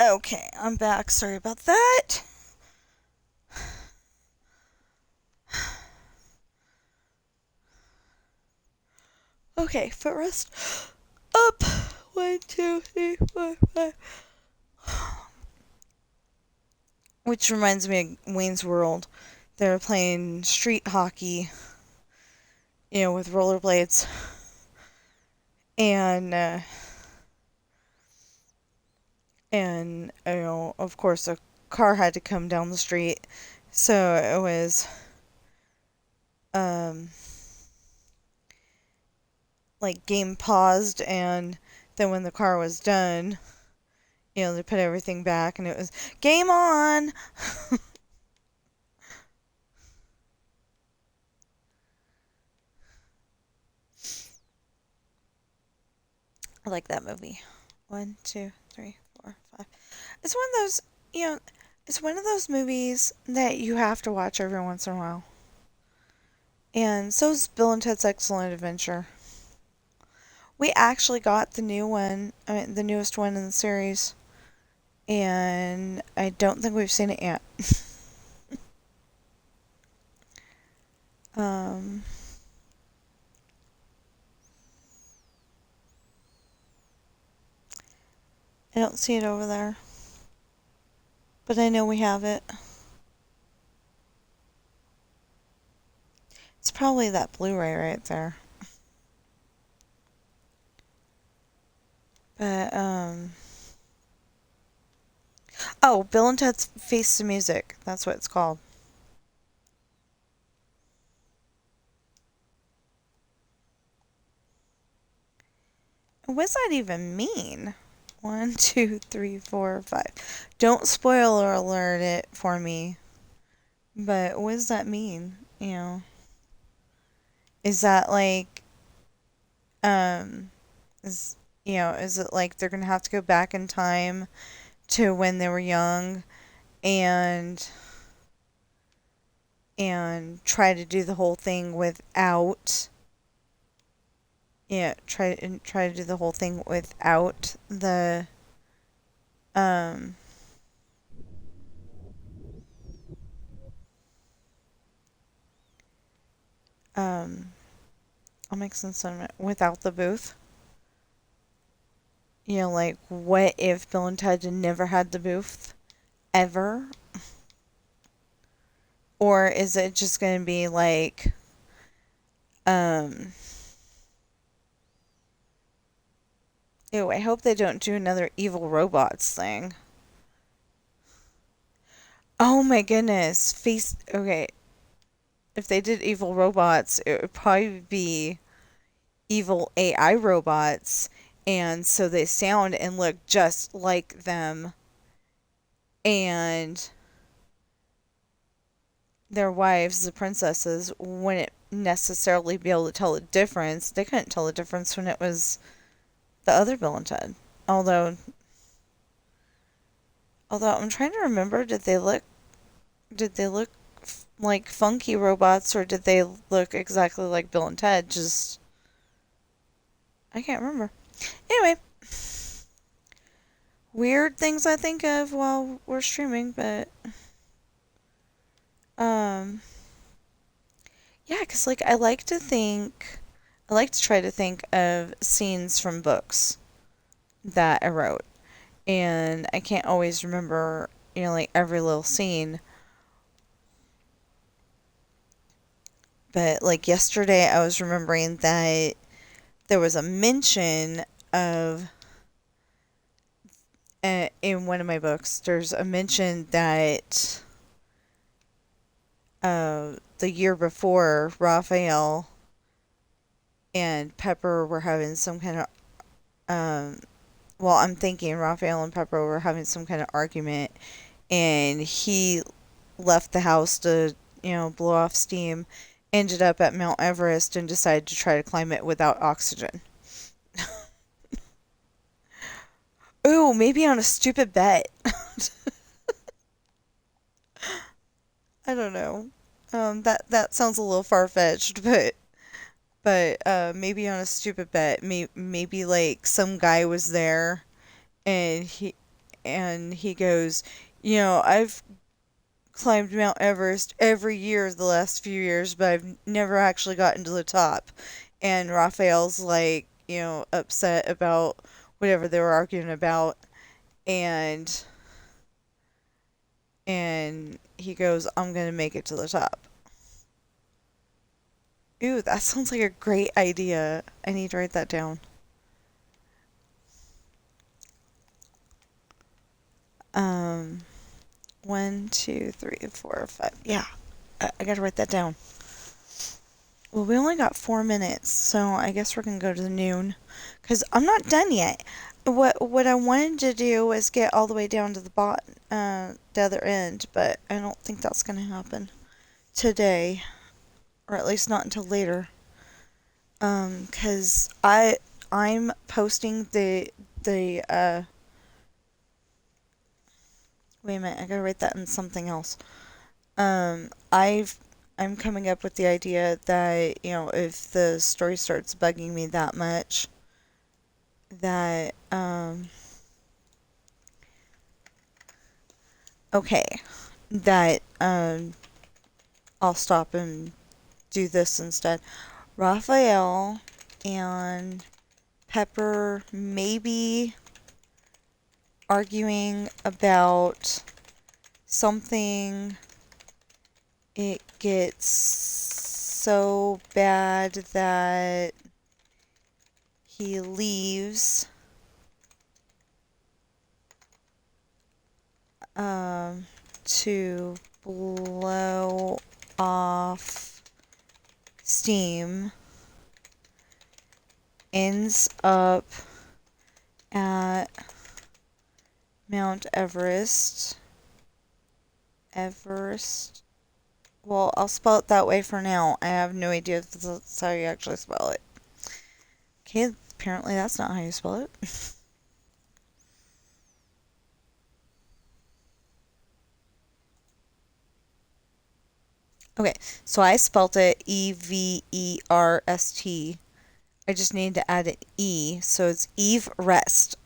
Okay, I'm back. Sorry about that. Okay, footrest. Up. 1, 2, 3, 4, 5. Which reminds me of Wayne's World. They were playing street hockey, with rollerblades. And of course, a car had to come down the street. So it was, um, like game paused, and then when the car was done, they put everything back, and it was game on. I like that movie. 1, 2, 3, 4, 5. It's one of those, you know, it's one of those movies that you have to watch every once in a while. And so is Bill and Ted's Excellent Adventure. We actually got the new one, the newest one in the series, and I don't think we've seen it yet. um, I don't see it over there, but I know we have it. It's probably that Blu-ray right there. But, oh, Bill and Ted's Face the Music. That's what it's called. What does that even mean? 1, 2, 3, 4, 5. Don't spoiler alert it for me. But what does that mean? Is that like, um, is it like they're gonna have to go back in time to when they were young and try to do the whole thing without, try to do the whole thing without the, um, um, I'll make some sentiment without the booth. Like, what if Bill and Ted never had the booth ever? Or is it just going to be like, ew, I hope they don't do another evil robots thing. Oh my goodness. Okay. If they did evil robots, it would probably be evil AI robots. And so they sound and look just like them. And their wives, the princesses, wouldn't necessarily be able to tell the difference. They couldn't tell the difference when it was the other Bill and Ted. Although I'm trying to remember, did they look like funky robots, or did they look exactly like Bill and Ted? Just I can't remember. Anyway, weird things I think of while we're streaming, but yeah, 'cause like I like to try to think of scenes from books that I wrote, and I can't always remember, like every little scene. But like yesterday, I was remembering that there was a mention of, in one of my books, there's a mention that the year before, Raphael and Pepper were having some kind of, well, I'm thinking Raphael and Pepper were having some kind of argument, and he left the house to, blow off steam, ended up at Mount Everest, and decided to try to climb it without oxygen. Ooh, maybe on a stupid bet. I don't know. That sounds a little far-fetched, but maybe on a stupid bet. Maybe like some guy was there, and and he goes, I've climbed Mount Everest every year the last few years, but I've never actually gotten to the top. And Raphael's like, upset about whatever they were arguing about, and he goes, I'm gonna make it to the top. Ooh, that sounds like a great idea. I need to write that down. Um, 1, 2, 3, 4, 5. Yeah, I gotta write that down. Well, we only got 4 minutes, so I guess we're gonna go to the noon, cause I'm not done yet. What I wanted to do was get all the way down to the other end, but I don't think that's gonna happen today, or at least not until later. 'Cause I'm posting the wait a minute, I gotta write that in something else. I'm coming up with the idea that, if the story starts bugging me that much, that, okay, that, I'll stop and do this instead. Raphael and Pepper maybe arguing about something. It gets so bad that he leaves. To blow off steam, ends up at Mount Everest. Well, I'll spell it that way for now. I have no idea if that's how you actually spell it. Okay, apparently that's not how you spell it. Okay, so I spelt it Everest. I just need to add an E, so it's Eve Rest.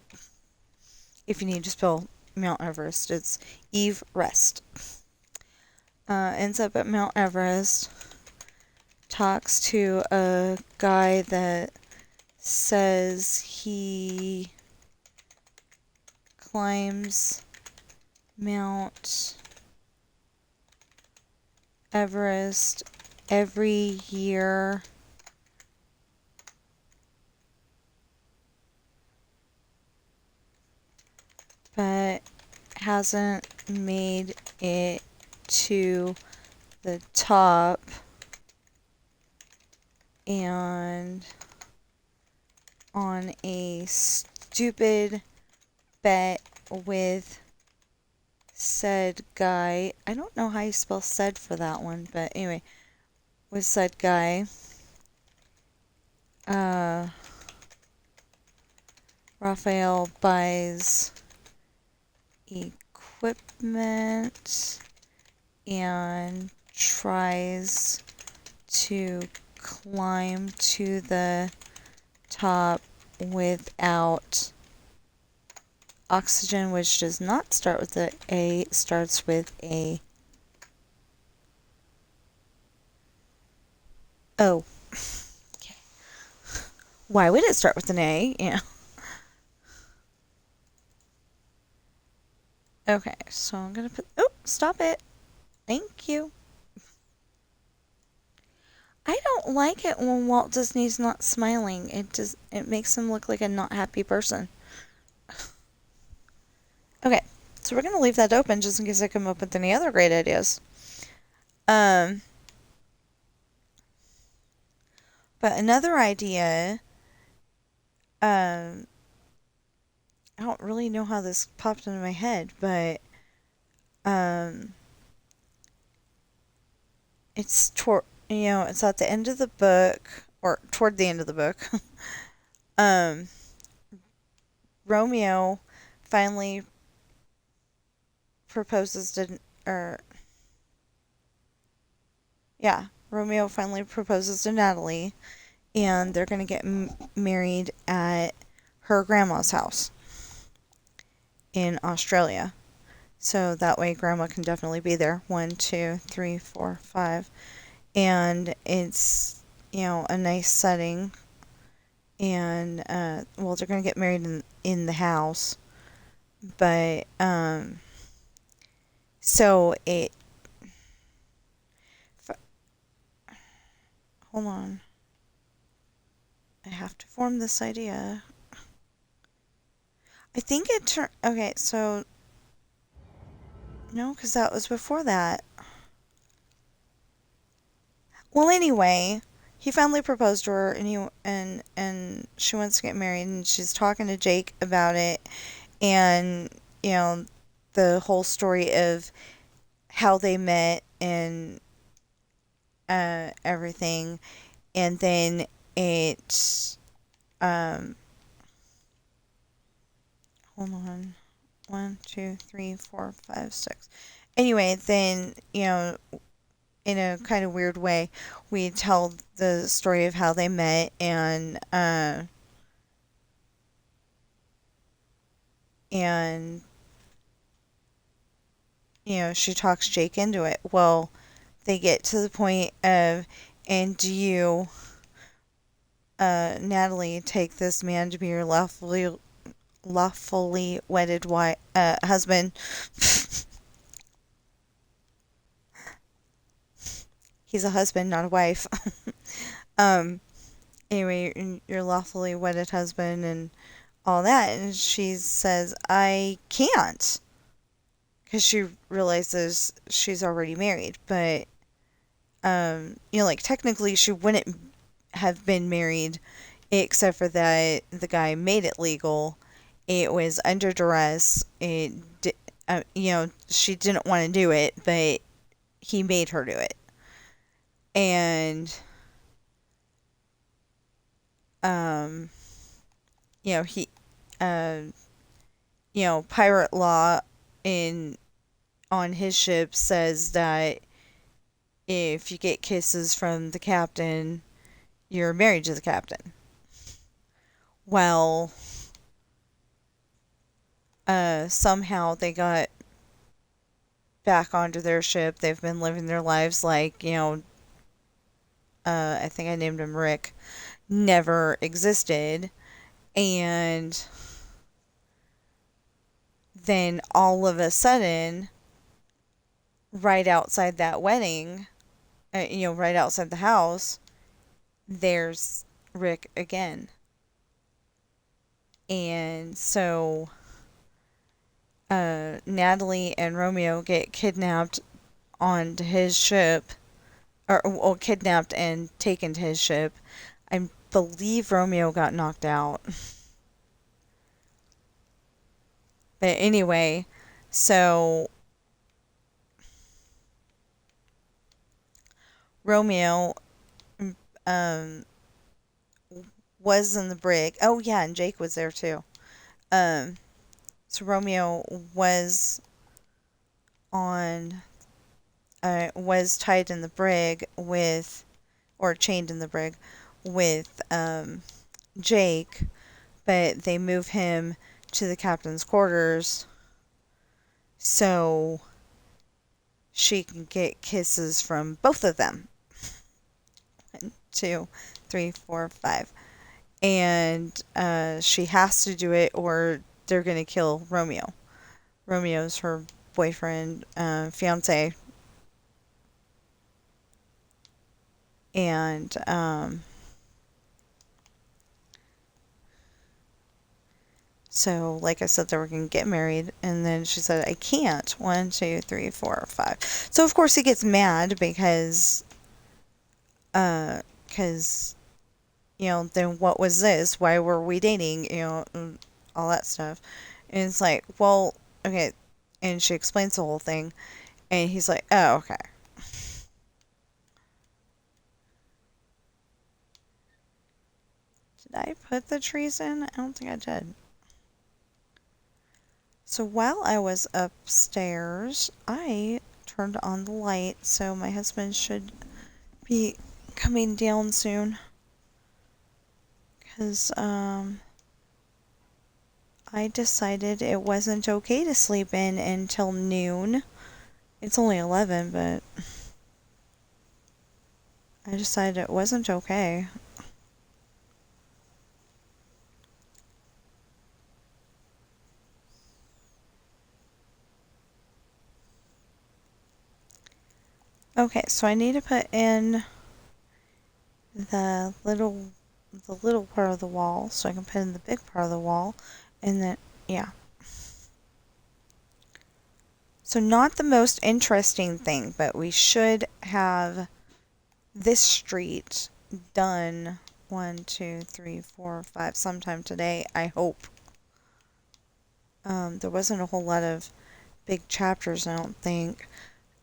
If you need to spell Mount Everest, it's Eve Rest. Ends up at Mount Everest, talks to a guy that says he climbs Mount Everest every year. But hasn't made it to the top, and on a stupid bet with said guy, I don't know how you spell said for that one, but anyway, with said guy, Raphael buys equipment and tries to climb to the top without oxygen, which does not start with a A, it starts with a O. Okay. Why would it start with an A? Yeah. Okay, so I'm gonna put. Oh, stop it. Thank you. I don't like it when Walt Disney's not smiling. It makes him look like a not happy person. Okay, so we're gonna leave that open just in case I come up with any other great ideas. But another idea, I don't really know how this popped into my head, but it's it's at the end of the book, or toward the end of the book. Romeo finally proposes to, Romeo finally proposes to Natalie, and they're gonna get married at her grandma's house. in Australia. So that way grandma can definitely be there. 1, 2, 3, 4, 5. And it's, a nice setting. And, well, they're going to get married in the house. But, so hold on. I have to form this idea. I think it turned, okay, so, no, because that was before that. Well, anyway, he finally proposed to her, and she wants to get married, and she's talking to Jake about it, and the whole story of how they met and everything, and then it hold on, 1, 2, 3, 4, 5, 6. Anyway, then in a kind of weird way, we tell the story of how they met, and she talks Jake into it. Well, they get to the point of, and do you, Natalie, take this man to be your lawfully wedded husband? He's a husband, not a wife. Anyway, your lawfully wedded husband and all that. And she says, I can't. Because she realizes she's already married. But, like, technically she wouldn't have been married except for that the guy made it legal. It was under duress. She didn't want to do it, but he made her do it. And, he, pirate law on his ship says that if you get kisses from the captain, you're married to the captain. Well, somehow they got back onto their ship. They've been living their lives like, I think I named him Rick, never existed. And then all of a sudden, right outside that wedding, right outside the house, there's Rick again. And so Natalie and Romeo get kidnapped onto his ship, or kidnapped and taken to his ship. I believe Romeo got knocked out. But anyway, so Romeo was in the brig. Oh yeah, and Jake was there too. So Romeo was was tied in the brig with, or chained in the brig with Jake, but they move him to the captain's quarters so she can get kisses from both of them. 1, 2, 3, 4, 5. And she has to do it or they're going to kill Romeo. Romeo's her boyfriend, fiance. And so, like I said, they were going to get married. And then she said, I can't. 1, 2, 3, 4, 5. So, of course, he gets mad because, then what was this? Why were we dating? All that stuff. And it's like, well, okay. And she explains the whole thing. And he's like, oh, okay. Did I put the trees in? I don't think I did. So while I was upstairs, I turned on the light, so my husband should be coming down soon. Because, I decided it wasn't okay to sleep in until noon. It's only 11, but I decided it wasn't okay. Okay, so I need to put in the little part of the wall so I can put in the big part of the wall, and then yeah. So not the most interesting thing, but we should have this street done 1, 2, 3, 4, 5 sometime today, I hope. There wasn't a whole lot of big chapters, I don't think.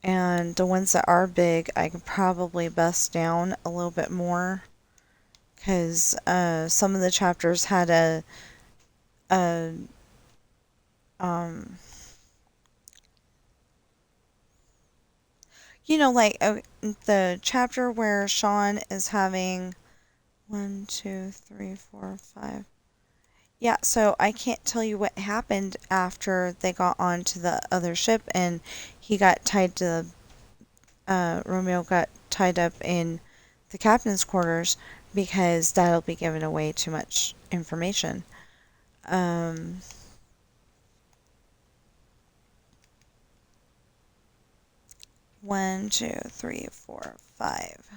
And the ones that are big, I could probably bust down a little bit more. Because some of the chapters had a um, like the chapter where Sean is having 1, 2, 3, 4, 5. Yeah, so I can't tell you what happened after they got onto the other ship and he got tied to Romeo got tied up in the captain's quarters because that'll be giving away too much information. Um, 1, 2, 3, 4, 5.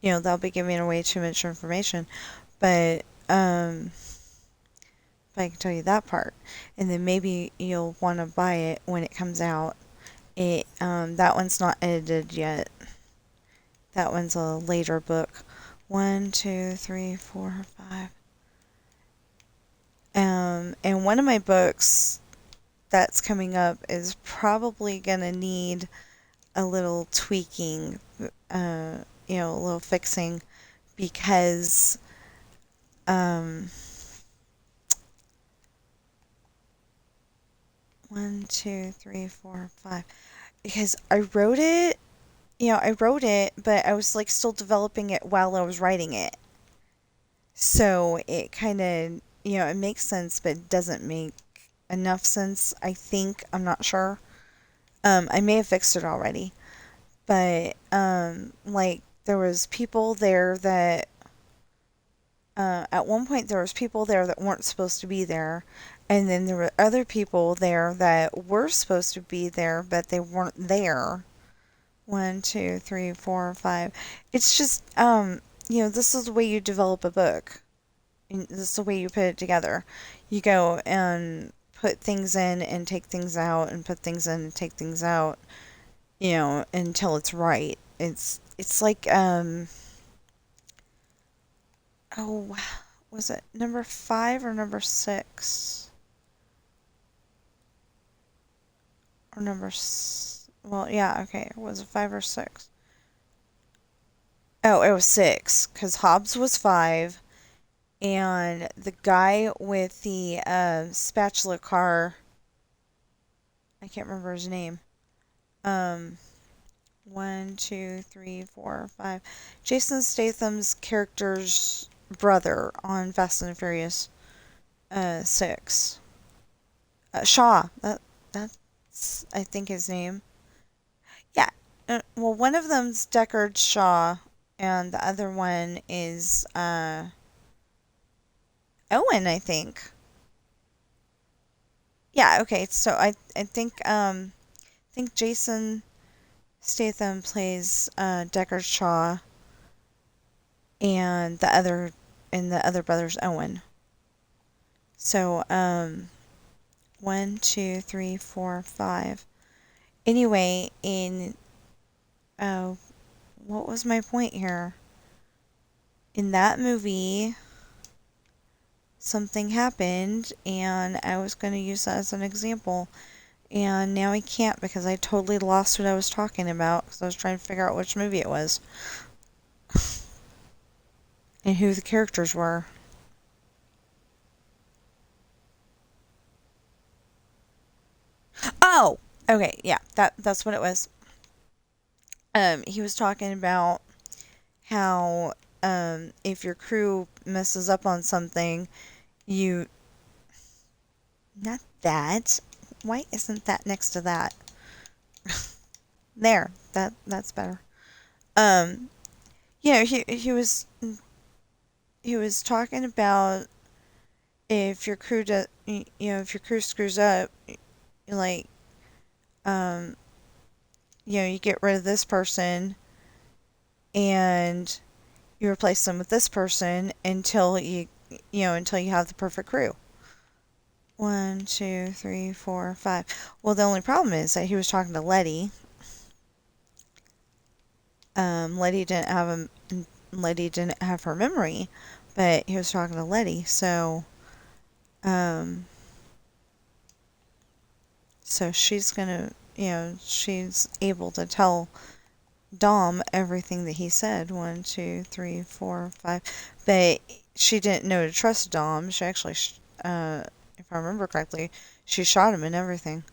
They'll be giving away too much information, but I can tell you that part, and then maybe you'll want to buy it when it comes out. That one's not edited yet. That one's a later book. 1, 2, 3, 4, 5. And one of my books that's coming up is probably gonna need a little tweaking, a little fixing, because 1, 2, 3, 4, 5. Because I wrote it, but I was like still developing it while I was writing it. So it kind of, it makes sense, but it doesn't make enough sense, I think. I'm not sure. I may have fixed it already. But, like, there was people there that, at one point there was people there that weren't supposed to be there. And then there were other people there that were supposed to be there, but they weren't there. 1, 2, 3, 4, 5. It's just, this is the way you develop a book. And this is the way you put it together. You go and put things in and take things out and put things in and take things out, until it's right. It's like, oh, was it number 5 or number 6? Or well, yeah, okay. Was it 5 or 6? Oh, it was 6, because Hobbs was 5, and the guy with the spatula car, I can't remember his name. 1, 2, 3, 4, 5. Jason Statham's character's brother on Fast and Furious 6. Shaw. That's I think his name. Yeah. Well, one of them's Deckard Shaw, and the other one is Owen, I think. Yeah. Okay. So I think Jason Statham plays Deckard Shaw, and the other brother's Owen. So 1, 2, 3, 4, 5. Anyway, what was my point here? In that movie, something happened, and I was going to use that as an example. And now I can't because I totally lost what I was talking about because I was trying to figure out which movie it was. And who the characters were. Oh! Okay, yeah, that's what it was. He was talking about how if your crew messes up on something, you Not that. Why isn't that next to that? There. That's better. Um, he was talking about if your crew does, if your crew screws up, like, um, you get rid of this person and you replace them with this person until you have the perfect crew. 1, 2, 3, 4, 5. Well, the only problem is that he was talking to Letty. Letty didn't have her memory, but he was talking to Letty, um, so she's able to tell Dom everything that he said. 1, 2, 3, 4, 5. But she didn't know to trust Dom. She actually, if I remember correctly, she shot him and everything.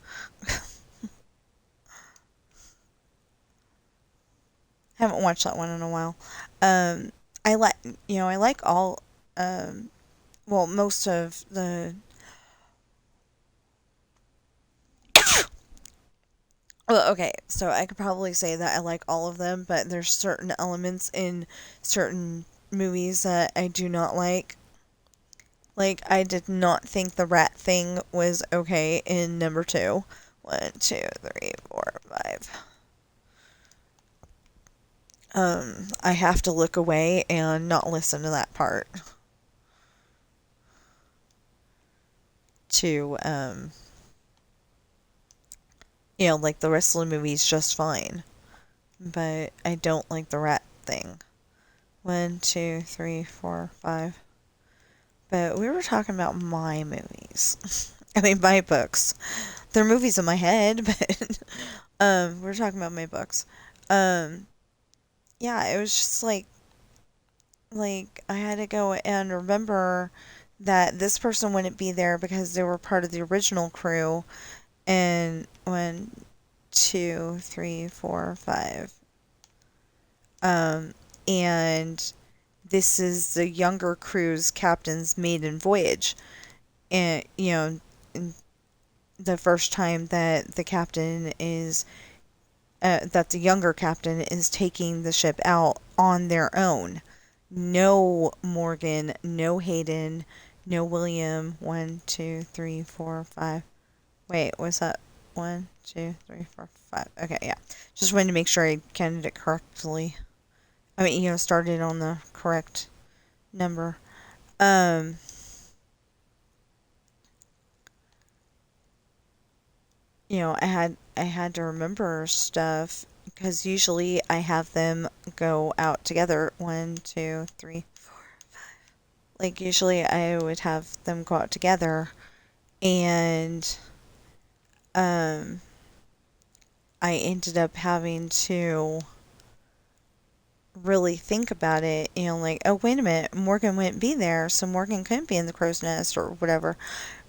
Haven't watched that one in a while. Um, I like all, well, most of the. Well, okay, so I could probably say that I like all of them, but there's certain elements in certain movies that I do not like. Like, I did not think the rat thing was okay in number 2. 1, 2, 3, 4, 5. I have to look away and not listen to that part. To, like the rest of the movie's just fine. But I don't like the rat thing. 1, 2, 3, 4, 5. But we were talking about my movies. I mean, my books. They're movies in my head, but we're talking about my books. Um, yeah, it was just like I had to go and remember that this person wouldn't be there because they were part of the original crew. And 1, 2, 3, 4, 5. And this is the younger crew's captain's maiden voyage. And, the first time that the younger captain is taking the ship out on their own. No Morgan, no Hayden, no William. 1, 2, 3, 4, 5. Wait, what's that? 1, 2, 3, 4, 5. Okay, yeah. Just wanted to make sure I counted it correctly. I mean, started on the correct number. Um, I had to remember stuff because usually I have them go out together. 1, 2, 3. Like usually I would have them go out together, and um, I ended up having to really think about it. Like, oh wait a minute, Morgan wouldn't be there, so Morgan couldn't be in the crow's nest or whatever.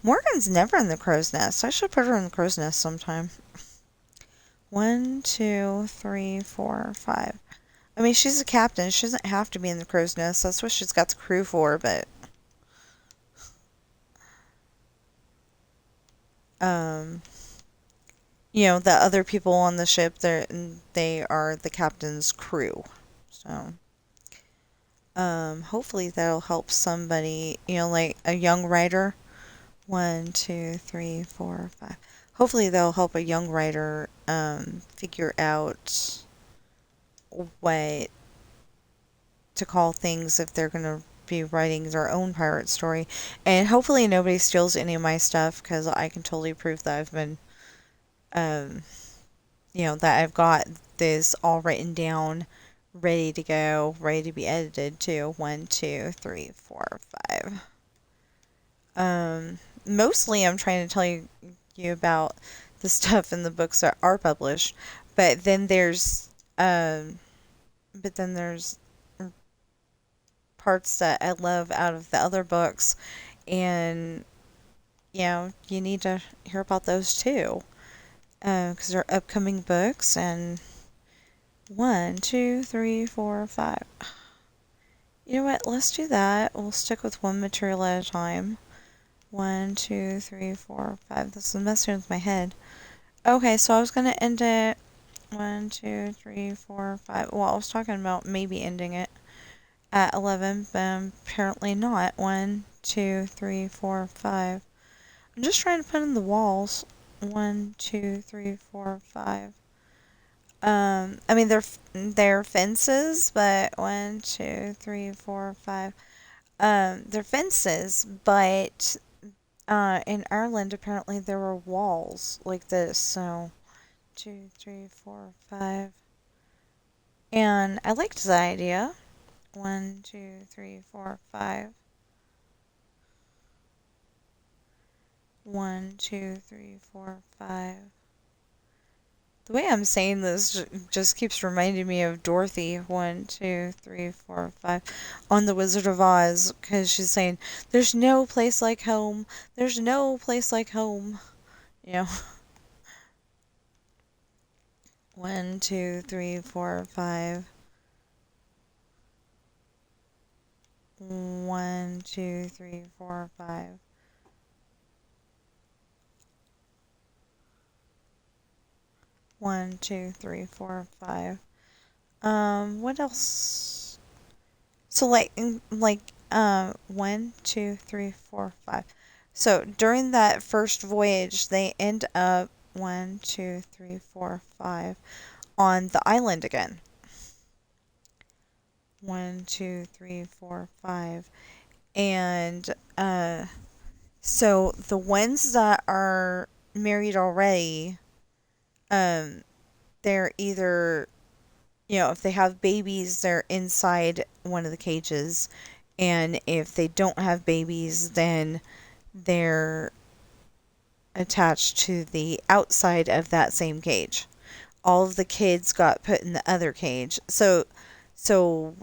Morgan's never in the crow's nest. I should put her in the crow's nest sometime. 1, 2, 3, 4, 5. I mean, she's a captain. She doesn't have to be in the crow's nest. That's what she's got the crew for, but um the other people on the ship, they are the captain's crew. So hopefully that'll help somebody, like a young writer. 1, 2, 3, 4, 5. Hopefully that'll help a young writer figure out what to call things if they're gonna be writing their own pirate story. And hopefully nobody steals any of my stuff, because I can totally prove that I've been um that I've got this all written down, ready to go, ready to be edited too. 1, 2, 3, 4, 5. Mostly I'm trying to tell you about the stuff in the books that are published, but then there's um but then there's parts that I love out of the other books, and you need to hear about those too, because they're upcoming books. And 1, 2, 3, 4, 5. You know what? Let's do that. We'll stick with one material at a time. 1, 2, 3, 4, 5. This is messing with my head. Okay, so I was gonna end it 1, 2, 3, 4, 5. Well, I was talking about maybe ending it at 11, but apparently not. 1, 2, 3, 4, 5. I'm just trying to put in the walls. 1, 2, 3, 4, 5. I mean they're fences, but 1, 2, 3, 4, 5. They're fences, but in Ireland apparently there were walls like this. So 2, 3, 4, 5. And I liked the idea. 1, 2, 3, 4, 5. 1, 2, 3, 4, 5. The way I'm saying this just keeps reminding me of Dorothy. 1, 2, 3, 4, 5 on The Wizard of Oz, because she's saying, "There's no place like home. There's no place like home." You know, 1, 2, 3, 4, 5. 1, 2, 3, 4, 5. 1, 2, 3, 4, 5. What else? So like 1, 2, 3, 4, 5. So during that first voyage, they end up 1, 2, 3, 4, 5 on the island again. 1, 2, 3, 4, 5. And so the ones that are married already, they're either, if they have babies, they're inside one of the cages. And if they don't have babies, then they're attached to the outside of that same cage. All of the kids got put in the other cage. So so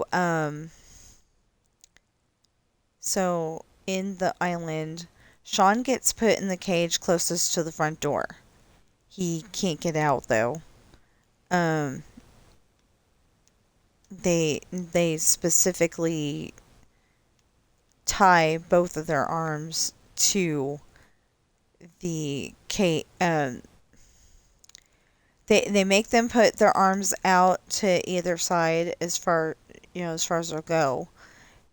in the island, Sean gets put in the cage closest to the front door. He can't get out though. Um, they specifically tie both of their arms to the cage. They make them put their arms out to either side as far as they'll go,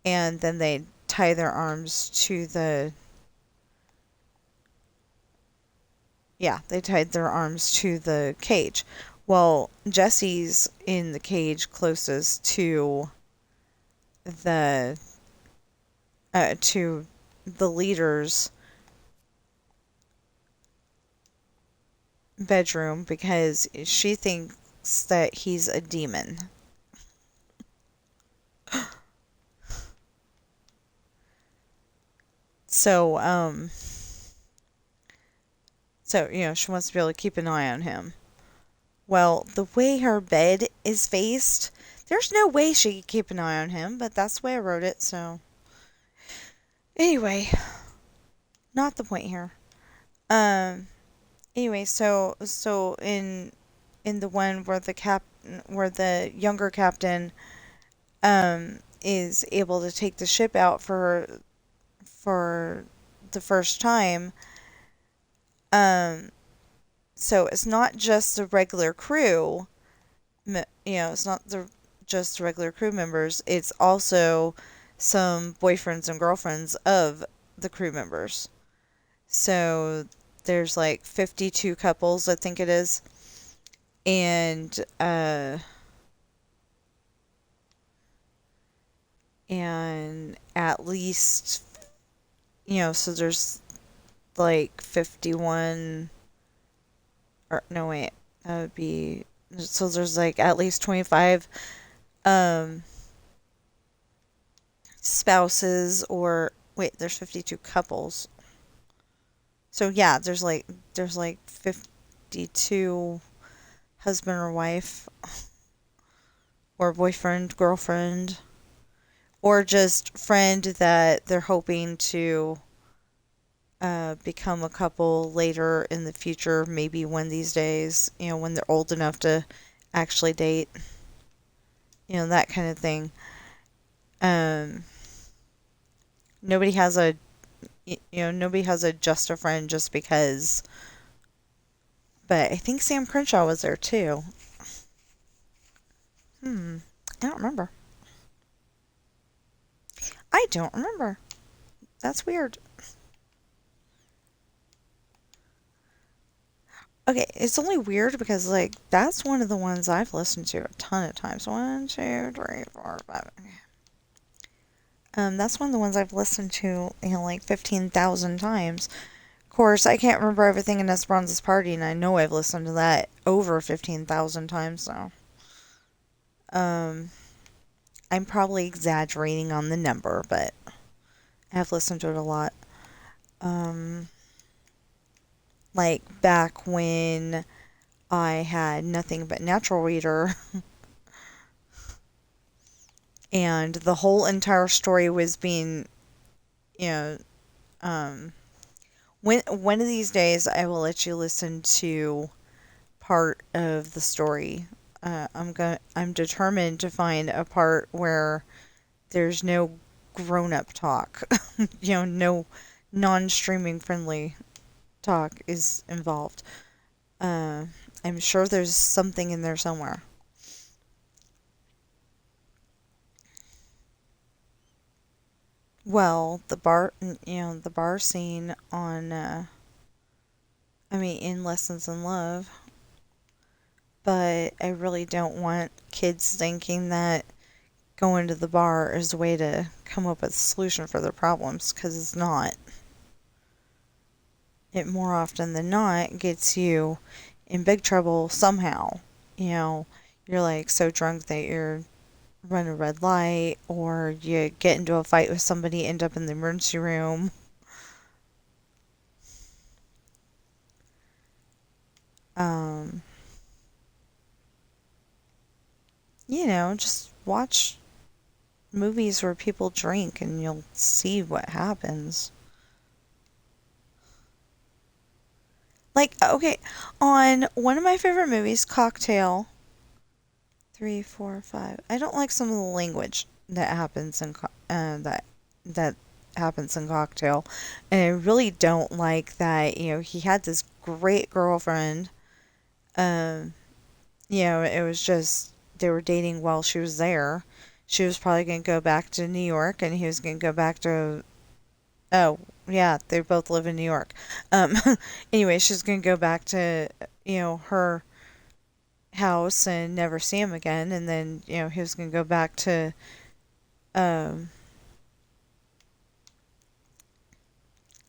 and then they tie their arms to the they tied their arms to the cage. Well, Jesse's in the cage closest the to the leader's bedroom because she thinks that he's a demon. So, she wants to be able to keep an eye on him. Well, the way her bed is faced, there's no way she could keep an eye on him, but that's the way I wrote it, so. Anyway, not the point here. Anyway, so in the one where where the younger captain is able to take the ship out for the first time, so it's not just the regular crew, it's not just the regular crew members, it's also some boyfriends and girlfriends of the crew members. So there's like 52 couples, I think it is. And at least, so there's like 51, or no, wait, that would be, so there's like at least 25 spouses, or wait, there's 52 couples. So yeah, there's like 52 husband or wife, or boyfriend, girlfriend, or just friend that they're hoping to become a couple later in the future, maybe one these days, when they're old enough to actually date, that kind of thing. Nobody has a, nobody has a just a friend just because. But I think Sam Crenshaw was there too. I don't remember. I don't remember. That's weird. Okay, it's only weird because like that's one of the ones I've listened to a ton of times. One, two, three, four, five. That's one of the ones I've listened to, like 15,000 times. Of course, I can't remember everything in Esperanza's Party, and I know I've listened to that over 15,000 times. So, um, I'm probably exaggerating on the number, but I've listened to it a lot. Um, like back when I had nothing but Natural Reader, and the whole entire story was being, you know, um, when one of these days I will let you listen to part of the story. I'm determined to find a part where there's no grown-up talk. No non-streaming friendly talk is involved. Uh, I'm sure there's something in there somewhere. Well, the bar scene on, in Lessons in Love, but I really don't want kids thinking that going to the bar is a way to come up with a solution for their problems, because it's not. It more often than not gets you in big trouble somehow. You know, you're like so drunk that you're run a red light, or you get into a fight with somebody, end up in the emergency room. Um, just watch movies where people drink and you'll see what happens. Like, okay, on one of my favorite movies, Cocktail, three, four, five. I don't like some of the language that happens in that happens in Cocktail, and I really don't like that. He had this great girlfriend. Um, it was just they were dating while she was there. She was probably gonna go back to New York, and he was gonna go back to. Oh, yeah, they both live in New York. Um, anyway, she's gonna go back to her house and never see him again, and then he was gonna go back to um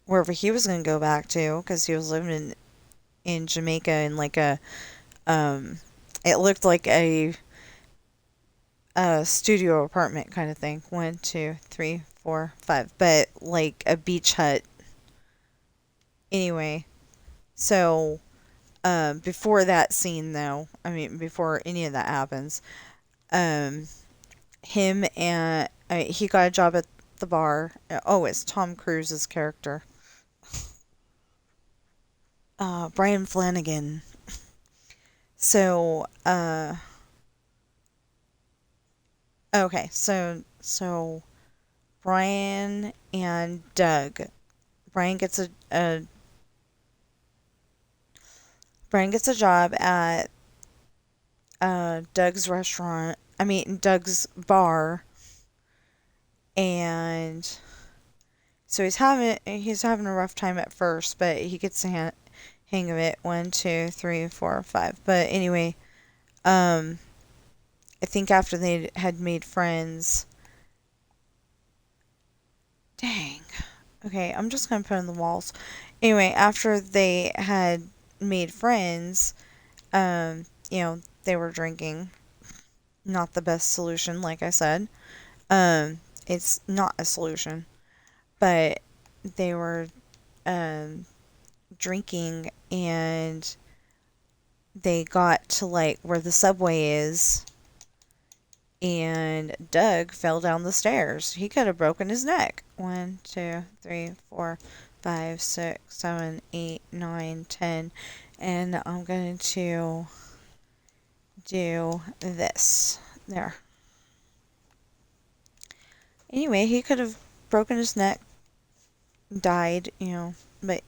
wherever he was gonna go back to, because he was living in Jamaica in like um it looked like a studio apartment kind of thing. One, two, three, four, five, but like a beach hut. Anyway, so before that scene though, before any of that happens, um him and he got a job at the bar. Oh, it's Tom Cruise's character. Brian Flanagan. So, okay, so Brian and Doug. Brian gets a Brian gets a job at Doug's restaurant. Doug's bar, and so he's having a rough time at first, but he gets the hang of it. One, two, three, four, five. But anyway, um, I think after they had made friends. Dang. Okay, I'm just gonna put in the walls. Anyway, after they had made friends, they were drinking. Not the best solution, like I said. It's not a solution, but they were um drinking, and they got to like where the subway is, and Doug fell down the stairs. He could have broken his neck. One, two, three, four, five, six, seven, eight, nine, 10. And I'm going to do this. There. Anyway, he could have broken his neck died, but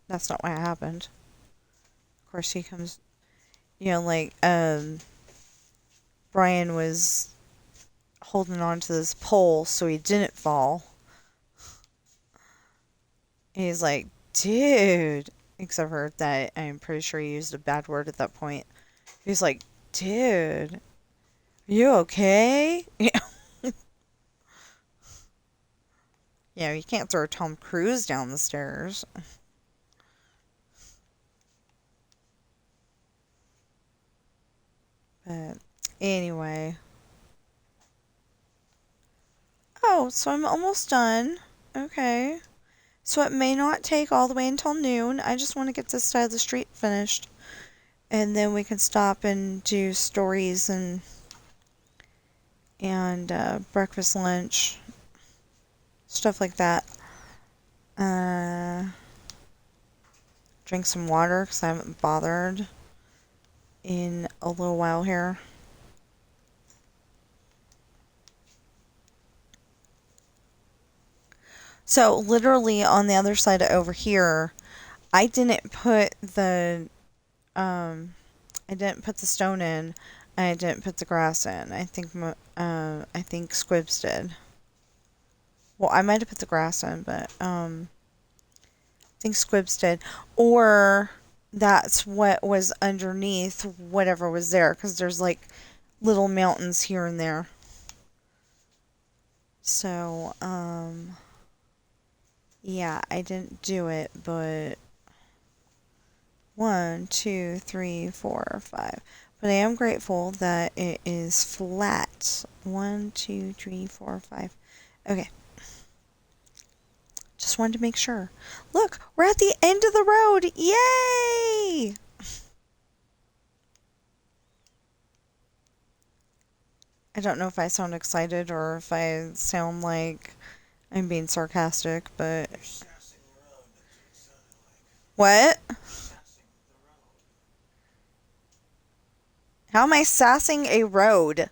that's not what happened. Of course, he comes, like, Brian was holding on to this pole so he didn't fall. And he's like, dude. Except for that, I'm pretty sure he used a bad word at that point. He's like, dude, you okay? Yeah, you can't throw Tom Cruise down the stairs. But anyway. Oh, so I'm almost done. Okay. So it may not take all the way until noon. I just want to get this side of the street finished. And then we can stop and do stories and breakfast, lunch, stuff like that. Drink some water because I haven't bothered in a little while here. So literally on the other side over here, I didn't put the stone in. I didn't put the grass in. I think Squibs did. Well, I might have put the grass in, but I think Squibs did. Or that's what was underneath whatever was there, because there's like little mountains here and there. So, yeah, I didn't do it, but 1, 2, 3, 4, 5. But I am grateful that it is flat. 1, 2, 3, 4, 5. Okay. Just wanted to make sure. Look, we're at the end of the road. Yay! I don't know if I sound excited or if I sound like I'm being sarcastic, but... What? How am I sassing a road?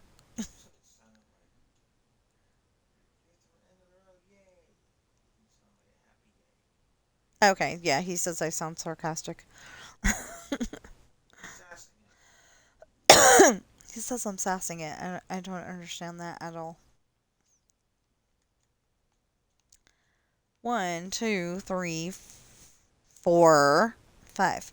Okay, yeah, he says I sound sarcastic. He says I'm sassing it. I don't understand that at all. 1, 2, 3, 4, 5.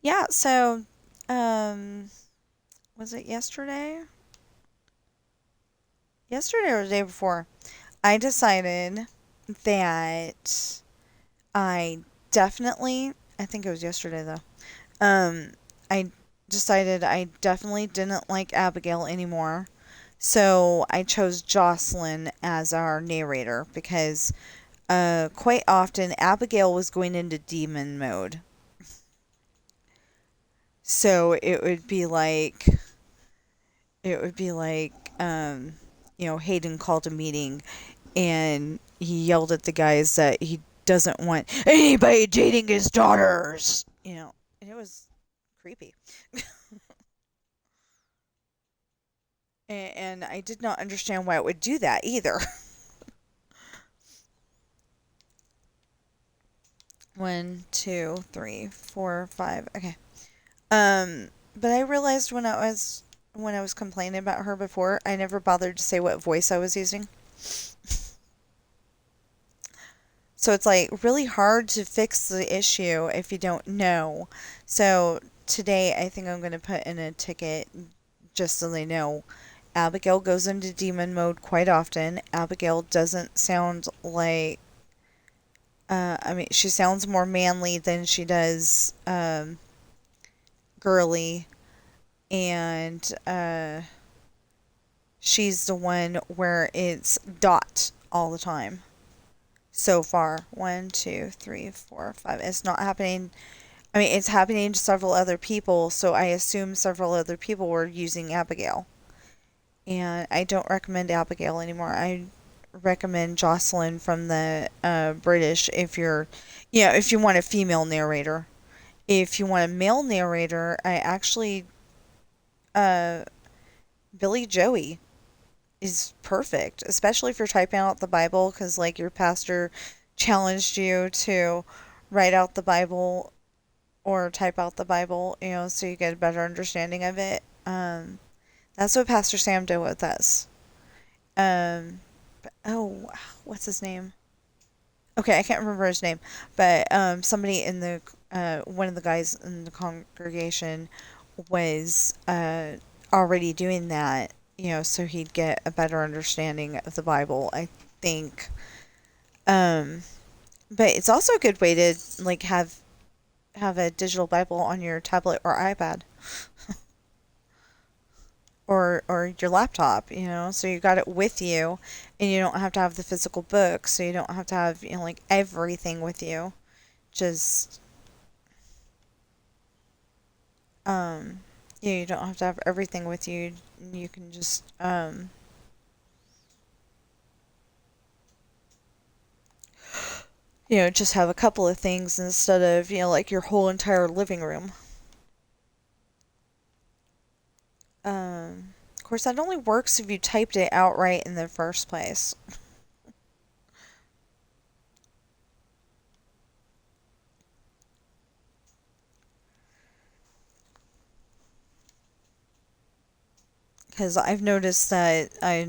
Yeah, so, was it yesterday? Yesterday or the day before? I decided that I think it was yesterday though. I decided I definitely didn't like Abigail anymore. So I chose Jocelyn as our narrator because quite often Abigail was going into demon mode. So Hayden called a meeting and he yelled at the guys that he doesn't want anybody dating his daughters. And it was creepy. And I did not understand why it would do that either. 1, 2, 3, 4, 5. Okay. But I realized when I was complaining about her before, I never bothered to say what voice I was using. So it's like really hard to fix the issue if you don't know. So today I think I'm going to put in a ticket just so they know. Abigail goes into demon mode quite often. Abigail doesn't sound like she sounds more manly than she does girly, and she's the one where it's Dot all the time. So far, 1, 2, 3, 4, 5. It's not happening. It's happening to several other people, so I assume several other people were using Abigail. And I don't recommend Abigail anymore. I recommend Jocelyn from the British if you want a female narrator. If you want a male narrator, I actually Billy Joey is perfect, especially if you're typing out the Bible, because like your pastor challenged you to write out the Bible or type out the Bible, so you get a better understanding of it. That's what Pastor Sam did with us. Um, oh, what's his name? Okay, I can't remember his name, but somebody in the one of the guys in the congregation was already doing that, so he'd get a better understanding of the Bible, I think. Um, but it's also a good way to like have a digital Bible on your tablet or iPad or your laptop, so you got it with you, and you don't have to have the physical book, so you don't have to have like everything with you. Just um, you don't have to have everything with you. You can just just have a couple of things instead of like your whole entire living room. Of course, that only works if you typed it outright in the first place. Because I've noticed that uh,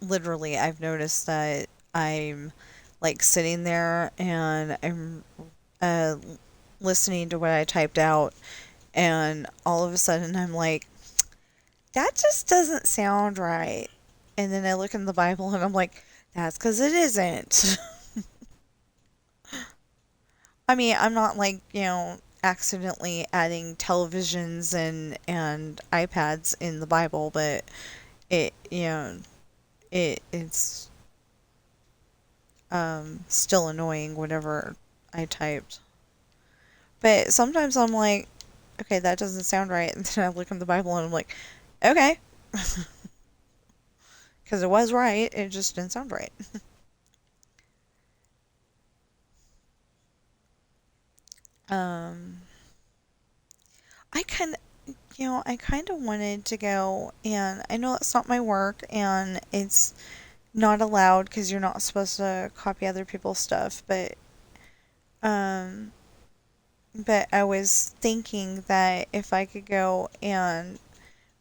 I've noticed that I'm like sitting there and I'm uh, listening to what I typed out, and all of a sudden I'm like, that just doesn't sound right. And then I look in the Bible and I'm like, that's because it isn't. I mean, I'm not like, accidentally adding televisions and iPads in the Bible, but it, it's still annoying whatever I typed. But sometimes I'm like, okay, that doesn't sound right. And then I look in the Bible and I'm like, okay, because it was right. It just didn't sound right. Um, I kind of wanted to go, and I know it's not my work, and it's not allowed because you're not supposed to copy other people's stuff, um, but I was thinking that if I could go and,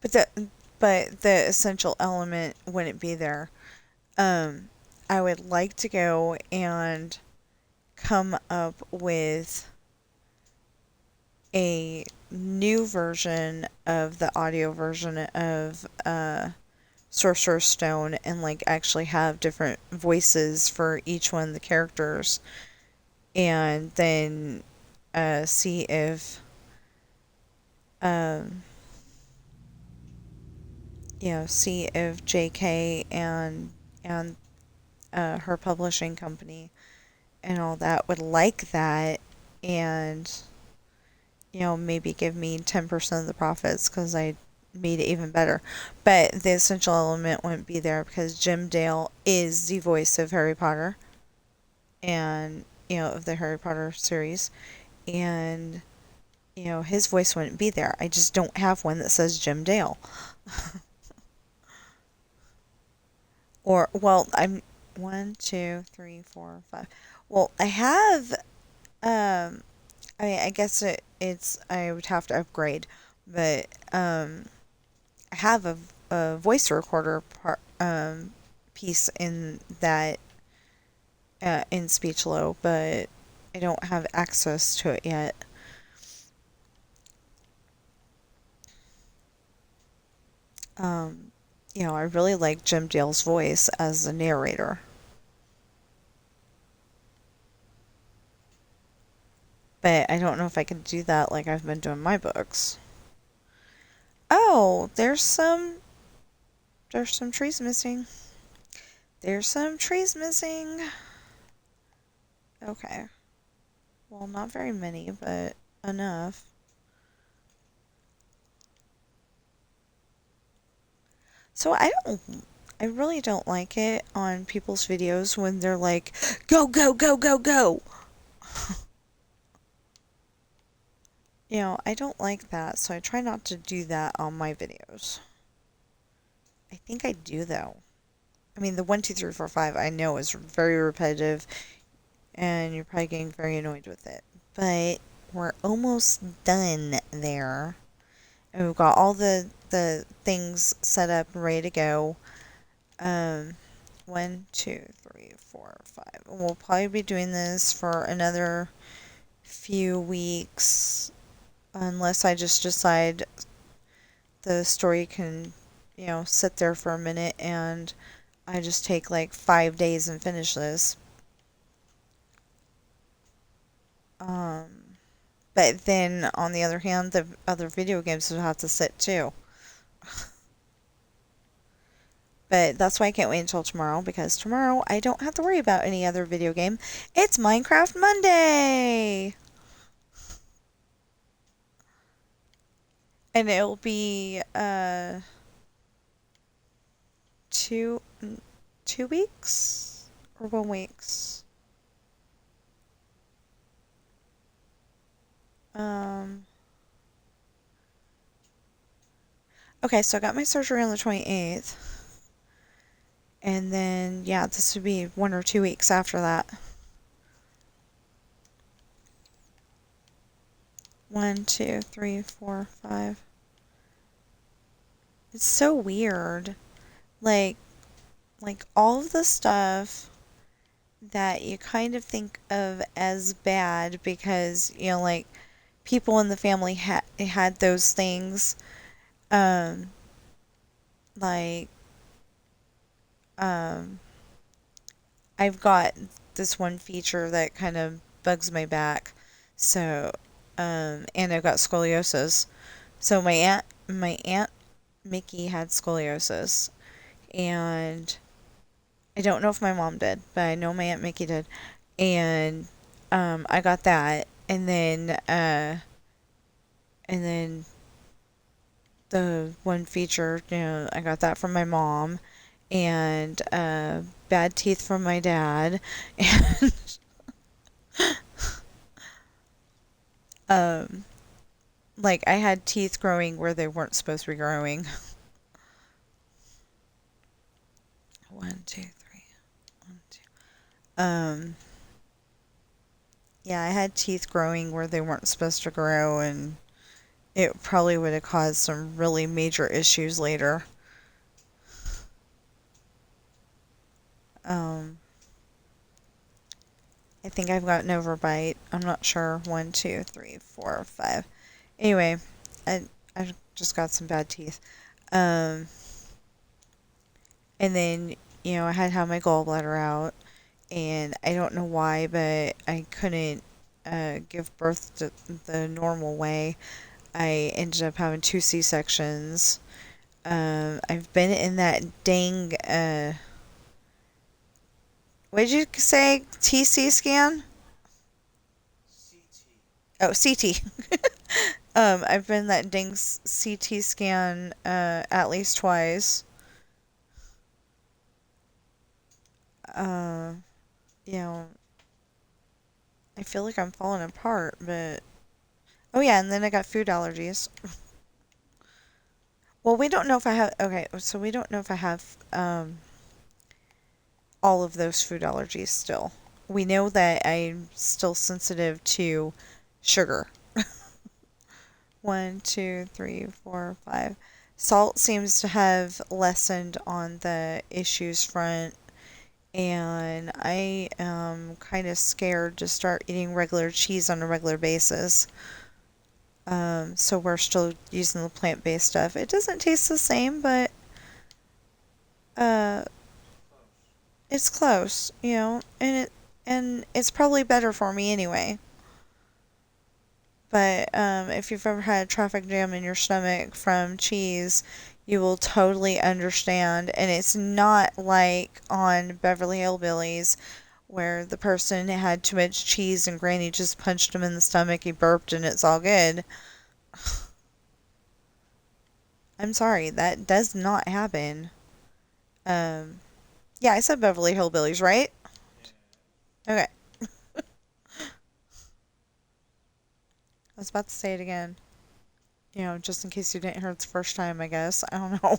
but the essential element wouldn't be there. Um, I would like to go and come up with a new version of the audio version of Sorcerer's Stone, and like actually have different voices for each one of the characters, and then see if um, see if JK and her publishing company and all that would like that, and maybe give me 10% of the profits because I made it even better. But the essential element wouldn't be there because Jim Dale is the voice of Harry Potter and, of the Harry Potter series. And, his voice wouldn't be there. I just don't have one that says Jim Dale. Or, well, I'm one, two, three, four, five. Well, I have, I guess I would have to upgrade, but, I have a voice recorder piece in that in Speechlo, but I don't have access to it yet. Um, I really like Jim Dale's voice as the narrator, but I don't know if I can do that like I've been doing my books. Oh, there's some trees missing. There's some trees missing. Okay. Well, not very many, but enough. So I really don't like it on people's videos when they're like, go, go, go, go, go. I don't like that, so I try not to do that on my videos. I think I do though. I mean, the 1, 2, 3, 4, 5 I know is very repetitive, and you're probably getting very annoyed with it. But we're almost done there. And we've got all the things set up and ready to go. Um, 1, 2, 3, 4, 5. We'll probably be doing this for another few weeks, unless I just decide the story can, sit there for a minute and I just take like 5 days and finish this. Um, but then on the other hand, the other video games will have to sit too. But that's why I can't wait until tomorrow, because tomorrow I don't have to worry about any other video game. It's Minecraft Monday! And it'll be 2 weeks or 1 weeks. Um okay, so I got my surgery on the 28th. And then yeah, this would be 1 or 2 weeks after that. 1, 2, 3, 4, 5. It's so weird. Like all of the stuff that you kind of think of as bad because, like people in the family had those things. Um, like, um, I've got this one feature that kind of bugs my back. So, and I've got scoliosis. So my aunt Mickey had scoliosis, and I don't know if my mom did, but I know my aunt Mickey did, and I got that, and then the one feature, I got that from my mom, and bad teeth from my dad, and um, like I had teeth growing where they weren't supposed to be growing. 1, 2, 3, 1, 2. Yeah, I had teeth growing where they weren't supposed to grow, and it probably would have caused some really major issues later. Um, I think I've got an overbite. I'm not sure. 1, 2, 3, 4, 5. Anyway, I just got some bad teeth. Um, and then I had to have my gallbladder out, and I don't know why, but I couldn't give birth the normal way. I ended up having 2 C-sections. I've been in that dang what did you say? TC scan? Oh, CT. I've been that dang CT scan at least twice. Uh, you know, I feel like I'm falling apart, but oh yeah, and then I got food allergies. Well, we don't know if I have. Okay, so we don't know if I have all of those food allergies still. We know that I'm still sensitive to sugar. 1, 2, 3, 4, 5. Salt seems to have lessened on the issues front, and I am kind of scared to start eating regular cheese on a regular basis. So we're still using the plant-based stuff. It doesn't taste the same, but uh, it's close, and it's probably better for me anyway. But if you've ever had a traffic jam in your stomach from cheese, you will totally understand. And it's not like on Beverly Hillbillies where the person had too much cheese and Granny just punched him in the stomach, he burped, and it's all good. I'm sorry, that does not happen. Um, yeah, I said Beverly Hillbillies, right? Okay. I was about to say it again. Just in case you didn't hear it the first time, I guess. I don't know.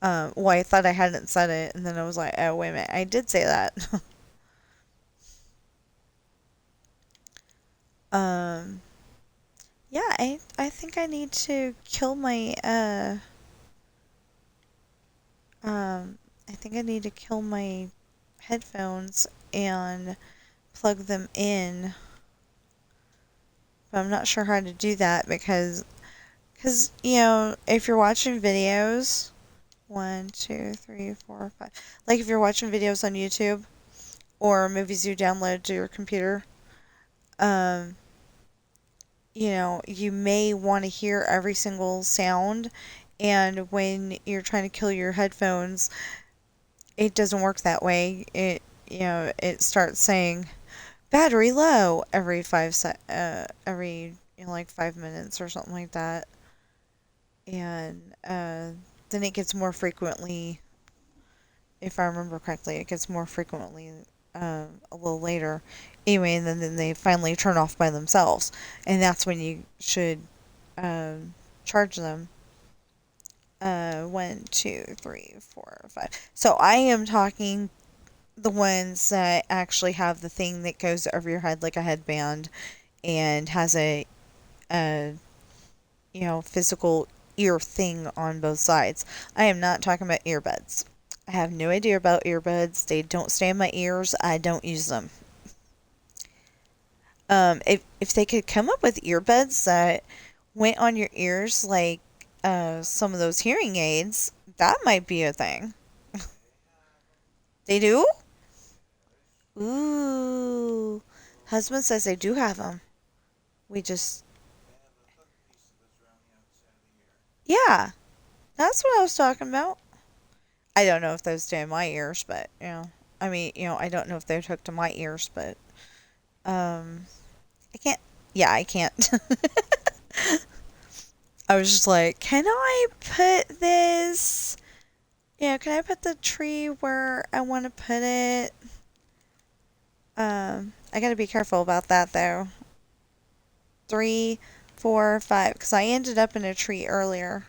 Well, I thought I hadn't said it, and then I was like, oh, wait a minute, I did say that. um, yeah, I think I need to kill my, I think I need to kill my headphones and plug them in, but I'm not sure how to do that because, if you're watching videos, one, two, three, four, five, like if you're watching videos on YouTube or movies you download to your computer, um, you may want to hear every single sound, and when you're trying to kill your headphones, it doesn't work that way. It starts saying battery low every like 5 minutes or something like that, and then it gets more frequently, if I remember correctly, it gets more frequently a little later. Anyway, and then they finally turn off by themselves, and that's when you should charge them. One, two, three, four, five. So I am talking the ones that actually have the thing that goes over your head like a headband and has a physical ear thing on both sides. I am not talking about earbuds. I have no idea about earbuds. They don't stay in my ears. I don't use them. If they could come up with earbuds that went on your ears like some of those hearing aids, that might be a thing. They do? Ooh. Husband says they do have them. We just, yeah, that's what I was talking about. I don't know if those stay in my ears, but, I mean, I don't know if they're hooked to my ears, but, um, I can't, yeah, I can't. I was just like, can I put this, can I put the tree where I want to put it? I gotta be careful about that though. Three, four, five, because I ended up in a tree earlier.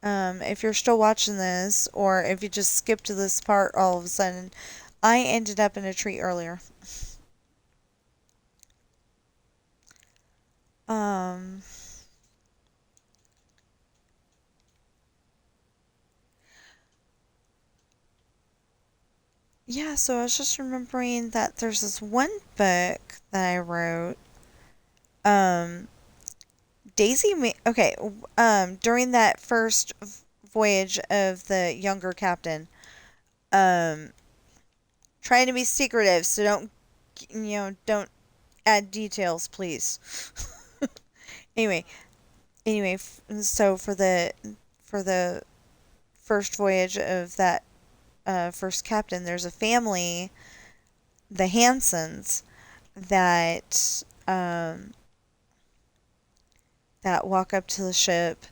If you're still watching this, or if you just skipped to this part all of a sudden, I ended up in a tree earlier. Um, yeah, so I was just remembering that there's this one book that I wrote. Um, okay, during that first voyage of the younger captain, um, trying to be secretive, so don't add details, please. Anyway, so for the first voyage of that first captain, there's a family, the Hansons, that that walk up to the ship,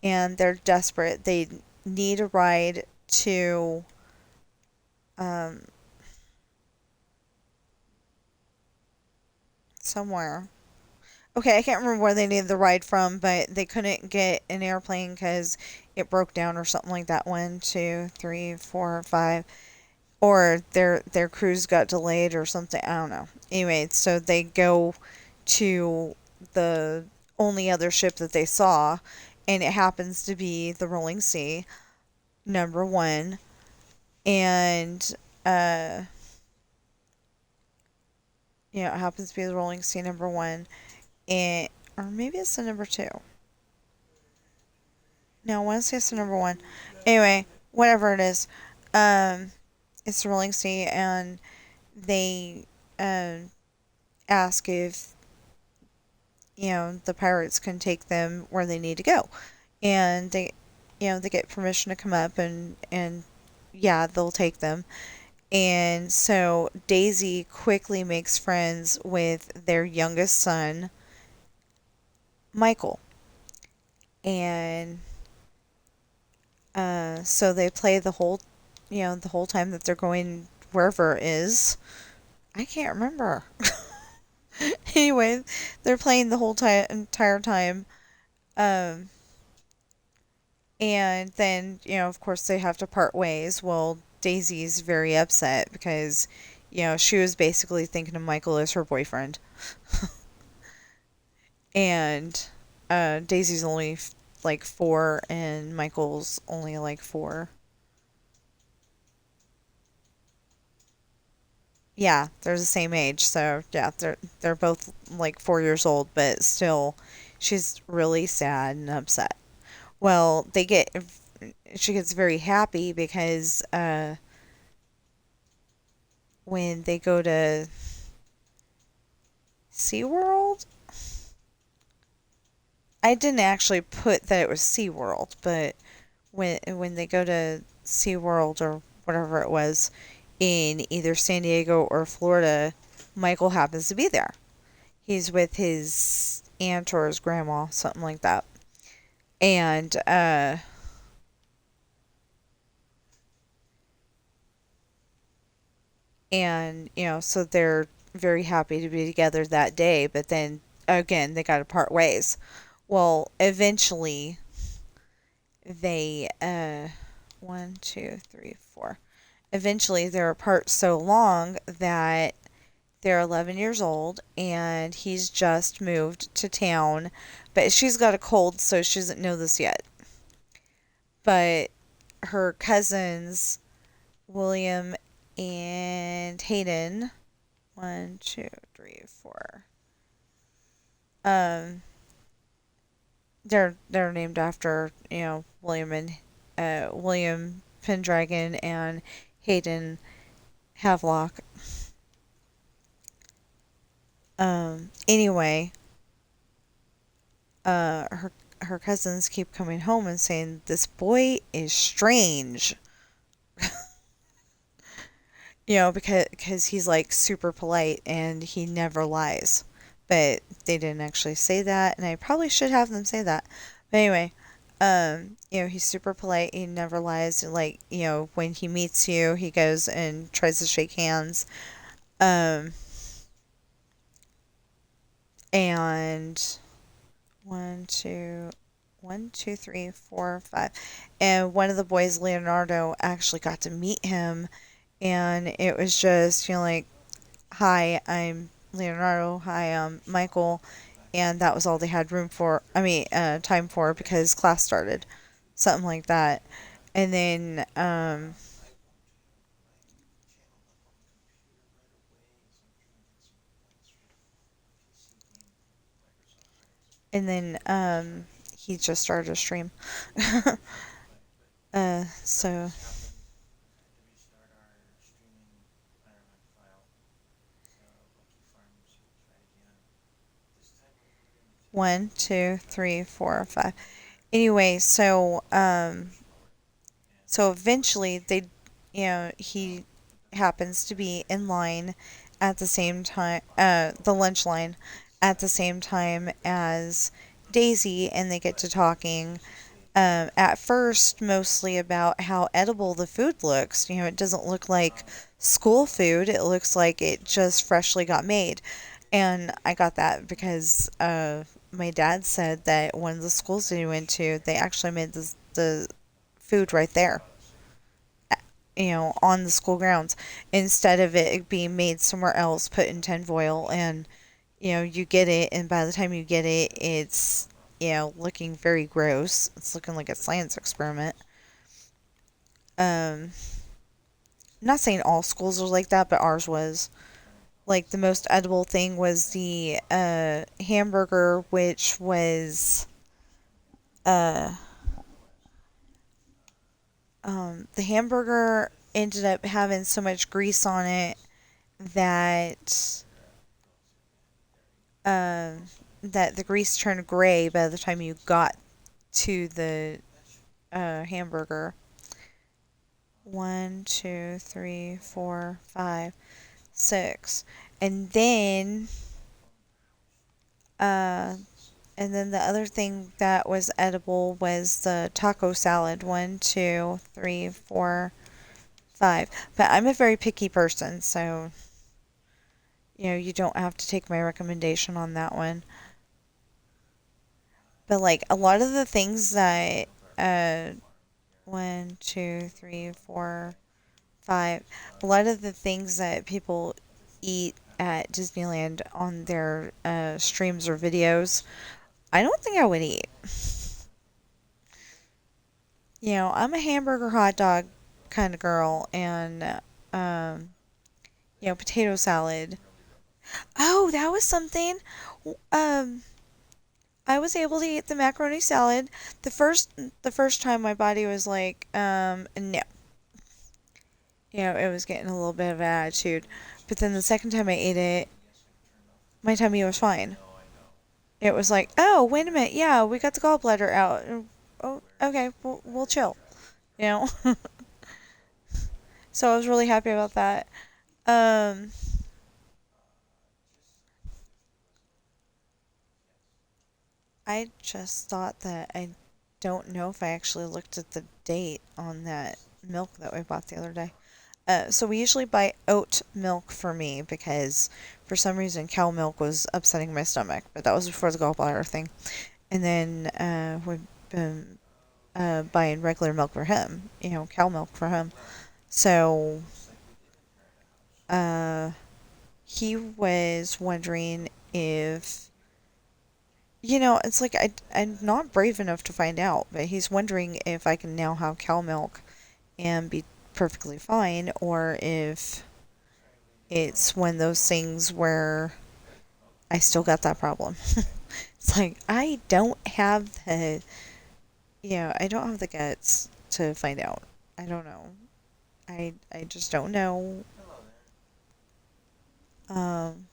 and they're desperate. They need a ride to um, somewhere. Okay, I can't remember where they needed the ride from, but they couldn't get an airplane because it broke down or something like that. One, two, three, four, five, or their cruise got delayed or something. I don't know. Anyway, so they go to the only other ship that they saw, and it happens to be the Rolling Sea, number one, and uh, it happens to be the Rolling Sea number one, and or maybe it's the number two. No, I want to say it's the number one. Anyway, whatever it is, um, it's the Rolling Sea, and they ask if the pirates can take them where they need to go, and they get permission to come up, and yeah, they'll take them. And so Daisy quickly makes friends with their youngest son, Michael. And so they play the whole time that they're going wherever it is. I can't remember. Anyway, they're playing the whole entire time. Um, And then, of course, they have to part ways. Well, Daisy's very upset because, she was basically thinking of Michael as her boyfriend. And Daisy's only like 4, and Michael's only like 4. Yeah, they're the same age. So, yeah, they're both like 4 years old, but still she's really sad and upset. Well, she gets very happy because when they go to SeaWorld, I didn't actually put that it was SeaWorld, but when they go to SeaWorld or whatever it was in either San Diego or Florida, Michael happens to be there. He's with his aunt or his grandma, something like that. And so they're very happy to be together that day, but then again they got to part ways. Well, eventually they one, two, three, four. Eventually they're apart so long that they're 11 years old and he's just moved to town, but she's got a cold, so she doesn't know this yet. But her cousins, William and Hayden, one, two, three, four. Um, they're named after William Pendragon and Hayden Havelock. Anyway, her cousins keep coming home and saying this boy is strange. Because he's like super polite and he never lies. But they didn't actually say that, and I probably should have them say that. But anyway, he's super polite. He never lies. And like, when he meets you, he goes and tries to shake hands. Um, and one, two, one, two, three, four, five, and one of the boys, Leonardo, actually got to meet him, and it was just like, hi, I'm Leonardo. Hi, I'm Michael. And that was all they had room for. I mean, time for because class started. Something like that. And then, he just started a stream. So one, two, three, four, five. Anyway, so eventually he happens to be in line at the same time, the lunch line at the same time as Daisy, and they get to talking. At first, mostly about how edible the food looks. It doesn't look like school food. It looks like it just freshly got made. And I got that because my dad said that one of the schools that he went to, they actually made the food right there, on the school grounds, instead of it being made somewhere else, put in tinfoil, and you get it, and by the time you get it, it's looking very gross. It's looking like a science experiment. I'm not saying all schools are like that, but ours was. Like the most edible thing was the hamburger, which was uh, the hamburger ended up having so much grease on it that um, that the grease turned gray by the time you got to the hamburger. One, two, three, four, five, six, and uh, then the other thing that was edible was the taco salad. One, two, three, four, five. But I'm a very picky person, so you don't have to take my recommendation on that one. But like a lot of the things that one, two, three, four, five. A lot of the things that people eat at Disneyland on their streams or videos, I don't think I would eat. I'm a hamburger hot dog kind of girl, and um, potato salad. Oh, that was something. Um, I was able to eat the macaroni salad. The first time my body was like, no. It was getting a little bit of an attitude. But then the second time I ate it, my tummy was fine. It was like, oh, wait a minute, yeah, we got the gallbladder out. Oh, okay, we'll chill. You know. So I was really happy about that. Um, I just thought that I don't know if I actually looked at the date on that milk that we bought the other day. So we usually buy oat milk for me because for some reason cow milk was upsetting my stomach, but that was before the gallbladder thing. And then we've been buying regular milk for him, cow milk for him. So uh, he was wondering if, it's like I'm not brave enough to find out, but he's wondering if I can now have cow milk and be perfectly fine, or if it's one of those things where I still got that problem. It's like I don't have the guts to find out. I don't know. I just don't know. Um,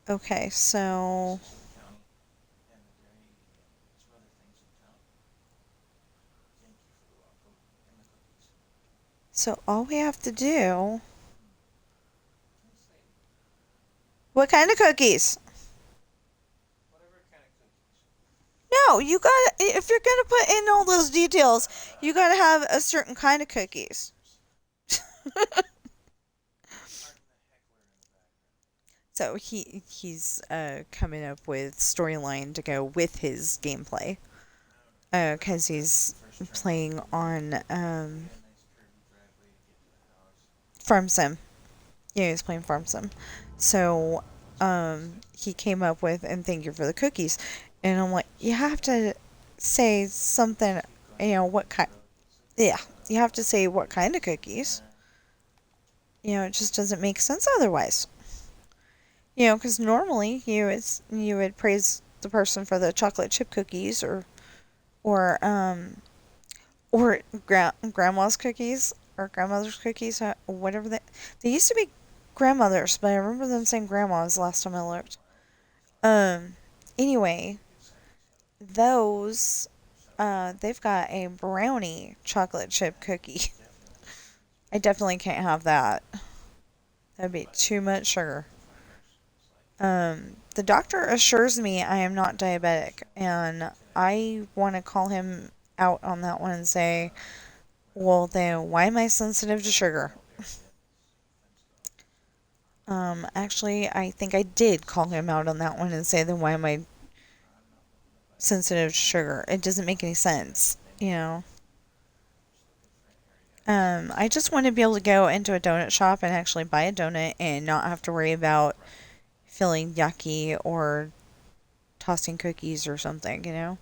okay, so all we have to do. What kind of cookies? No, you gotta. If you're gonna put in all those details, you gotta have a certain kind of cookies. So he's coming up with storyline to go with his gameplay. Because he's playing on Farm Sim. Yeah, he's playing Farm Sim. So he came up with, and thank you for the cookies. And I'm like, you have to say something, what kind. Yeah, you have to say what kind of cookies. It just doesn't make sense otherwise. Because normally you would praise the person for the chocolate chip cookies or grandma's cookies or grandmother's cookies, whatever they used to be grandmother's, but I remember them saying grandma's last time I looked. Um, anyway, those they've got a brownie chocolate chip cookie. I definitely can't have that. That'd be too much sugar. The doctor assures me I am not diabetic, and I want to call him out on that one and say, well, then why am I sensitive to sugar? Actually, I think I did call him out on that one and say, then why am I sensitive to sugar? It doesn't make any sense. I just want to be able to go into a donut shop and actually buy a donut and not have to worry about feeling yucky or tossing cookies or something.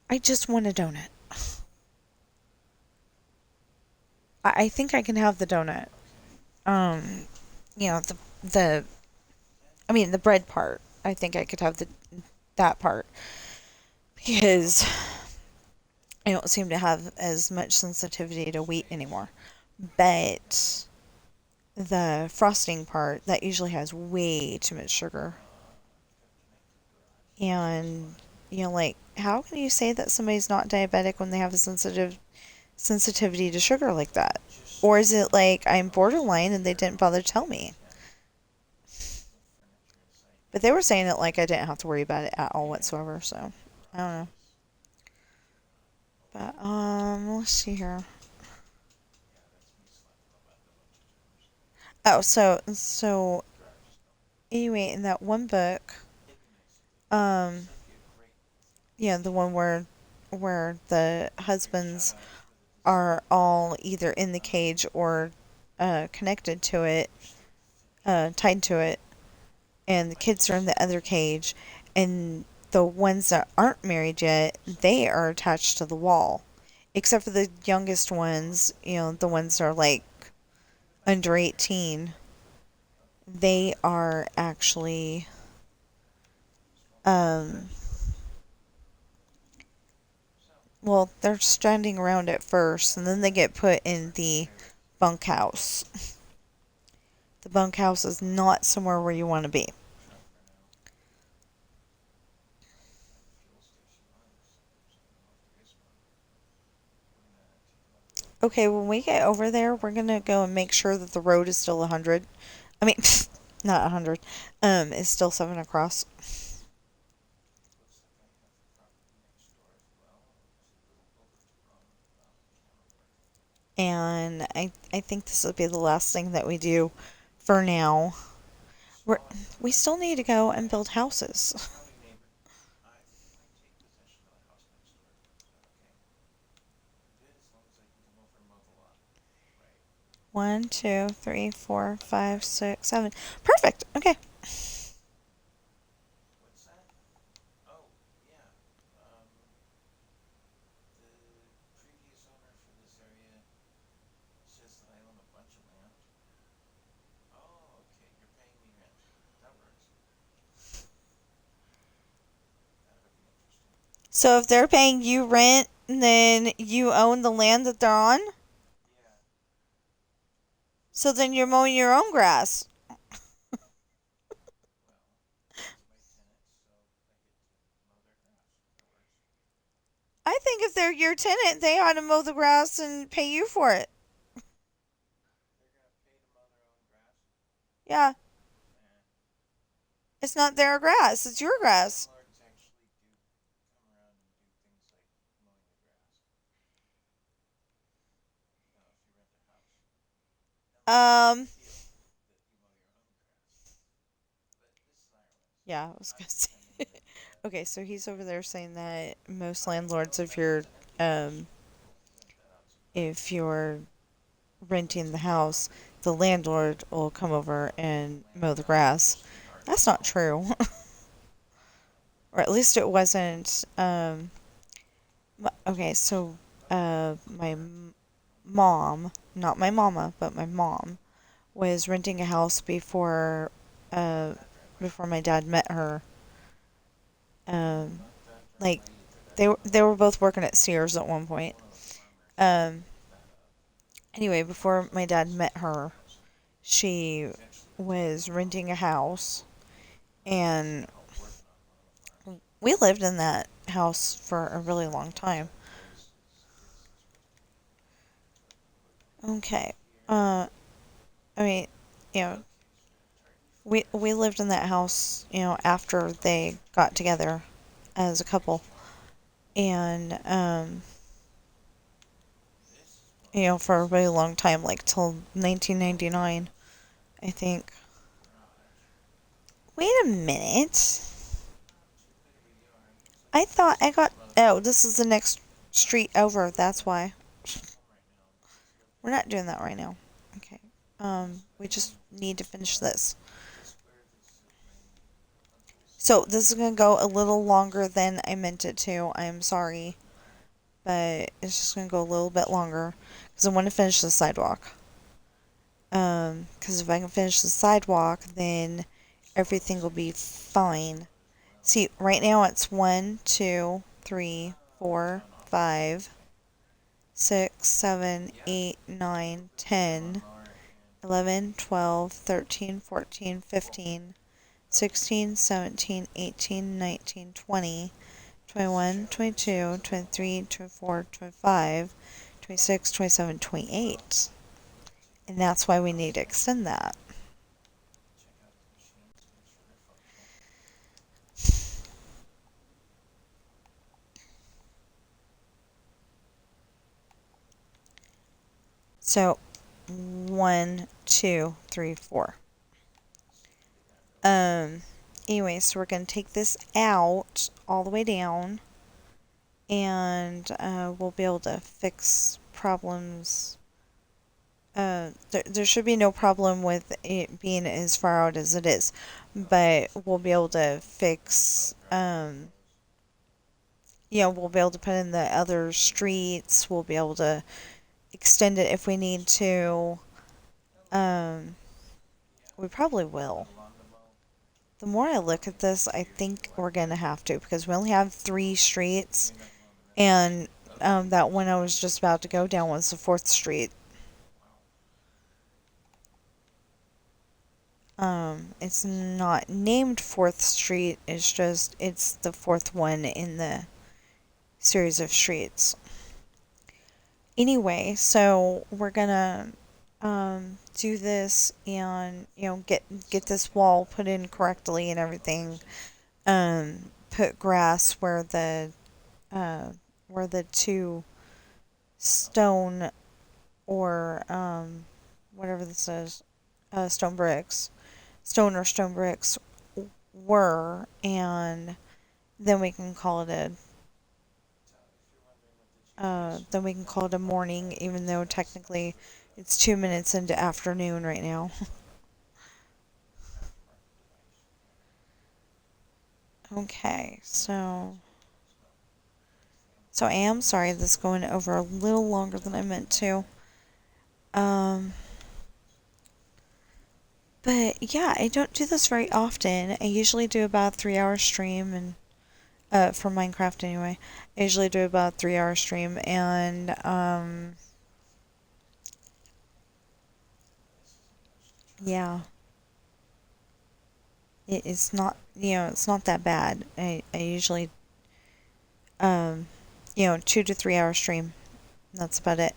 I just want a donut. I think I can have the donut. Um, the I mean the bread part. I think I could have the that part because I don't seem to have as much sensitivity to wheat anymore. But the frosting part that usually has way too much sugar. And like how can you say that somebody's not diabetic when they have a sensitivity to sugar like that? Or is it like I'm borderline and they didn't bother to tell me? But they were saying it like I didn't have to worry about it at all whatsoever, so I don't know. But let's see here. Oh, so anyway, in that one book, um, yeah, the one where the husbands are all either in the cage or connected to it, tied to it, and the kids are in the other cage, and the ones that aren't married yet, they are attached to the wall. Except for the youngest ones, the ones that are like under 18, they are actually um well, they're standing around at first and then they get put in the bunkhouse. The bunkhouse is not somewhere where you want to be. Okay, when we get over there, we're gonna go and make sure that the road is still 100. I mean, not 100. It's still 7 across. And I think this will be the last thing that we do for now. We're, we still need to go and build houses. 1, 2, 3, 4, 5, 6, 7. Perfect. Okay. So if they're paying you rent, then you own the land that they're on? So then you're mowing your own grass. I think if they're your tenant, they ought to mow the grass and pay you for it. Yeah, it's not their grass, it's your grass. Um, yeah, I was gonna say. Okay, so he's over there saying that most landlords, if you're renting the house, the landlord will come over and mow the grass. That's not true. Or at least it wasn't. Okay, so my mom, not my mama, but my mom, was renting a house uh, before my dad met her. Um, like they were both working at Sears at one point. Um, anyway, before my dad met her, she was renting a house, and we lived in that house for a really long time. Okay. Uh, I mean, you know, we lived in that house, after they got together as a couple, and for a really long time, like till 1999, I think. Wait a minute. I thought I got. Oh, this is the next street over. That's why. We're not doing that right now. Okay. We just need to finish this. So this is gonna go a little longer than I meant it to. I'm sorry, but it's just gonna go a little bit longer because I want to finish the sidewalk. Because if I can finish the sidewalk, then everything will be fine. See, right now it's 1, 2, 3, 4, 5, 6, 7, 8, 9, 10, 11, 12, 13, 14, 15, 16, 17, 18, 19, 20, 21, 22, 23, 24, 25, 26, 27, 28. And that's why we need to extend that. So, 1, 2, 3, 4. Um, anyway, so we're going to take this out all the way down, and we'll be able to fix problems. There should be no problem with it being as far out as it is, but we'll be able to fix, we'll be able to put in the other streets, we'll be able to extend it if we need to. Um, we probably will. The more I look at this, I think we're going to have to, because we only have 3 streets, and that one I was just about to go down was the 4th street. It's not named 4th Street, it's the 4th one in the series of streets. Anyway, so we're gonna do this and get this wall put in correctly and everything. Put grass where the 2 stone or whatever this is, stone bricks, stone or stone bricks were, and then we can call it a morning, even though technically it's 2 minutes into afternoon right now. Okay, so I am sorry this is going over a little longer than I meant to. But yeah, I don't do this very often. I usually do about a 3-hour stream, and for Minecraft anyway. I usually do about a 3-hour stream, and yeah, it's not it's not that bad. I usually 2 to 3 hour stream. That's about it.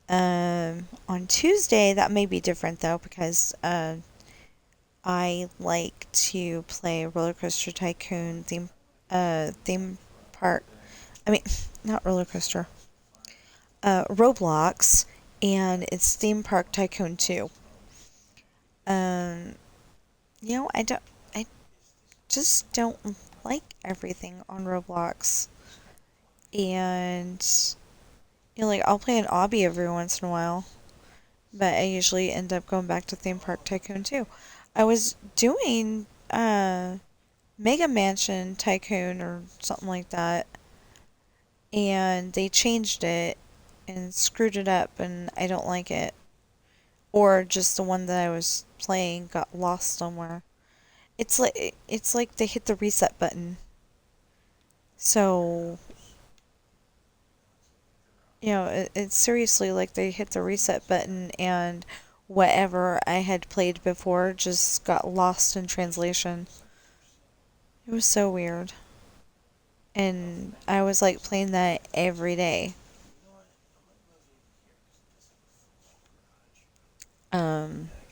On Tuesday that may be different though, because I like to play Roller Coaster Tycoon theme park. I mean, not roller coaster. Roblox, and it's Theme Park Tycoon 2. Um, I just don't like everything on Roblox, and like I'll play an obby every once in a while, but I usually end up going back to Theme Park Tycoon 2. I was doing Mega Mansion Tycoon or something like that, and they changed it and screwed it up, and I don't like it. Or just the one that I was playing got lost somewhere. It's like they hit the reset button. So, it's seriously like they hit the reset button, and whatever I had played before just got lost in translation. It was so weird. And I was like playing that every day.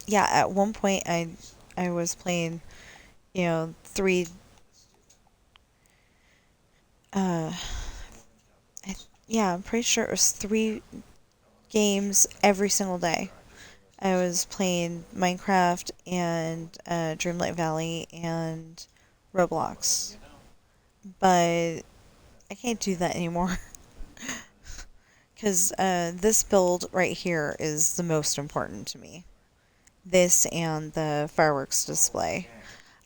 Yeah, at one point I was playing, 3 uh yeah, I'm pretty sure it was 3 games every single day. I was playing Minecraft and Dreamlight Valley and Roblox. But I can't do that anymore. Because this build right here is the most important to me. This and the fireworks display.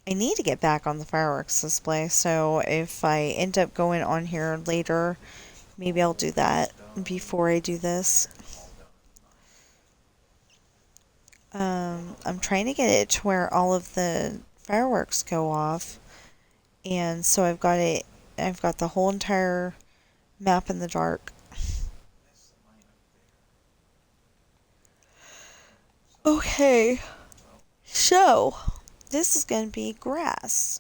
I need to get back on the fireworks display, so if I end up going on here later, maybe I'll do that before I do this. I'm trying to get it to where all of the fireworks go off, and so I've got the whole entire map in the dark. Okay, so this is going to be grass.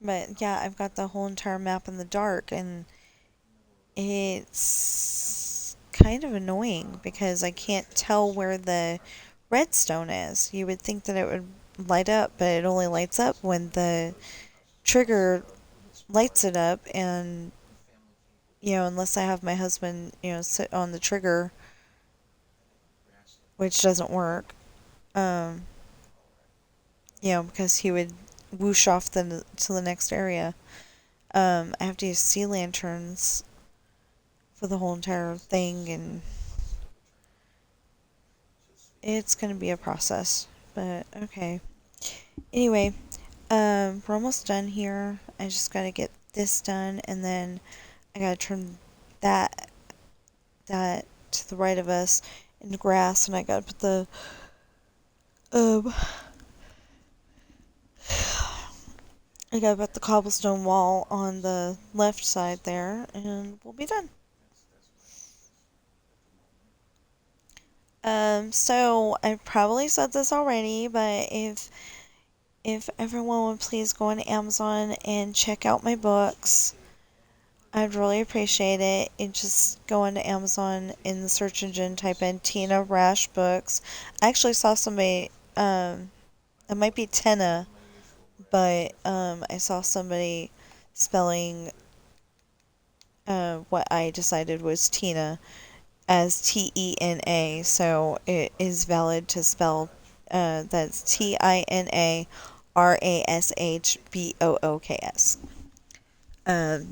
But yeah, I've got the whole entire map in the dark, and it's kind of annoying because I can't tell where the redstone is. You would think that it would light up, but it only lights up when the trigger lights it up, and unless I have my husband, sit on the trigger, which doesn't work. Um, because he would whoosh off to the next area. I have to use sea lanterns for the whole entire thing, and it's gonna be a process. But okay. Anyway, we're almost done here. I just gotta get this done, and then I gotta turn that that to the right of us into grass, and I gotta put the um I gotta put the cobblestone wall on the left side there, and we'll be done. So I probably said this already, but if everyone would please go on Amazon and check out my books, I'd really appreciate it. And just go into Amazon in the search engine, type in Tina Rash books. I actually saw somebody, it might be Tina, but I saw somebody spelling what I decided was Tina as Tena, so it is valid to spell that's TINARASHBOOKS.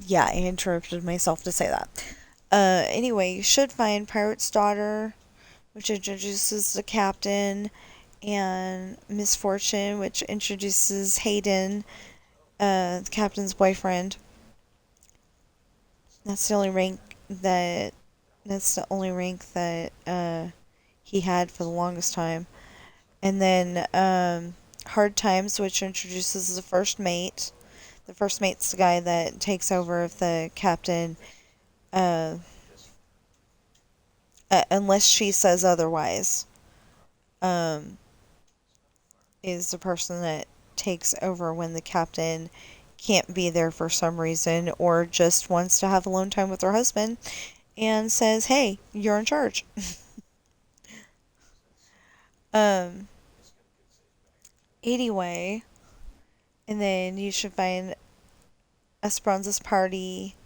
Yeah, I interrupted myself to say that. Anyway, you should find Pirate's Daughter, which introduces the captain, and Misfortune, which introduces Hayden, the captain's boyfriend. That's the only rank that that's the only rank that he had for the longest time. And then Hard Times, which introduces the first mate. The first mate's the guy that takes over if the captain, uh, unless she says otherwise, um, is the person that takes over when the captain can't be there for some reason or just wants to have alone time with her husband and says, "Hey, you're in charge." um, anyway, and then you should find Esperanza's party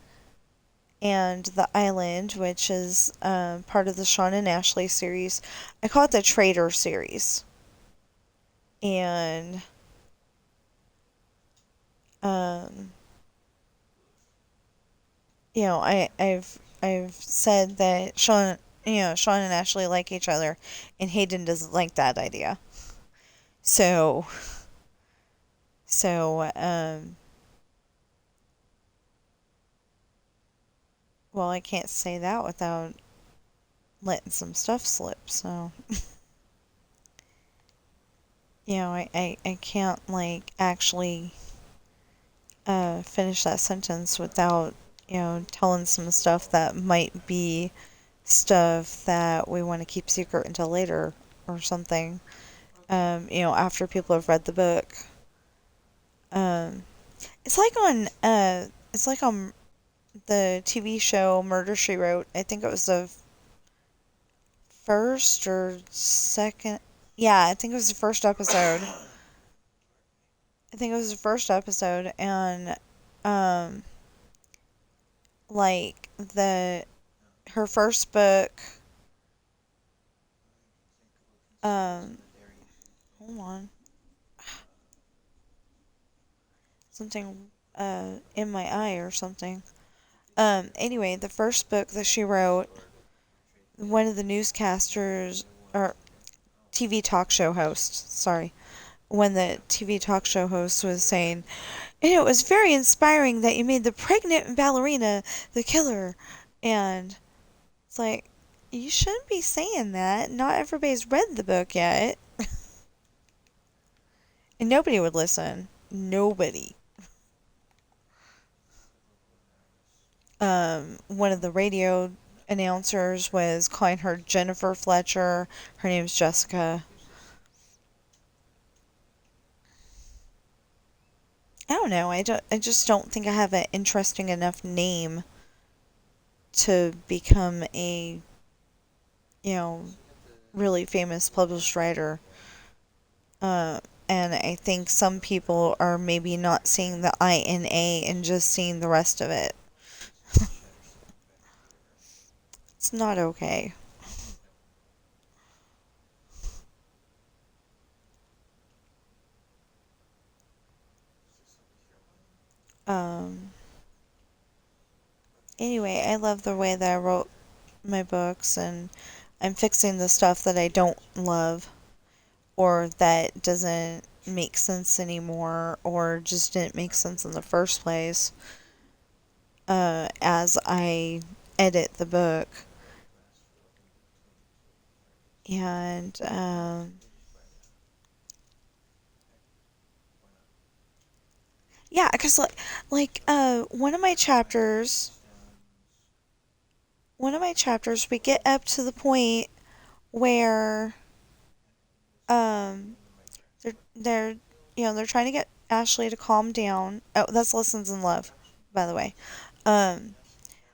and the island, which is part of the Sean and Ashley series. I call it the Traitor series, and um, I've said that Sean and Ashley like each other, and Hayden doesn't like that idea. So so well, I can't say that without letting some stuff slip. So I can't like actually finish that sentence without telling some stuff that might be stuff that we want to keep secret until later or something. After people have read the book. Um, it's like on the TV show Murder She Wrote. I think it was the first or second. Yeah, I think it was the first episode. I think it was the first episode, and um, like the her first book. Um, hold on, something in my eye or something. Anyway, the first book that she wrote, one of the newscasters or TV talk show hosts, sorry, when the TV talk show host was saying, and it was very inspiring that you made the pregnant ballerina the killer, and it's like, you shouldn't be saying that. Not everybody's read the book yet. And nobody would listen. Nobody. One of the radio announcers was calling her Jennifer Fletcher. Her name's Jessica. I don't know. I just don't think I have an interesting enough name to become a, you know, really famous published writer. And I think some people are maybe not seeing the INA and just seeing the rest of it. It's not okay. Um, anyway, I love the way that I wrote my books, and I'm fixing the stuff that I don't love or that doesn't make sense anymore or just didn't make sense in the first place as I edit the book. And yeah, because one of my chapters, we get up to the point where um, they're they're trying to get Ashley to calm down. Oh, that's Lessons in Love, by the way. Um,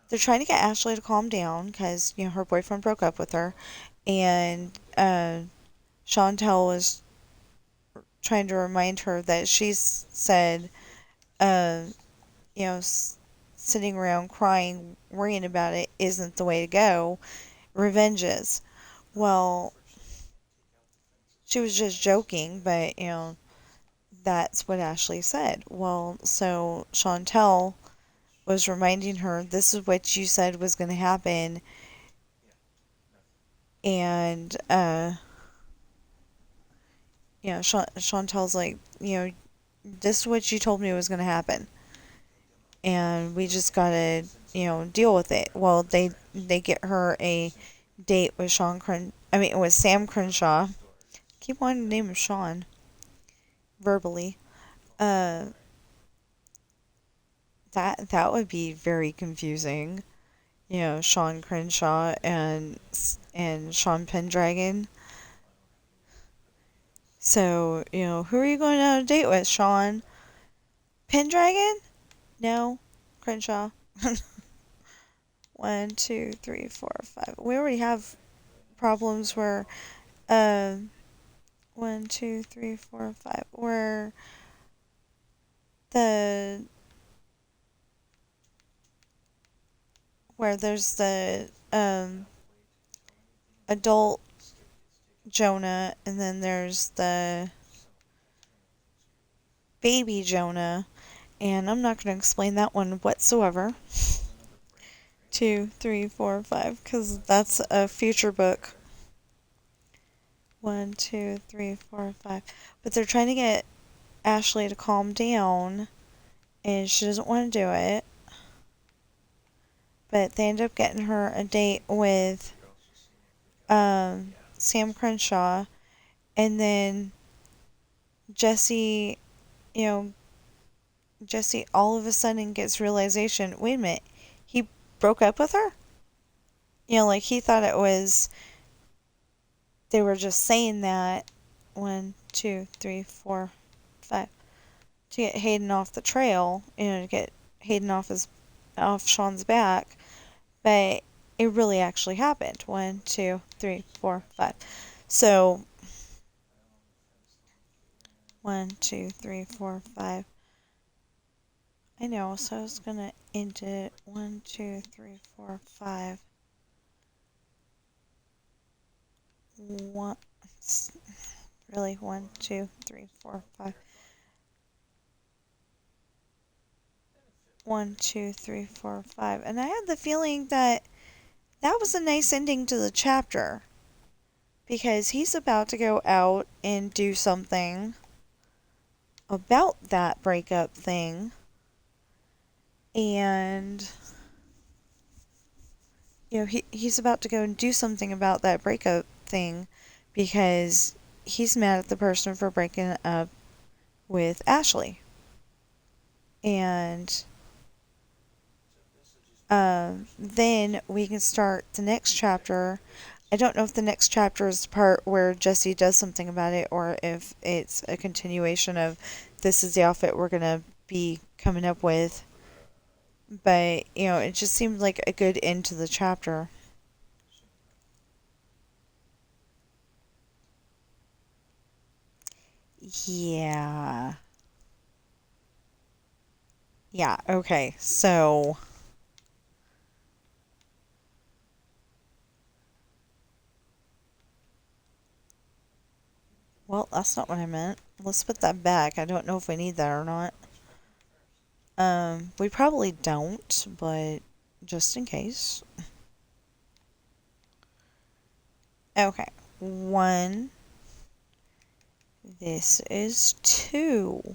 they're trying to get Ashley to calm down because her boyfriend broke up with her, and Chantel was trying to remind her that she's said, uh, sitting around crying, worrying about it isn't the way to go. Revenge is. Well, she was just joking, but that's what Ashley said. Well, so Chantel was reminding her, this is what you said was going to happen. And, Chantel's like, this is what you told me was going to happen. And we just got to, deal with it. Well, they get her a date with with Sam Crenshaw. Keep wanting to name him Sean verbally. Uh, that would be very confusing. Sean Crenshaw and Sean Pendragon. So, who are you going on a date with, Sean? Pendragon? No, Crenshaw. One, two, three, four, five. We already have problems where, uh, one, two, three, four, five, where the where there's the adult Jonah, and then there's the baby Jonah, and I'm not going to explain that one whatsoever. Two, three, four, five, because that's a future book. One, two, three, four, five. But they're trying to get Ashley to calm down, and she doesn't want to do it. But they end up getting her a date with Sam Crenshaw, and then Jesse, you know, Jesse all of a sudden gets realization, wait a minute, he broke up with her? Like he thought it was, they were just saying that. One, two, three, four, five. To get Hayden off the trail, to get Hayden off Sean's back. But it really actually happened. One, two, three, four, five. So, one, two, three, four, five. I know, so I was gonna end it. One, two, three, four, five. One, really, one, two, three, four, five. One, two, three, four, five. And I had the feeling that that was a nice ending to the chapter. Because he's about to go out and do something about that breakup thing. And, he's about to go and do something about that breakup thing because he's mad at the person for breaking up with Ashley. And then we can start the next chapter. I don't know if the next chapter is the part where Jesse does something about it or if it's a continuation of this is the outfit we're going to be coming up with. But, it just seemed like a good end to the chapter. Yeah. Yeah, okay. So Well, that's not what I meant. Let's put that back. I don't know if we need that or not. We probably don't, but just in case. Okay. 1. This is 2.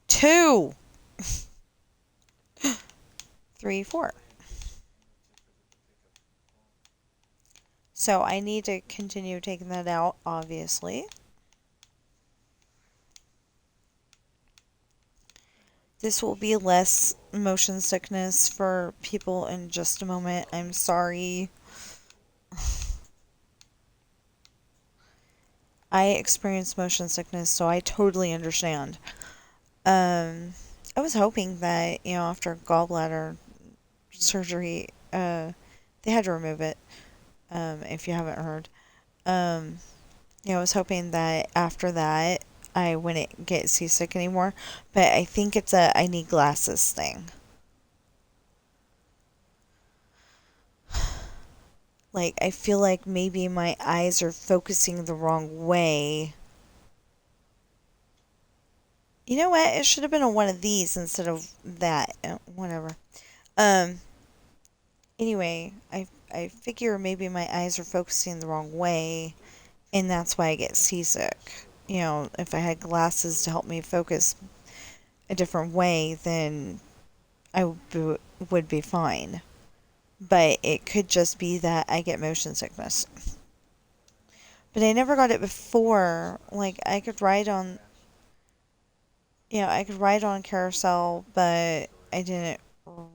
2! 3, 4. So I need to continue taking that out, obviously. This will be less motion sickness for people in just a moment. I'm sorry. I experience motion sickness, so I totally understand. I was hoping that, after gallbladder surgery, they had to remove it, if you haven't heard. Um, I was hoping that after that, I wouldn't get seasick anymore, but I think it's a I need glasses thing. Like, I feel like maybe my eyes are focusing the wrong way. You know what? It should have been on one of these instead of that. Whatever. Um, anyway, I figure maybe my eyes are focusing the wrong way, and that's why I get seasick. If I had glasses to help me focus a different way, then would be fine. But it could just be that I get motion sickness. But I never got it before. Like, I could ride on carousel, but I didn't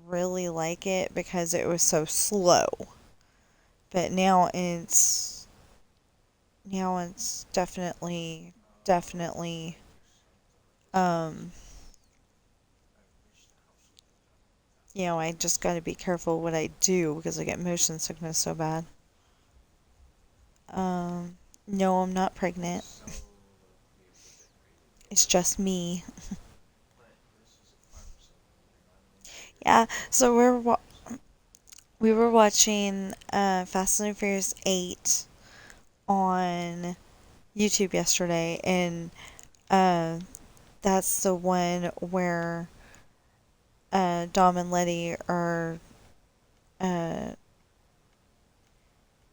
really like it because it was so slow. But now it's definitely um I just got to be careful what I do because I get motion sickness so bad. No, I'm not pregnant. It's just me. Yeah, so we were watching Fast and Furious 8 on YouTube yesterday, and uh, that's the one where Dom and Letty are, uh,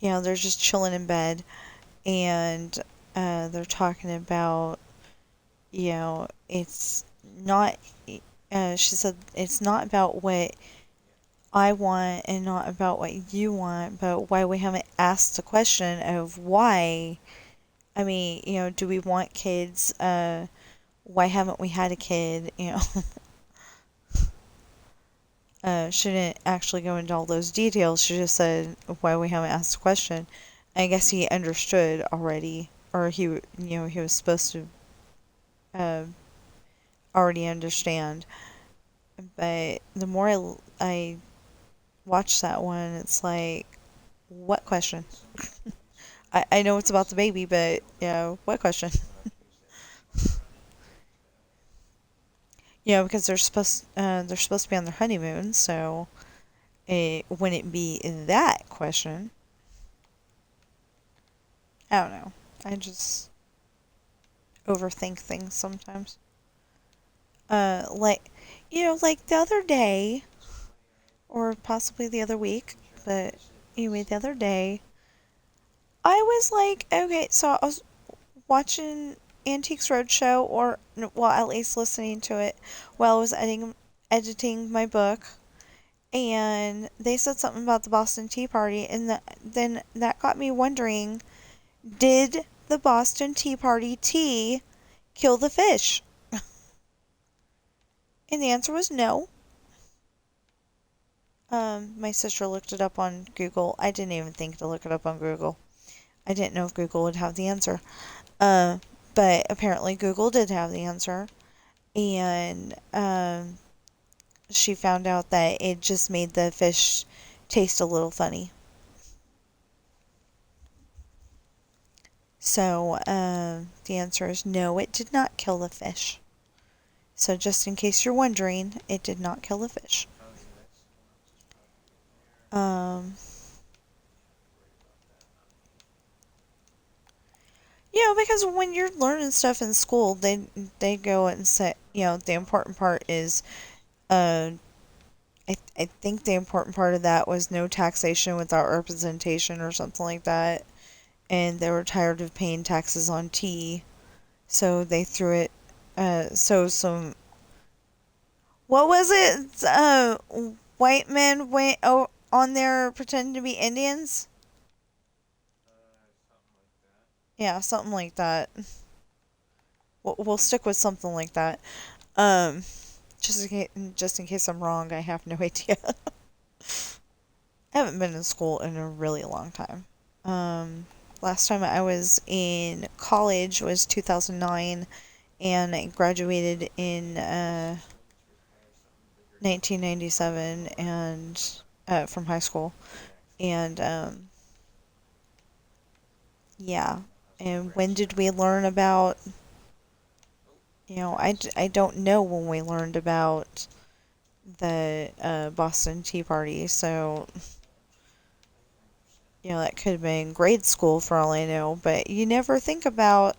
they're just chilling in bed, and they're talking about, it's not, she said, it's not about what I want and not about what you want, but why we haven't asked the question of why. I mean, do we want kids? Why haven't we had a kid? Shouldn't actually go into all those details. She just said why we haven't asked the question. I guess he understood already, or he was supposed to uh, already understand. But the more I watch that one, it's like, what question? I know it's about the baby, but what question? Because they're supposed to be on their honeymoon, so it wouldn't be that question. I don't know. I just overthink things sometimes. Like, like the other day, or possibly the other week, but anyway, the other day, I was like, okay, so I was watching Antiques Roadshow, or, well, at least listening to it while I was editing my book, and they said something about the Boston Tea Party, and then that got me wondering, did the Boston Tea Party tea kill the fish? And the answer was no. My sister looked it up on Google. I didn't even think to look it up on Google. I didn't know if Google would have the answer. Uh, but apparently Google did have the answer. And she found out that it just made the fish taste a little funny. So the answer is no, it did not kill the fish. So just in case you're wondering, it did not kill the fish. Um, Because when you're learning stuff in school, they go and say, the important part is, uh, I think the important part of that was no taxation without representation or something like that. And they were tired of paying taxes on tea, so they threw it. So some, what was it? White men went on there pretending to be Indians. Yeah, something like that. We'll stick with something like that. Um, just in case I'm wrong, I have no idea. I haven't been in school in a really long time. Last time I was in college was 2009, and I graduated in 1997 and from high school. And yeah. And when did we learn about? I don't know when we learned about the Boston Tea Party, so that could have been grade school for all I know, but you never think about,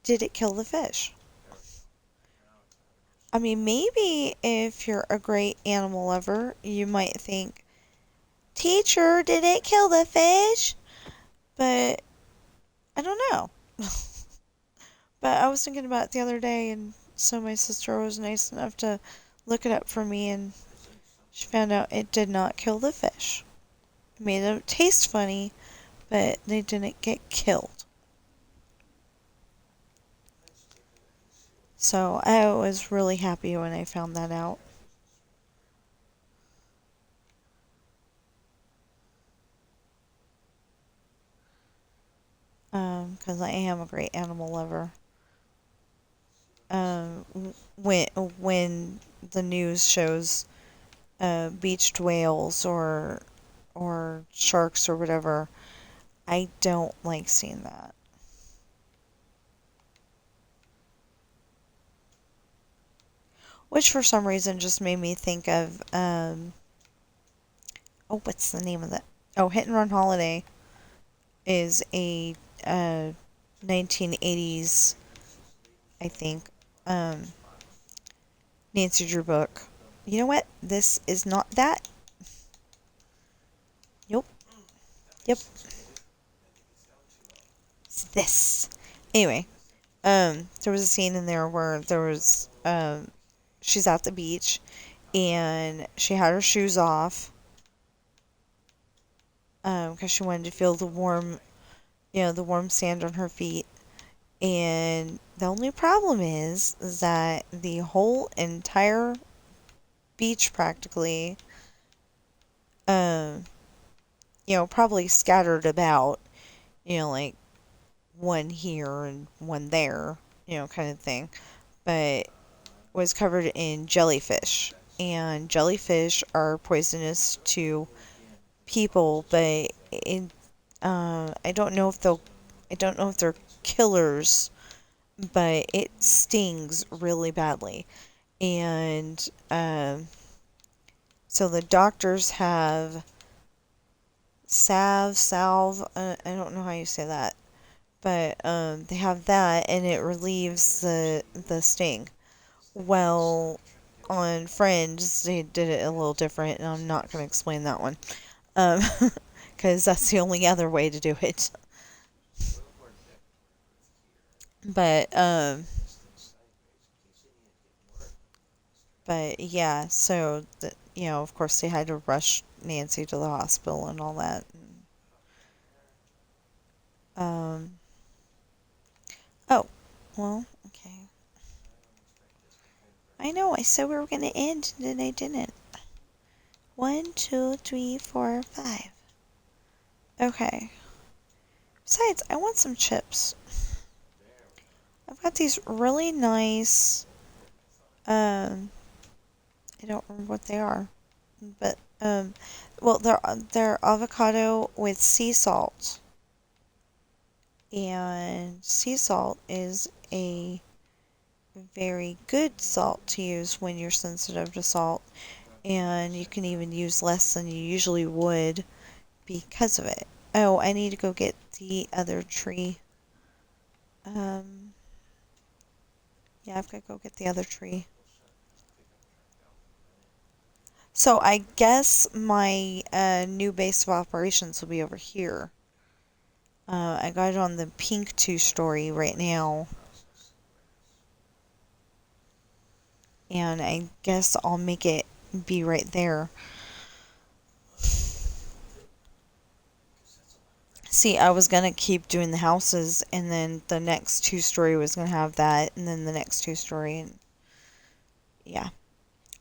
did it kill the fish? I mean, maybe if you're a great animal lover, you might think, teacher, did it kill the fish? But I don't know. But I was thinking about it the other day, and so my sister was nice enough to look it up for me, and she found out it did not kill the fish. It made them taste funny, but they didn't get killed. So I was really happy when I found that out. 'Cause I am a great animal lover. Um, when the news shows beached whales or sharks or whatever, I don't like seeing that. Which for some reason just made me think of oh, what's the name of that? Oh, Hit and Run Holiday is a uh 1980s, I think, um Nancy Drew book. You know what? This is not that. Nope. Yep. It's this. Anyway, there was a scene in there where there was she's at the beach and she had her shoes off because she wanted to feel the warm, the warm sand on her feet. And the only problem is that the whole entire beach practically, um, probably scattered about, like one here and one there, kind of thing, but was covered in jellyfish. And jellyfish are poisonous to people, but I don't know if they're killers, but it stings really badly. And so the doctors have salve, I don't know how you say that, but they have that, and it relieves the sting. Well, on Friends, they did it a little different, and I'm not going to explain that one, um, because that's the only other way to do it. But yeah, so of course they had to rush Nancy to the hospital and all that. Um, oh, well, okay. I know, I said we were going to end, and then I didn't. 1, 2, 3, 4, 5. Okay. Besides, I want some chips. I've got these really nice, I don't remember what they are, but, well, they're avocado with sea salt. And sea salt is a very good salt to use when you're sensitive to salt. And you can even use less than you usually would because of it. Oh, I need to go get the other tree. Um, yeah, I've got to go get the other tree. So I guess my new base of operations will be over here. I got it on the pink two-story right now. And I guess I'll make it be right there. See, I was gonna keep doing the houses, and then the next two-story was gonna have that, and then the next two-story, and yeah.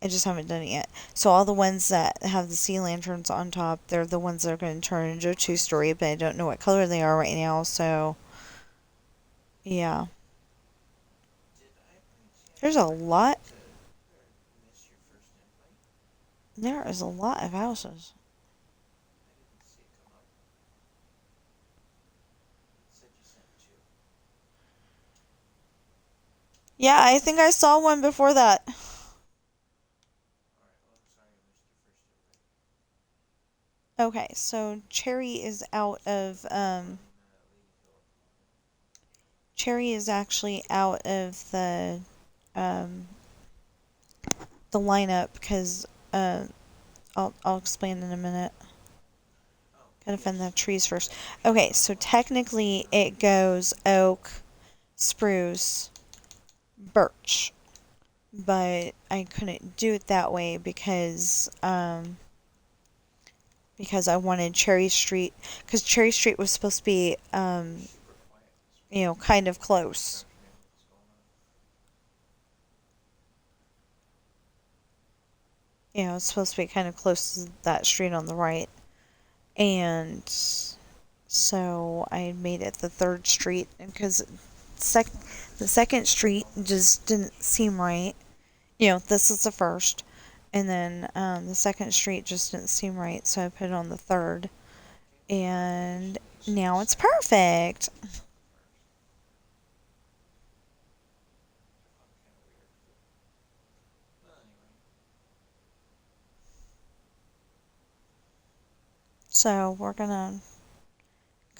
I just haven't done it yet. So all the ones that have the sea lanterns on top, they're the ones that are going to turn into a two-story, but I don't know what color they are right now, so yeah. There's a lot. There is a lot of houses. Yeah, I think I saw one before that. Okay, so Cherry is actually out of um the lineup because I'll explain in a minute. Gotta find the trees first. Okay, so technically it goes oak, spruce, birch, but I couldn't do it that way because I wanted Cherry Street, because Cherry Street was supposed to be kind of close. It's supposed to be kind of close to that street on the right, and so I made it the third street because sec- the second street just didn't seem right. This is the first, and then the second street just didn't seem right, so I put it on the third, and now it's perfect. So we're gonna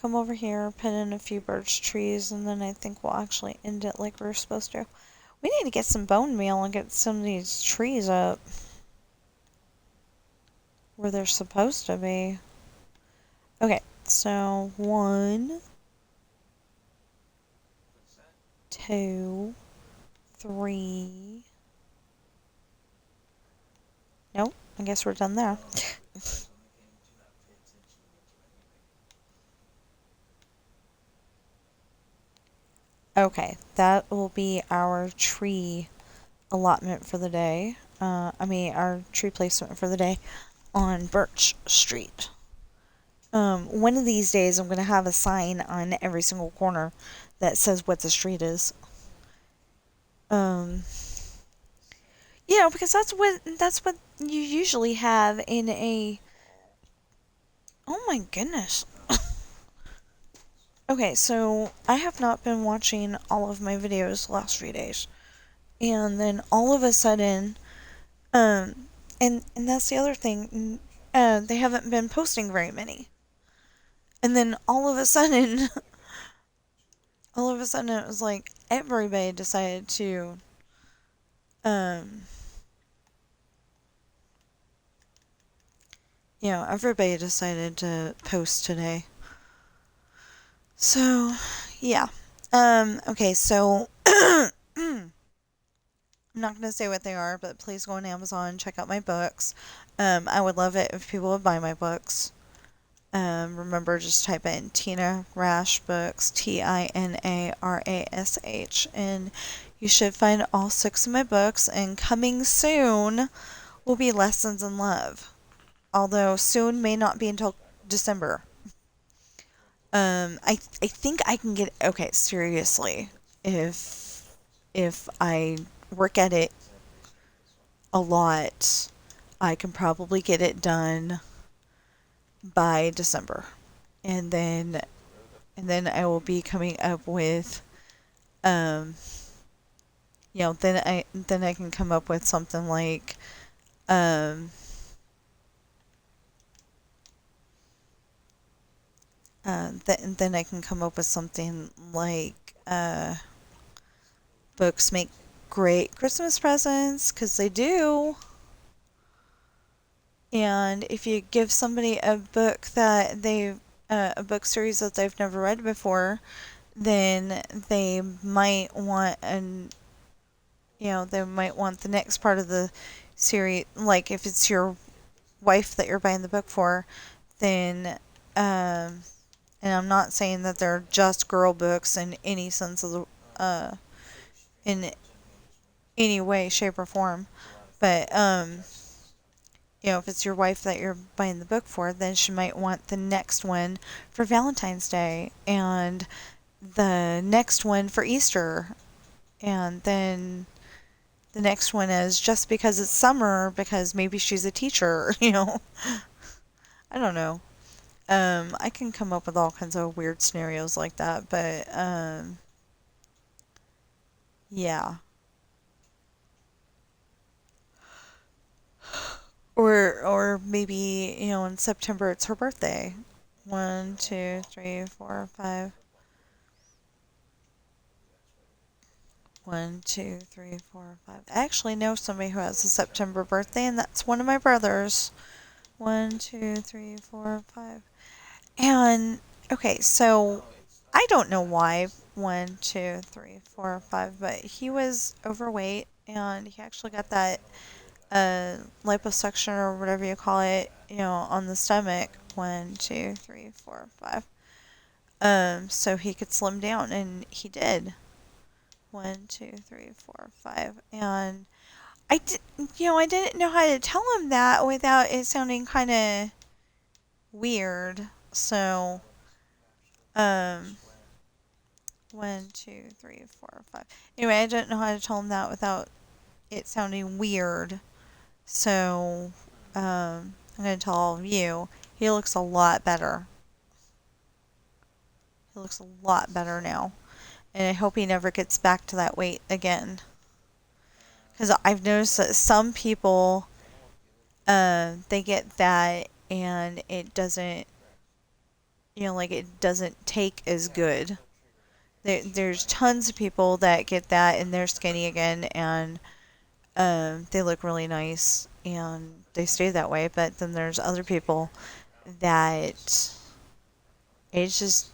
come over here, put in a few birch trees, and then I think we'll actually end it like we were supposed to. We need to get some bone meal and get some of these trees up where they're supposed to be. Okay, so 1, 2, 3. Nope, I guess we're done there. Okay, that will be our tree allotment for the day. Our tree placement for the day on Birch Street. One of these days, I'm gonna have a sign on every single corner that says what the street is. Um, because that's what you usually have in a. Oh my goodness. Okay, so I have not been watching all of my videos the last few days, and then all of a sudden, and that's the other thing, they haven't been posting very many, and then all of a sudden it was like everybody decided to, um, everybody decided to post today. So, yeah. Okay, so I'm not going to say what they are, but please go on Amazon, check out my books. I would love it if people would buy my books. Remember, just type in Tina Rash Books, TINARASH, and you should find all 6 of my books. And coming soon will be Lessons in Love, although soon may not be until December. I think I can get okay. Seriously, if I work at it a lot, I can probably get it done by December, and then I will be coming up with, um, then I can come up with something like, um, then I can come up with something like, books make great Christmas presents, because they do. And if you give somebody a book series that they've never read before, then they might want the next part of the series. Like if it's your wife that you're buying the book for, then, and I'm not saying that they're just girl books in any sense of in any way, shape, or form, but if it's your wife that you're buying the book for, then she might want the next one for Valentine's Day, and the next one for Easter, and then the next one is just because it's summer, because maybe she's a teacher, I don't know. I can come up with all kinds of weird scenarios like that, but yeah. Or maybe, in September it's her birthday. One, two, three, four, five. One, two, three, four, five. I actually know somebody who has a September birthday, and that's one of my brothers. One, two, three, four, five. And, okay, so I don't know why. One, two, three, four, five, but he was overweight, and he actually got that liposuction or whatever you call it, on the stomach. One, two, three, four, five. So he could slim down, and he did. One, two, three, four, five. And I didn't know how to tell him that without it sounding kind of weird. So, um, one, two, three, four, five. Anyway, I didn't know how to tell him that without it sounding weird. So, I'm going to tell all of you, he looks a lot better. He looks a lot better now. And I hope he never gets back to that weight again. Because I've noticed that some people, they get that and it doesn't, like it doesn't take as good. There's tons of people that get that and they're skinny again, and they look really nice and they stay that way. But then there's other people that it's just,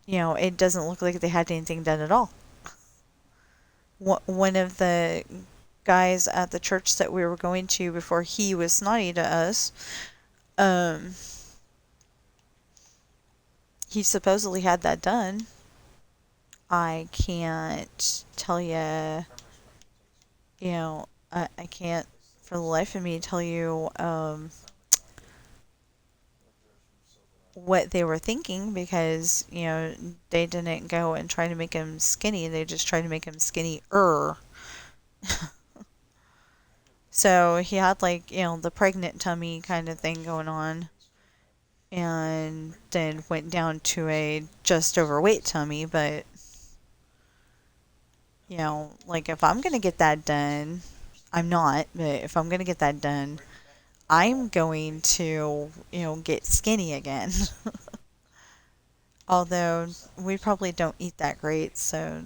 it doesn't look like they had anything done at all. One of the guys at the church that we were going to before he was snotty to us, um, he supposedly had that done. I can't tell you, I can't for the life of me tell you what they were thinking, because, they didn't go and try to make him skinny. They just tried to make him skinnier. So he had like, the pregnant tummy kind of thing going on, and then went down to a just overweight tummy. But, like if I'm going to get that done, I'm not, but if I'm going to get that done, I'm going to, get skinny again. Although we probably don't eat that great, so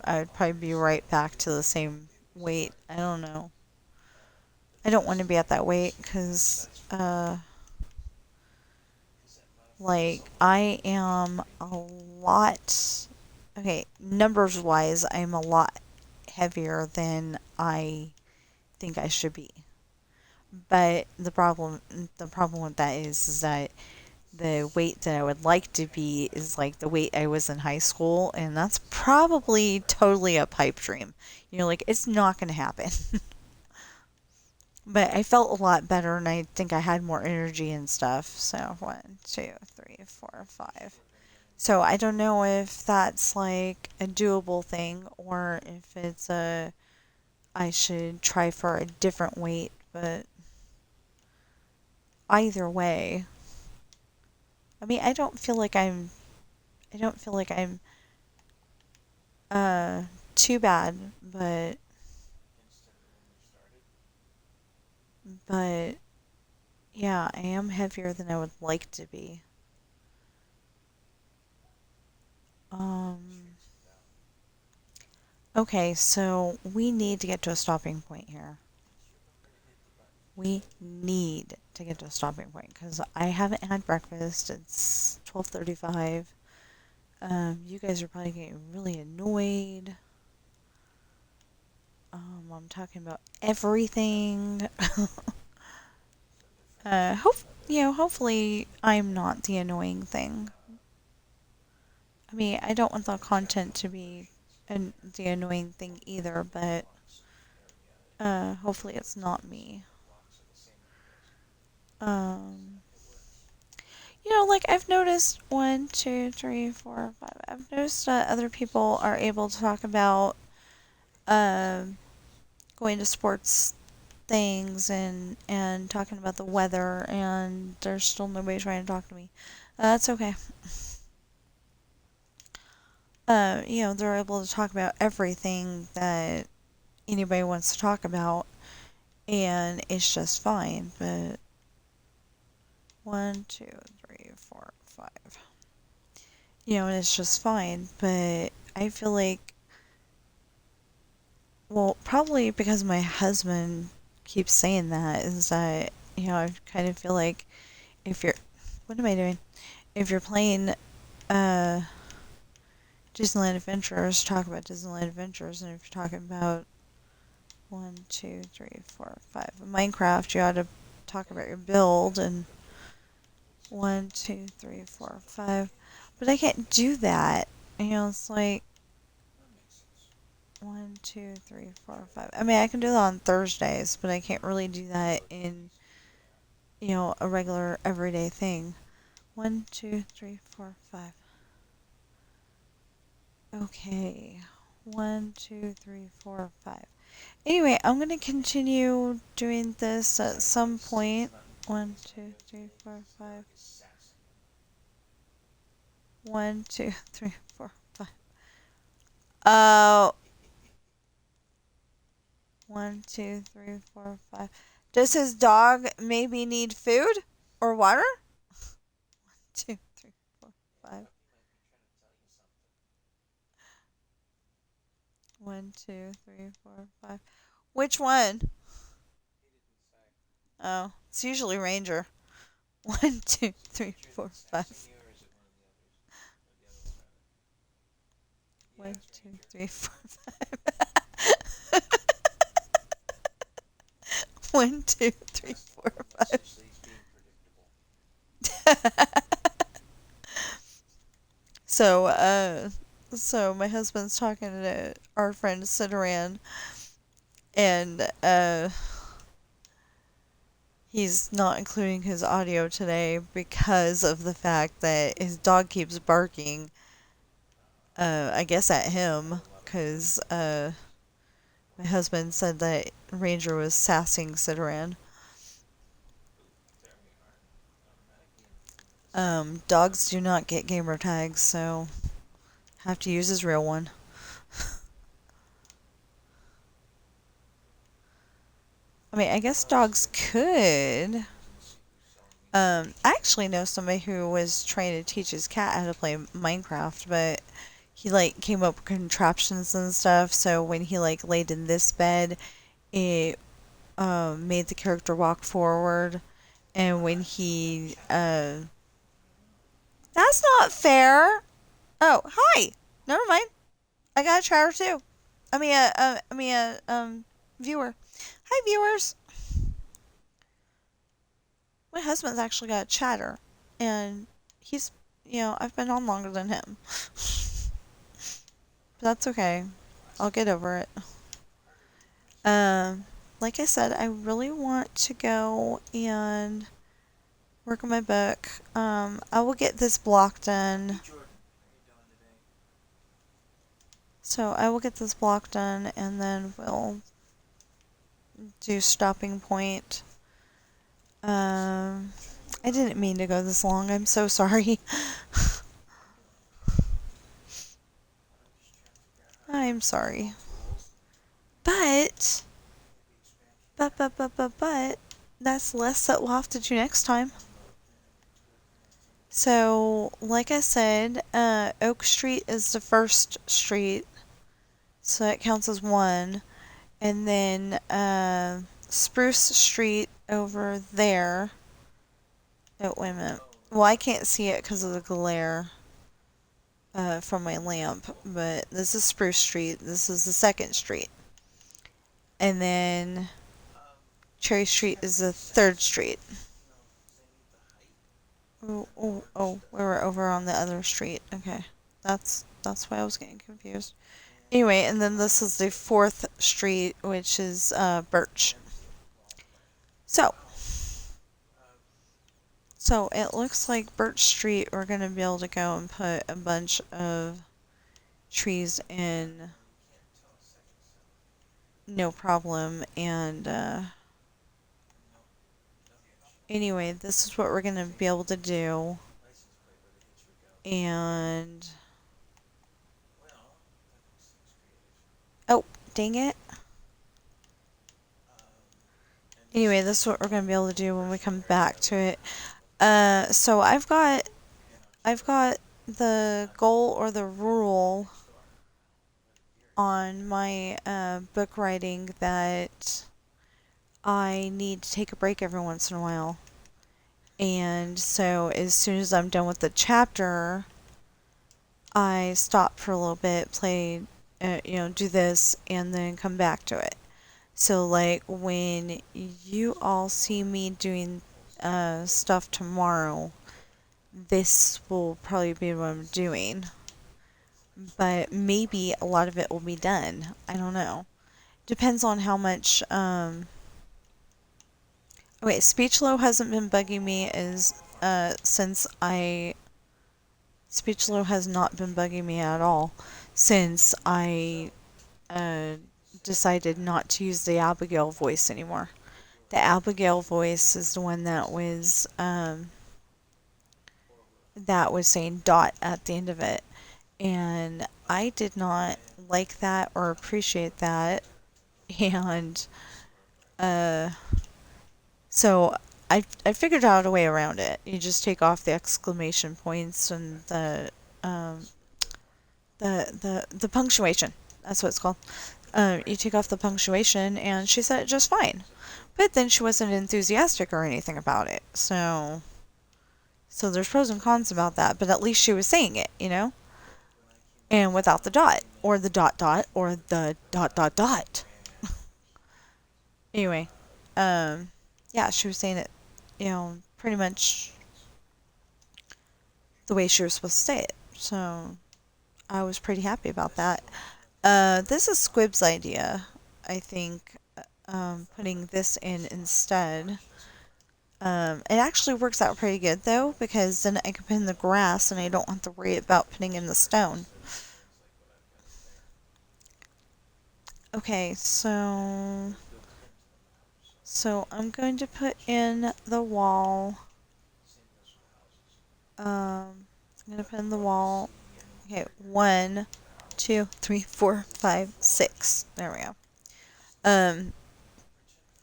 I'd probably be right back to the same weight. I don't know. I don't want to be at that weight because, like, I am a lot. Okay, numbers wise, I'm a lot heavier than I think I should be. But the problem with that is that the weight that I would like to be is like the weight I was in high school, and that's probably totally a pipe dream. Like it's not going to happen. But I felt a lot better, and I think I had more energy and stuff. So one, two, three, four, five. So I don't know if that's like a doable thing, or if I should try for a different weight. But either way, I mean, I don't feel like I'm uh too bad, but yeah, I am heavier than I would like to be. Um, okay, so we need to get to a stopping point here. We need to get to a stopping point because I haven't had breakfast. It's 12:35. You guys are probably getting really annoyed. I'm talking about everything. Hopefully I'm not the annoying thing. I mean, I don't want the content to be the annoying thing either, but hopefully it's not me. Um, like I've noticed 1, 2, 3, 4, 5. I've noticed that other people are able to talk about um going to sports things and talking about the weather, and there's still nobody trying to talk to me. That's okay. They're able to talk about everything that anybody wants to talk about, and it's just fine. But 1, 2, 3, 4, 5. And it's just fine. But I feel like, well, probably because my husband keeps saying that, is that, I kind of feel like if you're, what am I doing? If you're playing uh, Disneyland Adventures, talk about Disneyland Adventures, and if you're talking about 1, 2, 3, 4, 5 Minecraft, you ought to talk about your build, and 1, 2, 3, 4, 5. But I can't do that. It's like 1, 2, 3, 4, 5. I mean, I can do that on Thursdays, but I can't really do that in a regular everyday thing. 1, 2, 3, 4, 5. Okay. 1, 2, 3, 4, 5. Anyway, I'm gonna continue doing this at some point. 1, 2, 3, 4, 5. 1, 2, 3, 4, 5. Oh, 1, 2, 3, 4, 5. Does his dog maybe need food or water? 1, 2, 3, 4, 5. 1, 2, 3, 4, 5. Which one? Oh, it's usually Ranger. 1, 2, 3, 4, 5. 1, 2, 3, 4, 5. 1, 2, 3, 4, 5. So, so my husband's talking to our friend Cideran, and he's not including his audio today because of the fact that his dog keeps barking. I guess at him, because my husband said that Ranger was sassing Cideran. Dogs do not get gamer tags, so have to use his real one. I mean, I guess dogs could. I actually know somebody who was trying to teach his cat how to play Minecraft, but he came up with contraptions and stuff. So when he laid in this bed, it made the character walk forward, and when he that's not fair. Oh, hi. Never mind. I got a chatter too. Viewer. Hi, viewers. My husband's actually got a chatter, and he's, I've been on longer than him. But that's okay. I'll get over it. Like I said, I really want to go and work on my book. I will get this block done. So I will get this block done, and then we'll do stopping point. I didn't mean to go this long. I'm so sorry. I'm sorry. But, but, that's less that we'll have to do next time. So, like I said, Oak Street is the first street, so that counts as one. And then Spruce Street over there. Oh, wait a minute. Well, I can't see it because of the glare from my lamp, but this is Spruce Street. This is the second street. And then Cherry Street is the third street. Oh, we were over on the other street. Okay. That's why I was getting confused. Anyway, and then this is the fourth street, which is Birch. So, so it looks like Birch Street, we're going to be able to go and put a bunch of trees in no problem. And anyway, this is what we're going to be able to do. And oh, dang it. Anyway, this is what we're going to be able to do when we come back to it. So I've got the goal or the rule on my book writing that I need to take a break every once in a while. And so as soon as I'm done with the chapter, I stop for a little bit, play, do this, and then come back to it. So, like, when you all see me doing stuff tomorrow, this will probably be what I'm doing. But maybe a lot of it will be done. I don't know. Depends on how much. Wait, speech low hasn't been bugging me since I. Speech low has not been bugging me at all since I uh, decided not to use the Abigail voice anymore. The Abigail voice is the one that was saying dot at the end of it. And I did not like that or appreciate that. And uh, so I figured out a way around it. You just take off the exclamation points and um, the punctuation. That's what it's called. You take off the punctuation, and she said it just fine. But then she wasn't enthusiastic or anything about it. So there's pros and cons about that. But at least she was saying it, and without the dot or the dot dot or the dot dot dot. Anyway, yeah, she was saying it, pretty much the way she was supposed to say it. So I was pretty happy about that. This is Squib's idea, I think, putting this in instead. It actually works out pretty good, though, because then I can put in the grass and I don't have to worry about putting in the stone. Okay, so I'm going to put in the wall. I'm going to put in the wall. Okay, 1, 2, 3, 4, 5, 6. There we go.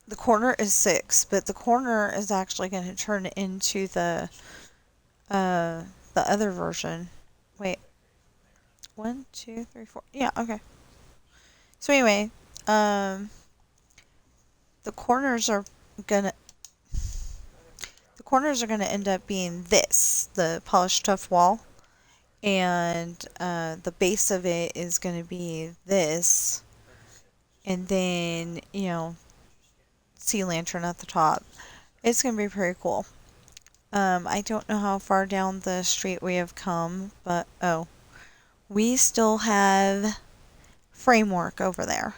The corner is 6, but the corner is actually going to turn into the other version. Wait. 1, 2, 3, 4. Yeah, okay. So anyway, the corners are gonna end up being the polished tuff wall, and the base of it is gonna be this, and then sea lantern at the top. It's gonna be pretty cool. I don't know how far down the street we have come, but we still have framework over there.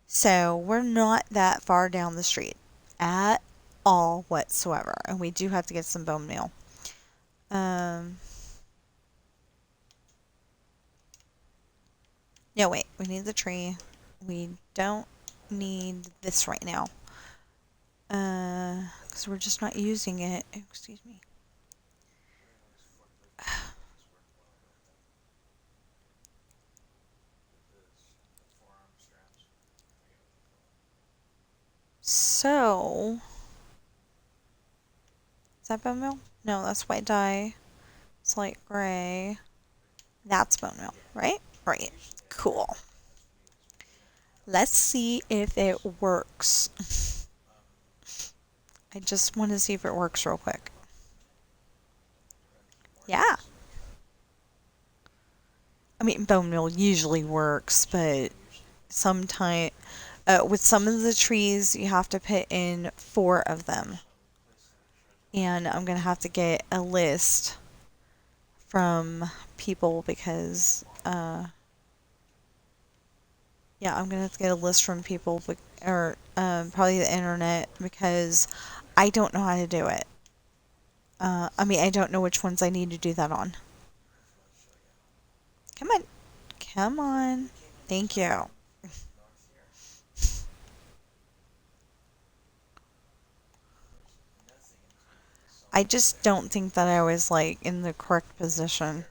So we're not that far down the street at all whatsoever. And we do have to get some bone meal. No, wait. We need the tree. We don't need this right now. Because we're just not using it. Excuse me. So, that bone meal? No, that's white dye. It's light gray. That's bone meal, right? Right. Cool. Let's see if it works. I just want to see if it works real quick. Yeah. I mean, bone meal usually works, but sometimes with some of the trees, you have to put in 4 of them. And I'm going to have to get a list from people because, yeah, I'm going to have to get a list from people, or probably the internet, because I don't know how to do it. I mean, I don't know which ones I need to do that on. Come on. Come on. Thank you. I just don't think that I was, like, in the correct position.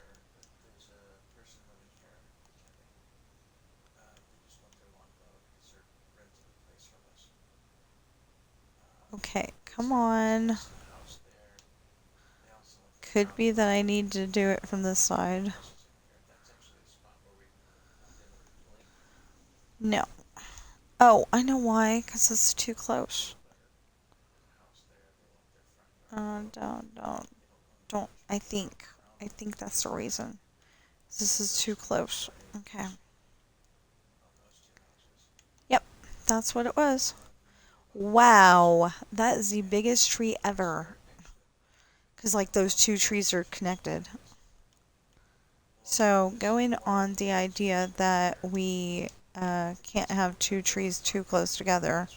Okay, come on. Could be that I need to do it from this side. No. Oh, I know why, because it's too close. Don't. I think that's the reason. This is too close. Okay. Yep, that's what it was. Wow, that is the biggest tree ever. Because, like, those 2 trees are connected. So, going on the idea that we can't have 2 trees too close together.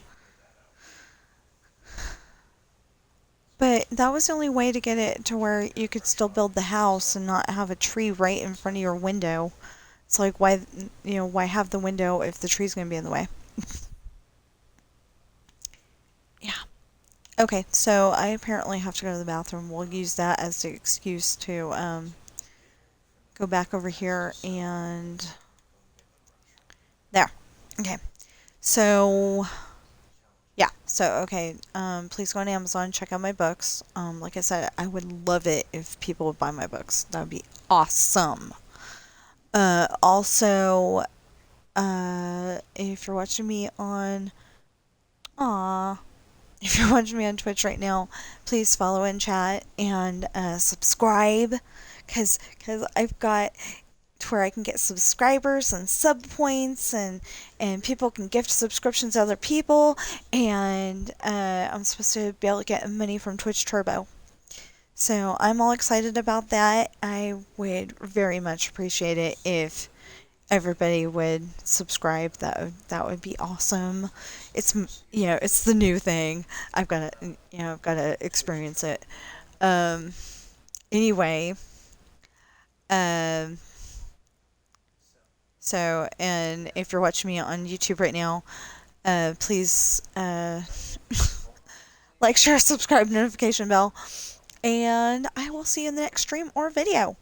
But that was the only way to get it to where you could still build the house and not have a tree right in front of your window. It's like, why, why have the window if the tree's going to be in the way? Yeah. Okay, so I apparently have to go to the bathroom. We'll use that as the excuse to go back over here and... There. Okay. So... Yeah, so, okay, please go on Amazon, check out my books. Like I said, I would love it if people would buy my books. That would be awesome. Also, if you're watching me on... Aw. If you're watching me on Twitch right now, please follow and chat and subscribe. Because I've got to where I can get subscribers and sub points, and people can gift subscriptions to other people, and I'm supposed to be able to get money from Twitch Turbo. So I'm all excited about that. I would very much appreciate it if everybody would subscribe. That would be awesome. It's it's the new thing. I've got to experience it. Anyway, um so, and if you're watching me on YouTube right now, please like, share, subscribe, notification bell, and I will see you in the next stream or video.